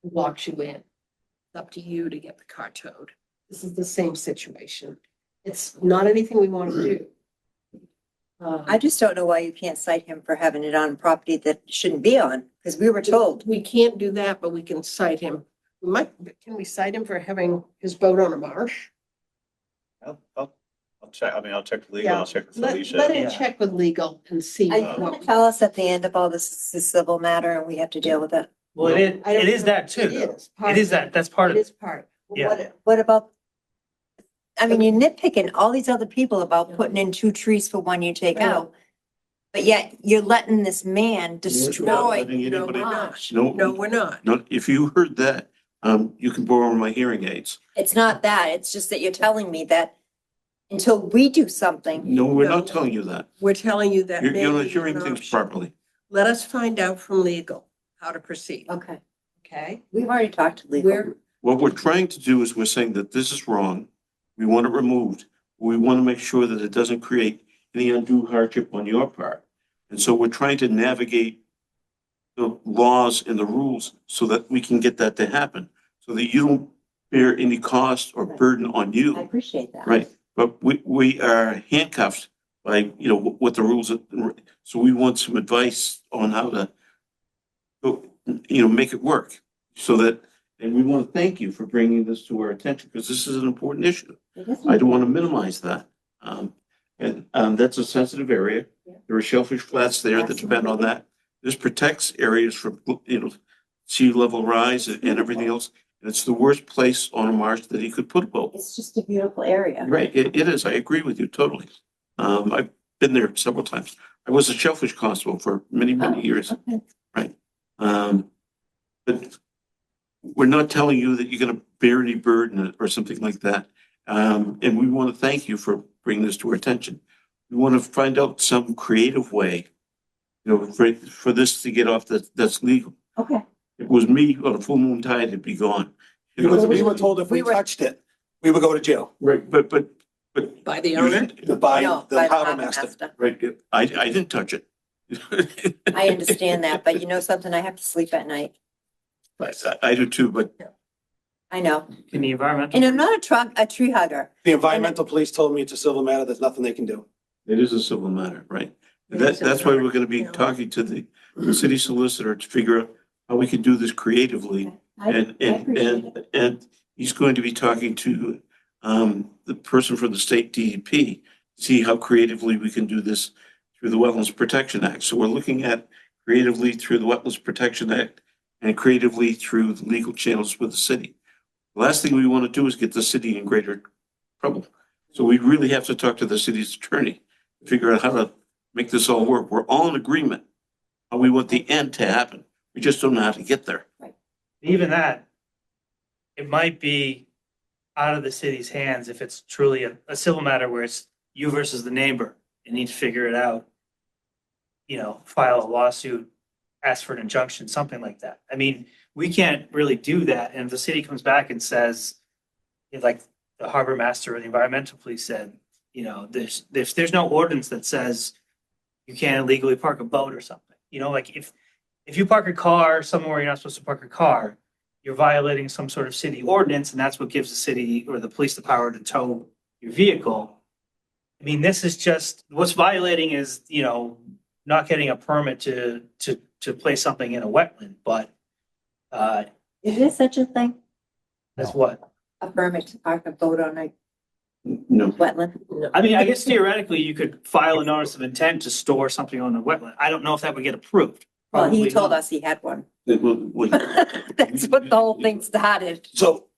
and locks you in, it's up to you to get the car towed. This is the same situation. It's not anything we want to do. I just don't know why you can't cite him for having it on property that shouldn't be on, because we were told. We can't do that, but we can cite him. Can we cite him for having his boat on a marsh? I'll check, I'll check with legal, Yeah. I'll check with Let Alicia. it check with legal and see. Are you gonna tell us at the end of all this is a civil matter and we have to deal with it? Well, it is that too. It though. is. part It is of that, that's part of It it. is part. Yeah. What about? I mean, you're nitpicking all these other people about putting in 2 trees for one you take Right. out. But yet you're letting this man destroy. letting No, anybody- we're not. No. No, we're not. No, if you heard that, you can borrow my hearing aids. It's not that, it's just that you're telling me that until we do something, No, we're No. not telling you that. We're telling you that. You're not maybe hearing an things option. properly. Let us find out from legal how to proceed. okay, Okay? we've already talked to legal. We're, What we're trying to do is we're saying that this is wrong. We want it removed. We want to make sure that it doesn't create any undue hardship on your part. And so we're trying to navigate the laws and the rules so that we can get that to happen, so that you don't bear any cost or burden on I you. appreciate that. Right, but we are handcuffed by, what the rules are. So we want some advice on how to, make it work so that, and we want to thank you for bringing this to our attention because this is an important issue. It is I don't want to minimize that. And that's a sensitive area. There are shellfish flats there that depend on that. This protects areas from, sea level rise and everything else. And it's the worst place on a marsh that he could put a boat. It's just a beautiful area. Right, it is. I agree with you totally. I've been there several times. I was a shellfish constable for many, many years. Okay. Right. But we're not telling you that you're gonna bear any burden or something like that. And we want to thank you for bringing this to our attention. We want to find out some creative way, for this to get off that's legal. Okay. If it was me on a full moon tide, it'd be gone. We were told if we touched it, we would go to jail. Right, but by the owner. By No, the by harbor master. Right, I didn't touch it. I understand that, but you know something, I have to sleep at night. I do too, but I know. In the environmental. And I'm not a tree hugger. The environmental police told me it's a civil matter. There's nothing they can do. it is a civil matter, right? It That, is a that's why matter, we're gonna be yeah. talking to the city solicitor to figure out how we can do this creatively. And he's going to be talking to, the person from the state DEP, see how creatively we can do this through the Wetlands Protection Act. So we're looking at creatively through the Wetlands Protection Act and creatively through the legal channels with the city. The last thing we want to do is get the city in greater trouble. So we really have to talk to the city's attorney, to figure out how to make this all work. We're all in agreement how we want the end to happen. We just don't know how to get there. Even that, it might be out of the city's hands if it's truly a civil matter where it's you versus the neighbor and need to figure it out. You know, file a lawsuit, ask for an injunction, something like that. I mean, we can't really do that. And if the city comes back and says, like the harbor master or the environmental police said, you know, there's no ordinance that says you can't illegally park a boat or something. You know, like if you park a car somewhere you're not supposed to park a car, you're violating some sort of city ordinance, and that's what gives the city or the police the power to tow your vehicle. I mean, this is just what's violating is, you know, not getting a permit to place something in a wetland, but Is there such a thing? that's what. A permit to park a boat on a No. wetland? I mean, I guess theoretically you could file a notice of intent to store something on a wetland. I don't know if that would get approved. Well, he Probably told not. us he had one. Well, That's what the whole thing started. so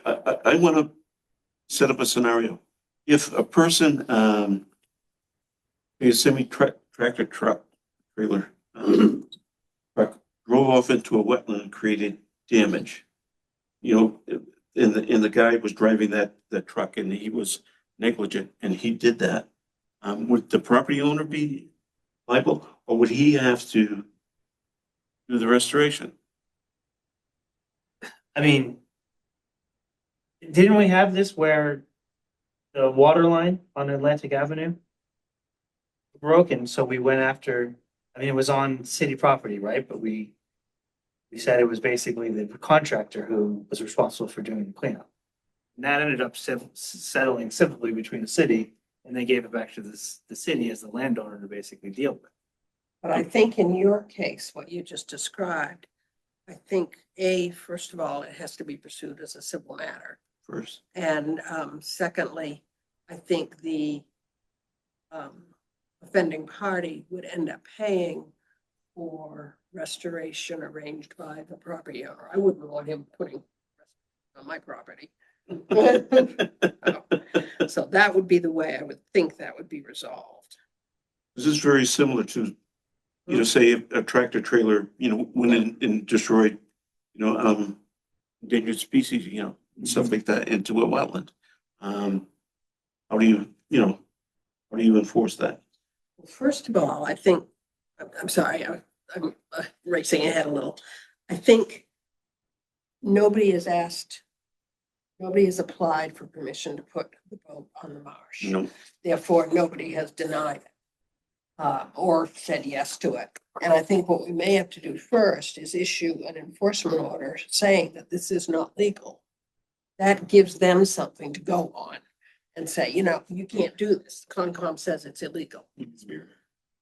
I want to set up a scenario. If a person, a semi-tractor truck trailer, truck drove off into a wetland and created damage, you know, and the guy was driving that truck and he was negligent and he did that, would the property owner be liable, or would he have to do the restoration? I mean, didn't we have this where the water line on Atlantic Avenue broken? So we went after, I mean, it was on city property, right? But we said it was basically the contractor who was responsible for doing the cleanup. And that ended up settling civilly between the city, and they gave it back to the city as the landowner to basically deal with. But I think in your case, what you just described, I think, first of all, it has to be pursued as a civil matter. First, And secondly, I think the offending party would end up paying for restoration arranged by the property owner. I wouldn't want him putting on my property. So that would be the way I would think that would be resolved. this is very similar to, you know, say a tractor trailer, you know, went in and destroyed, you know, endangered species, you know, and stuff like that into a wetland. How do you enforce that? First of all, I think, I'm sorry, I'm racing ahead a little. I think nobody has applied for permission to put the boat on the marsh. No. Therefore, nobody has denied it or said yes to it. And I think what we may have to do first is issue an enforcement order saying that this is not legal. That gives them something to go on and say, you know, you can't do this. Concom says it's illegal.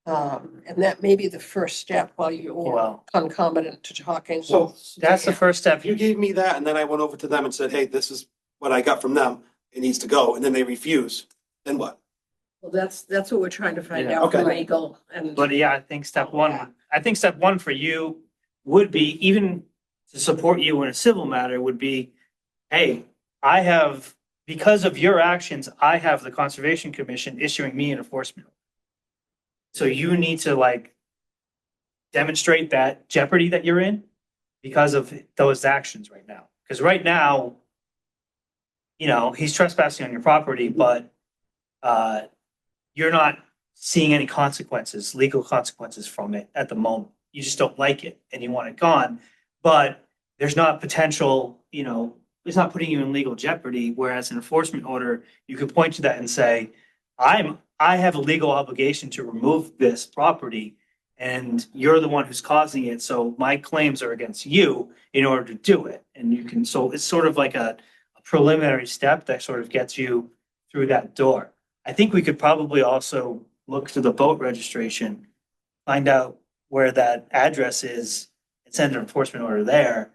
And that may be the first step while you're Well- concomitant to talking. So That's the first step. you gave me that, and then I went over to them and said, hey, this is what I got from them. It needs to go. And then they refuse. Then what? Well, that's what we're trying to find Yeah. out from Okay. legal and. But yeah, I think step one for you would be, even to support you in a civil matter, would be, hey, because of your actions, I have the Conservation Commission issuing me an enforcement. So you need to like demonstrate that jeopardy that you're in because of those actions right now. Because right now, you know, he's trespassing on your property, but you're not seeing any consequences, legal consequences from it at the moment. You just don't like it and you want it gone. But there's not potential, you know, it's not putting you in legal jeopardy. Whereas an enforcement order, you could point to that and say, I have a legal obligation to remove this property, and you're the one who's causing it. So my claims are against you in order to do it. And you can, so it's sort of like a preliminary step that sort of gets you through that door. I think we could probably also look to the boat registration, find out where that address is, and send an enforcement order there,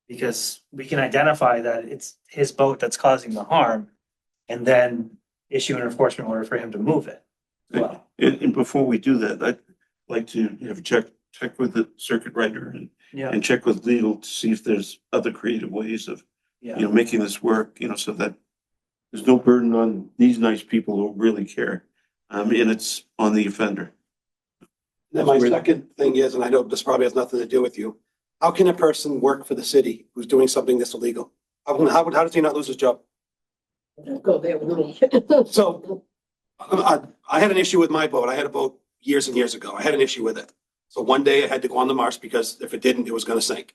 because we can identify that it's his boat that's causing the harm, and then issue an enforcement order for him to move it. Well, And before we do that, I'd like to have check with the circuit rider yeah, and check with legal to see if there's other creative ways of, yeah. making this work, so that there's no burden on these nice people who really care. And it's on the offender. Then my second thing is, and I know this probably has nothing to do with you, how can a person work for the city who's doing something this illegal? How does he not lose his job? Don't go there with me. So I had an issue with my boat. I had a boat years and years ago. I had an issue with it. So one day I had to go on the marsh because if it didn't, it was going to sink.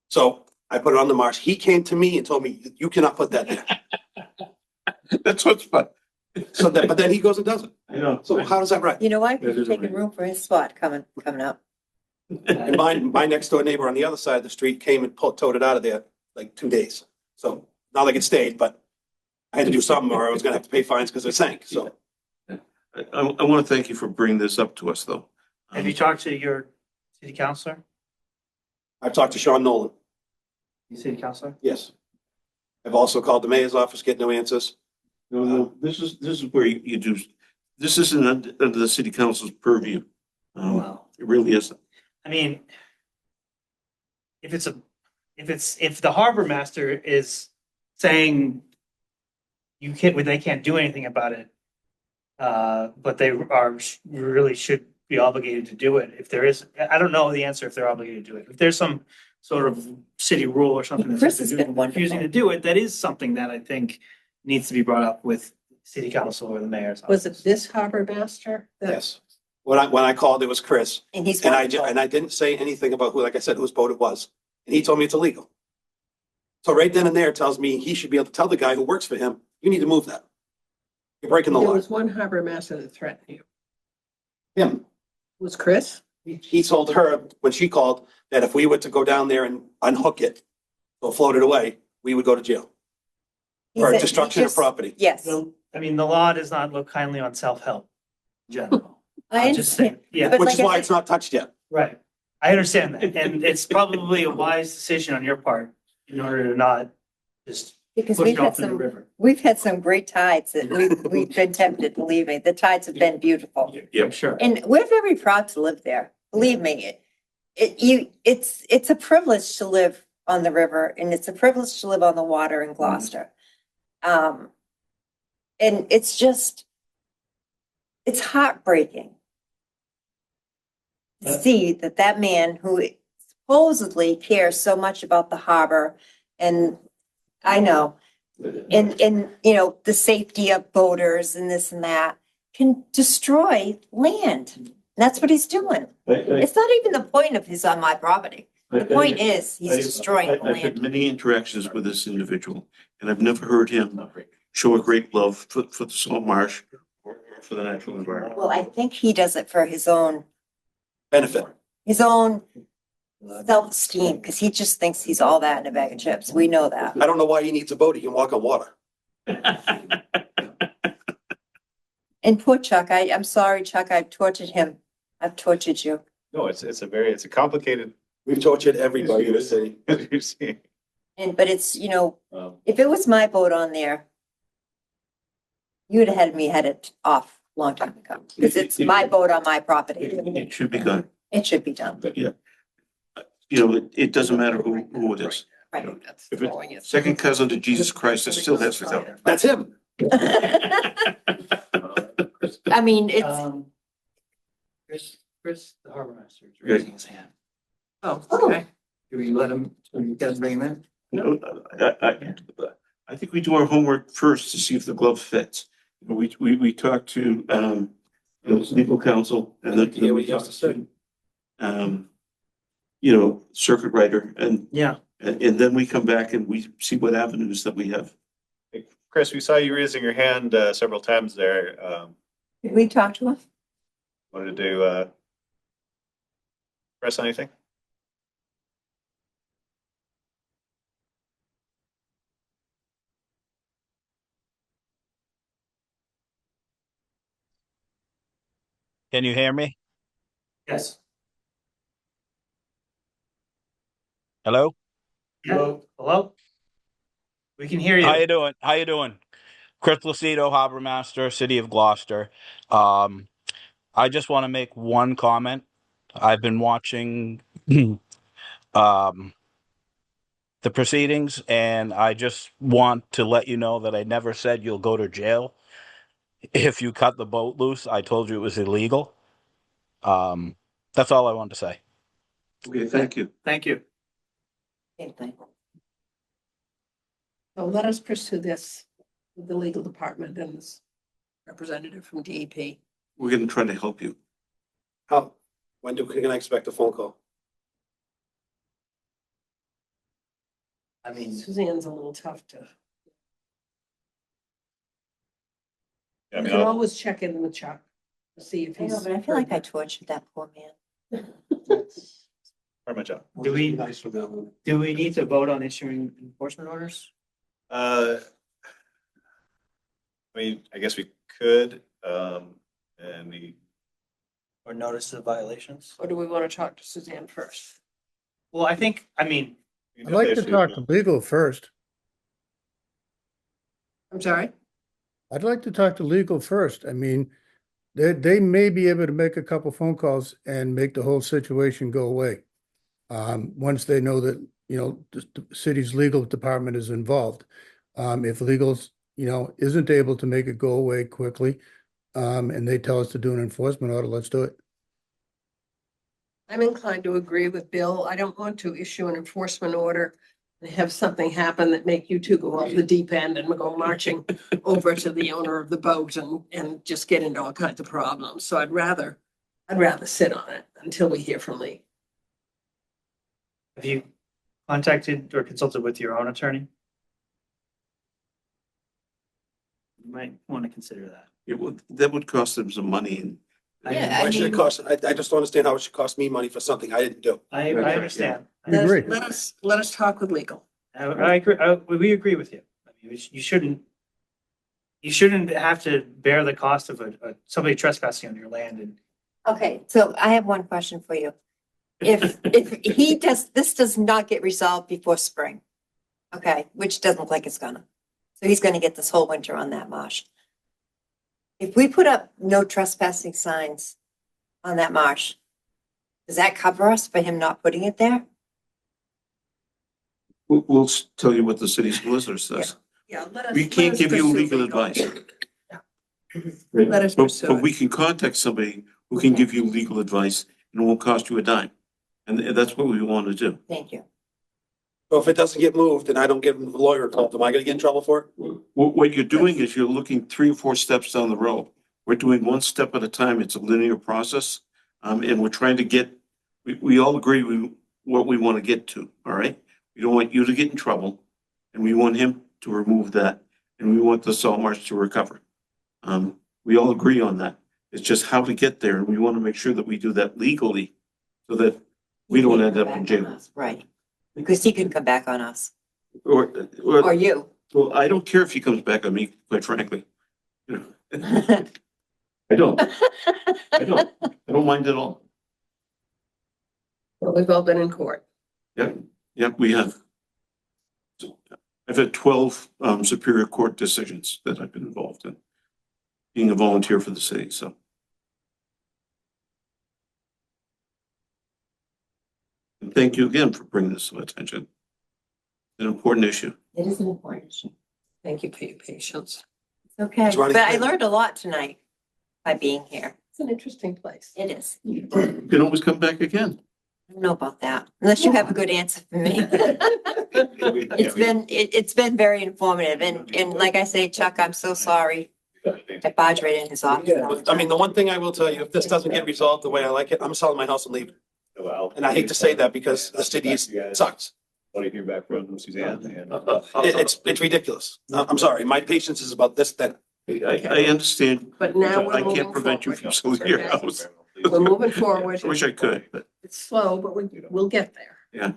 So I put it on the marsh. He came to me and told me, you cannot put that there. That's what's fun. So that, but then he goes and does it. I know. So how does that right? You know why? That is Taking right. room for his spot coming up. And my next door neighbor on the other side of the street came and towed it out of there like 2 days. So not like it stayed, but I had to do something or I was going to have to pay fines because it sank. So I want to thank you for bringing this up to us, though. Have you talked to your city councilor? I've talked to Sean Nolan. Your city councilor? Yes. I've also called the mayor's office, get no answers. No, this is where you do, this isn't under the city council's purview. Wow. It really isn't. I mean, if the harbor master is saying they can't do anything about it, but they really should be obligated to do it. If there is, I don't know the answer if they're obligated to do it. If there's some sort of city rule or something Chris that's has been wonderful. refusing to do it, that is something that I think needs to be brought up with city council or the mayor's office. Was it this harbor master? that- Yes. When I called, it was Chris. And he's And wonderful. I didn't say anything about who, like I said, whose boat it was. And he told me it's illegal. So right then and there it tells me he should be able to tell the guy who works for him, you need to move that. You're breaking the There law. was one harbor master that threatened you. Him. Was Chris? He told her when she called that if we were to go down there and unhook it or float it away, we would go to jail. He For said he destruction of just- property. Yes, I mean, the law does not look kindly on self-help in general. I I'm just saying, understand. yeah, But Which like is I why said- it's not touched yet. right. I understand that. And it's probably a wise decision on your part in order to not just Because push we've it had off in the some, river. we've had some great tides that we've been tempted, believe me. The tides have been beautiful. I'm sure. And we're very proud to live there. Believe me, it's a privilege to live on the river and it's a privilege to live on the water in Gloucester. And it's heartbreaking to see that man who supposedly cares so much about the harbor and I know, and the safety of boaters and this and that can destroy land. And that's what he's doing. It's not even the point of he's on my property. The point is he's destroying the I've had land. many interactions with this individual, and I've never heard him show a great love for the salt marsh or for the natural environment. Well, I think he does it for his own Benefit. self-esteem, because he just thinks he's all that in a bag of chips. We know that. I don't know why he needs a boat. He can walk on water. And poor Chuck, I'm sorry, Chuck, I've tortured him. I've tortured you. No, it's a complicated. We've tortured everybody in the city. But it's, if it was my boat on there, you would have had me headed off a long time ago. Because it's my boat on my property. It should be done. It should be done. But yeah. It doesn't matter who it is. Right. If it's second cousin to Jesus Christ, it still has to go. That's him. I mean, it's, Chris, the harbor master, is raising his hand. Oh, okay. Do we let him, do we guys bring him in? No, I think we do our homework first to see if the glove fits. We talk to legal counsel and then Yeah, we have to say. circuit rider and Yeah. and then we come back and we see what avenues that we have. Chris, we saw you raising your hand several times there. did we talk to him? Wanted to press anything? Can you hear me? Yes. Hello? Yeah. Hello? We can hear How you. you doing? How you doing? Chris Lucido, Harbor Master, City of Gloucester. I just want to make one comment. I've been watching um, the proceedings, and I just want to let you know that I never said you'll go to jail if you cut the boat loose. I told you it was illegal. That's all I wanted to say. Okay, thank you. Thank you. Same thing. So let us pursue this with the legal department and this representative from DEP. We're gonna try to help you. How, can I expect a phone call? I mean, Suzanne's a little tough to. I You mean, can I'll- always check in with Chuck to see if I know, he's. but I feel like I tortured that poor man. part of my job. Do we- Nice for them. do we need to vote on issuing enforcement orders? I mean, I guess we could, and we, Or notice of violations? Or do we want to talk to Suzanne first? Well, I think, I mean, I'd like to talk to legal first. I'm sorry? I'd like to talk to legal first. I mean, they may be able to make a couple phone calls and make the whole situation go away. Once they know that, the city's legal department is involved. If legal's, isn't able to make it go away quickly, and they tell us to do an enforcement order, let's do it. I'm inclined to agree with Bill. I don't want to issue an enforcement order and have something happen that make you two go off the deep end and go marching over to the owner of the boat and just get into all kinds of problems. So I'd rather sit on it until we hear from Lee. have you contacted or consulted with your own attorney? You might want to consider that. That would cost them some money and Yeah, Why should it cost, I just don't understand how it should cost me money for something I didn't do. I understand. I agree. Let us talk with legal. I agree, we agree with you. I mean, you shouldn't have to bear the cost of somebody trespassing on your land and. Okay, so I have one question for you. If this does not get resolved before spring, okay, which doesn't look like it's gonna. So he's gonna get this whole winter on that marsh. If we put up no trespassing signs on that marsh, does that cover us for him not putting it there? we'll tell you what the city solicitor says. Yeah, let us. We can't give you pursue legal advice. Let us pursue But it. we can contact somebody who can give you legal advice and it won't cost you a dime. And that's what we want to do. Thank you. So if it doesn't get moved and I don't get a lawyer called, am I gonna get in trouble for it? What you're doing is you're looking 3 or 4 steps down the road. We're doing one step at a time. It's a linear process. And we're trying to get, we all agree what we want to get to, all right? We don't want you to get in trouble and we want him to remove that and we want the salt marsh to recover. We all agree on that. It's just how to get there and we want to make sure that we do that legally so that we don't end up in jail. Right, because he could come back on us, Or or you. well, I don't care if he comes back on me, quite frankly. You know, I don't mind at all. Well, we've all been in court. Yep, we have. I've had 12 Superior Court decisions that I've been involved in, being a volunteer for the city, so. And thank you again for bringing this to attention. An important issue. It is an important issue. Thank you for your patience. Okay, It's running but I through. learned a lot tonight by being here. It's an interesting place. It is. You can always come back again. I don't know about that, unless you have a good answer for me. It's been very informative, and like I say, Chuck, I'm so sorry. I barge right in his office. all the I mean, time. the one thing I will tell you, if this doesn't get resolved the way I like it, I'm selling my house and leaving. Well, And I hate to say that because the city sucks. Want to hear back from Suzanne and. It's ridiculous. I'm sorry, my patience is about this thin. I understand. But now we're I moving can't prevent you forward. from selling your Okay. house. We're moving forward. I wish I could, but It's slow, but we'll get there. Yeah.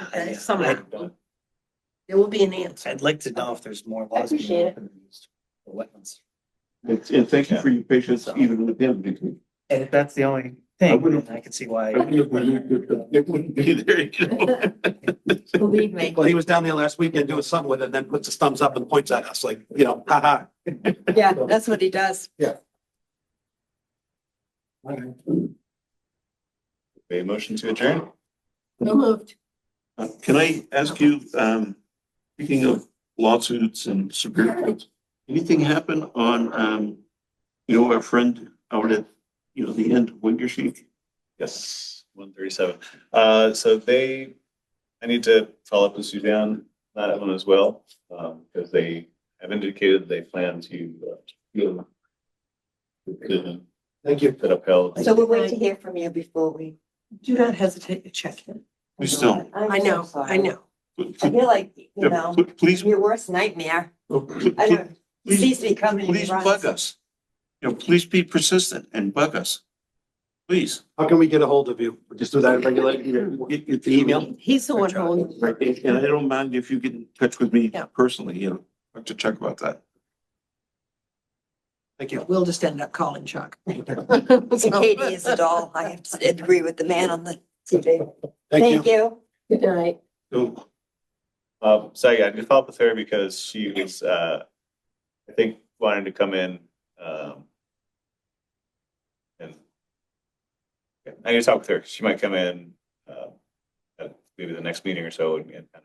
Okay, somehow. There will be an answer. I'd like to know if there's more laws being appreciate it. opened for wetlands. And thank you for your patience even with him. Because And if that's the only I thing, wouldn't- then I can see why. It wouldn't be there, you know? Believe me. Well, he was down there last weekend doing something with it, and then puts his thumbs up and points at us like, you know, haha. Yeah, that's what he does. A motion to adjourn? No moved. Can I ask you, speaking of lawsuits and Superior Court, anything happen on, our friend out at, the end of Winter Sheik? Yes, 137. I need to follow up with Suzanne, that one as well, because they have indicated they plan to appeal the decision Thank you. that upheld. So we'll wait to hear from you before we. Do not hesitate to check in. We still. I know. I feel like, Please, your worst nightmare. I know, it seems to be coming. in please runs. bug us. Please be persistent and bug us. Please. How can we get a hold of you? Just do that regularly, get the email. He's the one holding. Right, and I don't mind if you get in touch with me Yeah. personally, I'd like to check about that. Thank you. We'll just end up calling Chuck. And Katie is a doll. I have to agree with the man on the TV. Thank you. you. Good night. So, So yeah, I did follow up with her because she was, I think, wanting to come in, and yeah, I need to talk with her. She might come in, at maybe the next meeting or so and kind of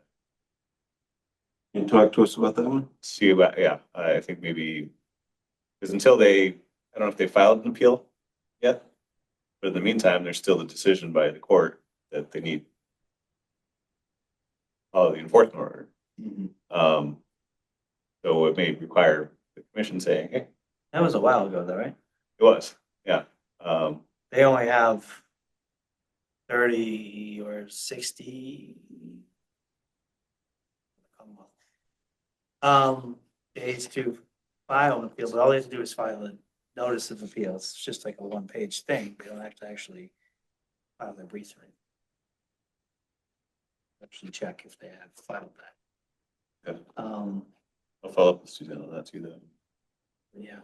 and talk to us about that one? see about, yeah, I think maybe, because until they, I don't know if they filed an appeal yet, but in the meantime, there's still the decision by the court that they need follow the enforcement order. So it may require the commission saying, hey, That was a while ago though, right? it was, yeah. They only have 30 or 60 days to file an appeal, but all they have to do is file a notice of appeal. It's just like a one-page thing. They don't have to actually file their brief. Actually check if they have filed that. Okay. Um, I'll follow up with Suzanne on that too then. yeah.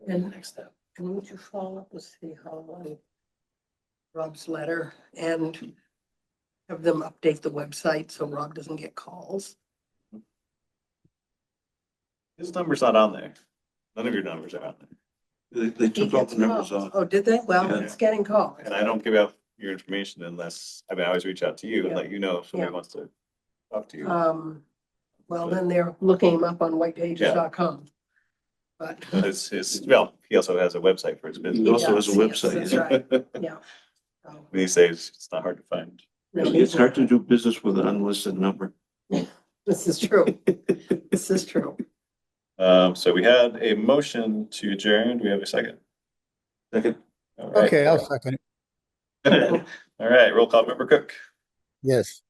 And- The next step. And would you follow up with City Hall on Rob's letter and have them update the website so Rob doesn't get calls? His number's not on there. None of your numbers are on there. They He took all gets the numbers calls. off. Oh, did they? Well, Yeah. it's getting calls. And I don't give out your information unless, I always reach out to you and Yeah. let you know if somebody Yeah. wants to talk to you. Well, then they're looking him up on whitepages.com. But Well, he also has a website for his business. He also has a Yes, website. that's right. Yeah. So, These days, it's not hard to find. no, It's hard to do business with an unlisted number. This is true. This is true. So we had a motion to adjourn. Do we have a second? Second. All right. Okay, I'll second it. All right, roll call, member Cook. Yes.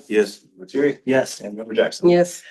Yes. Materi? Yes. And member Jackson. Yes.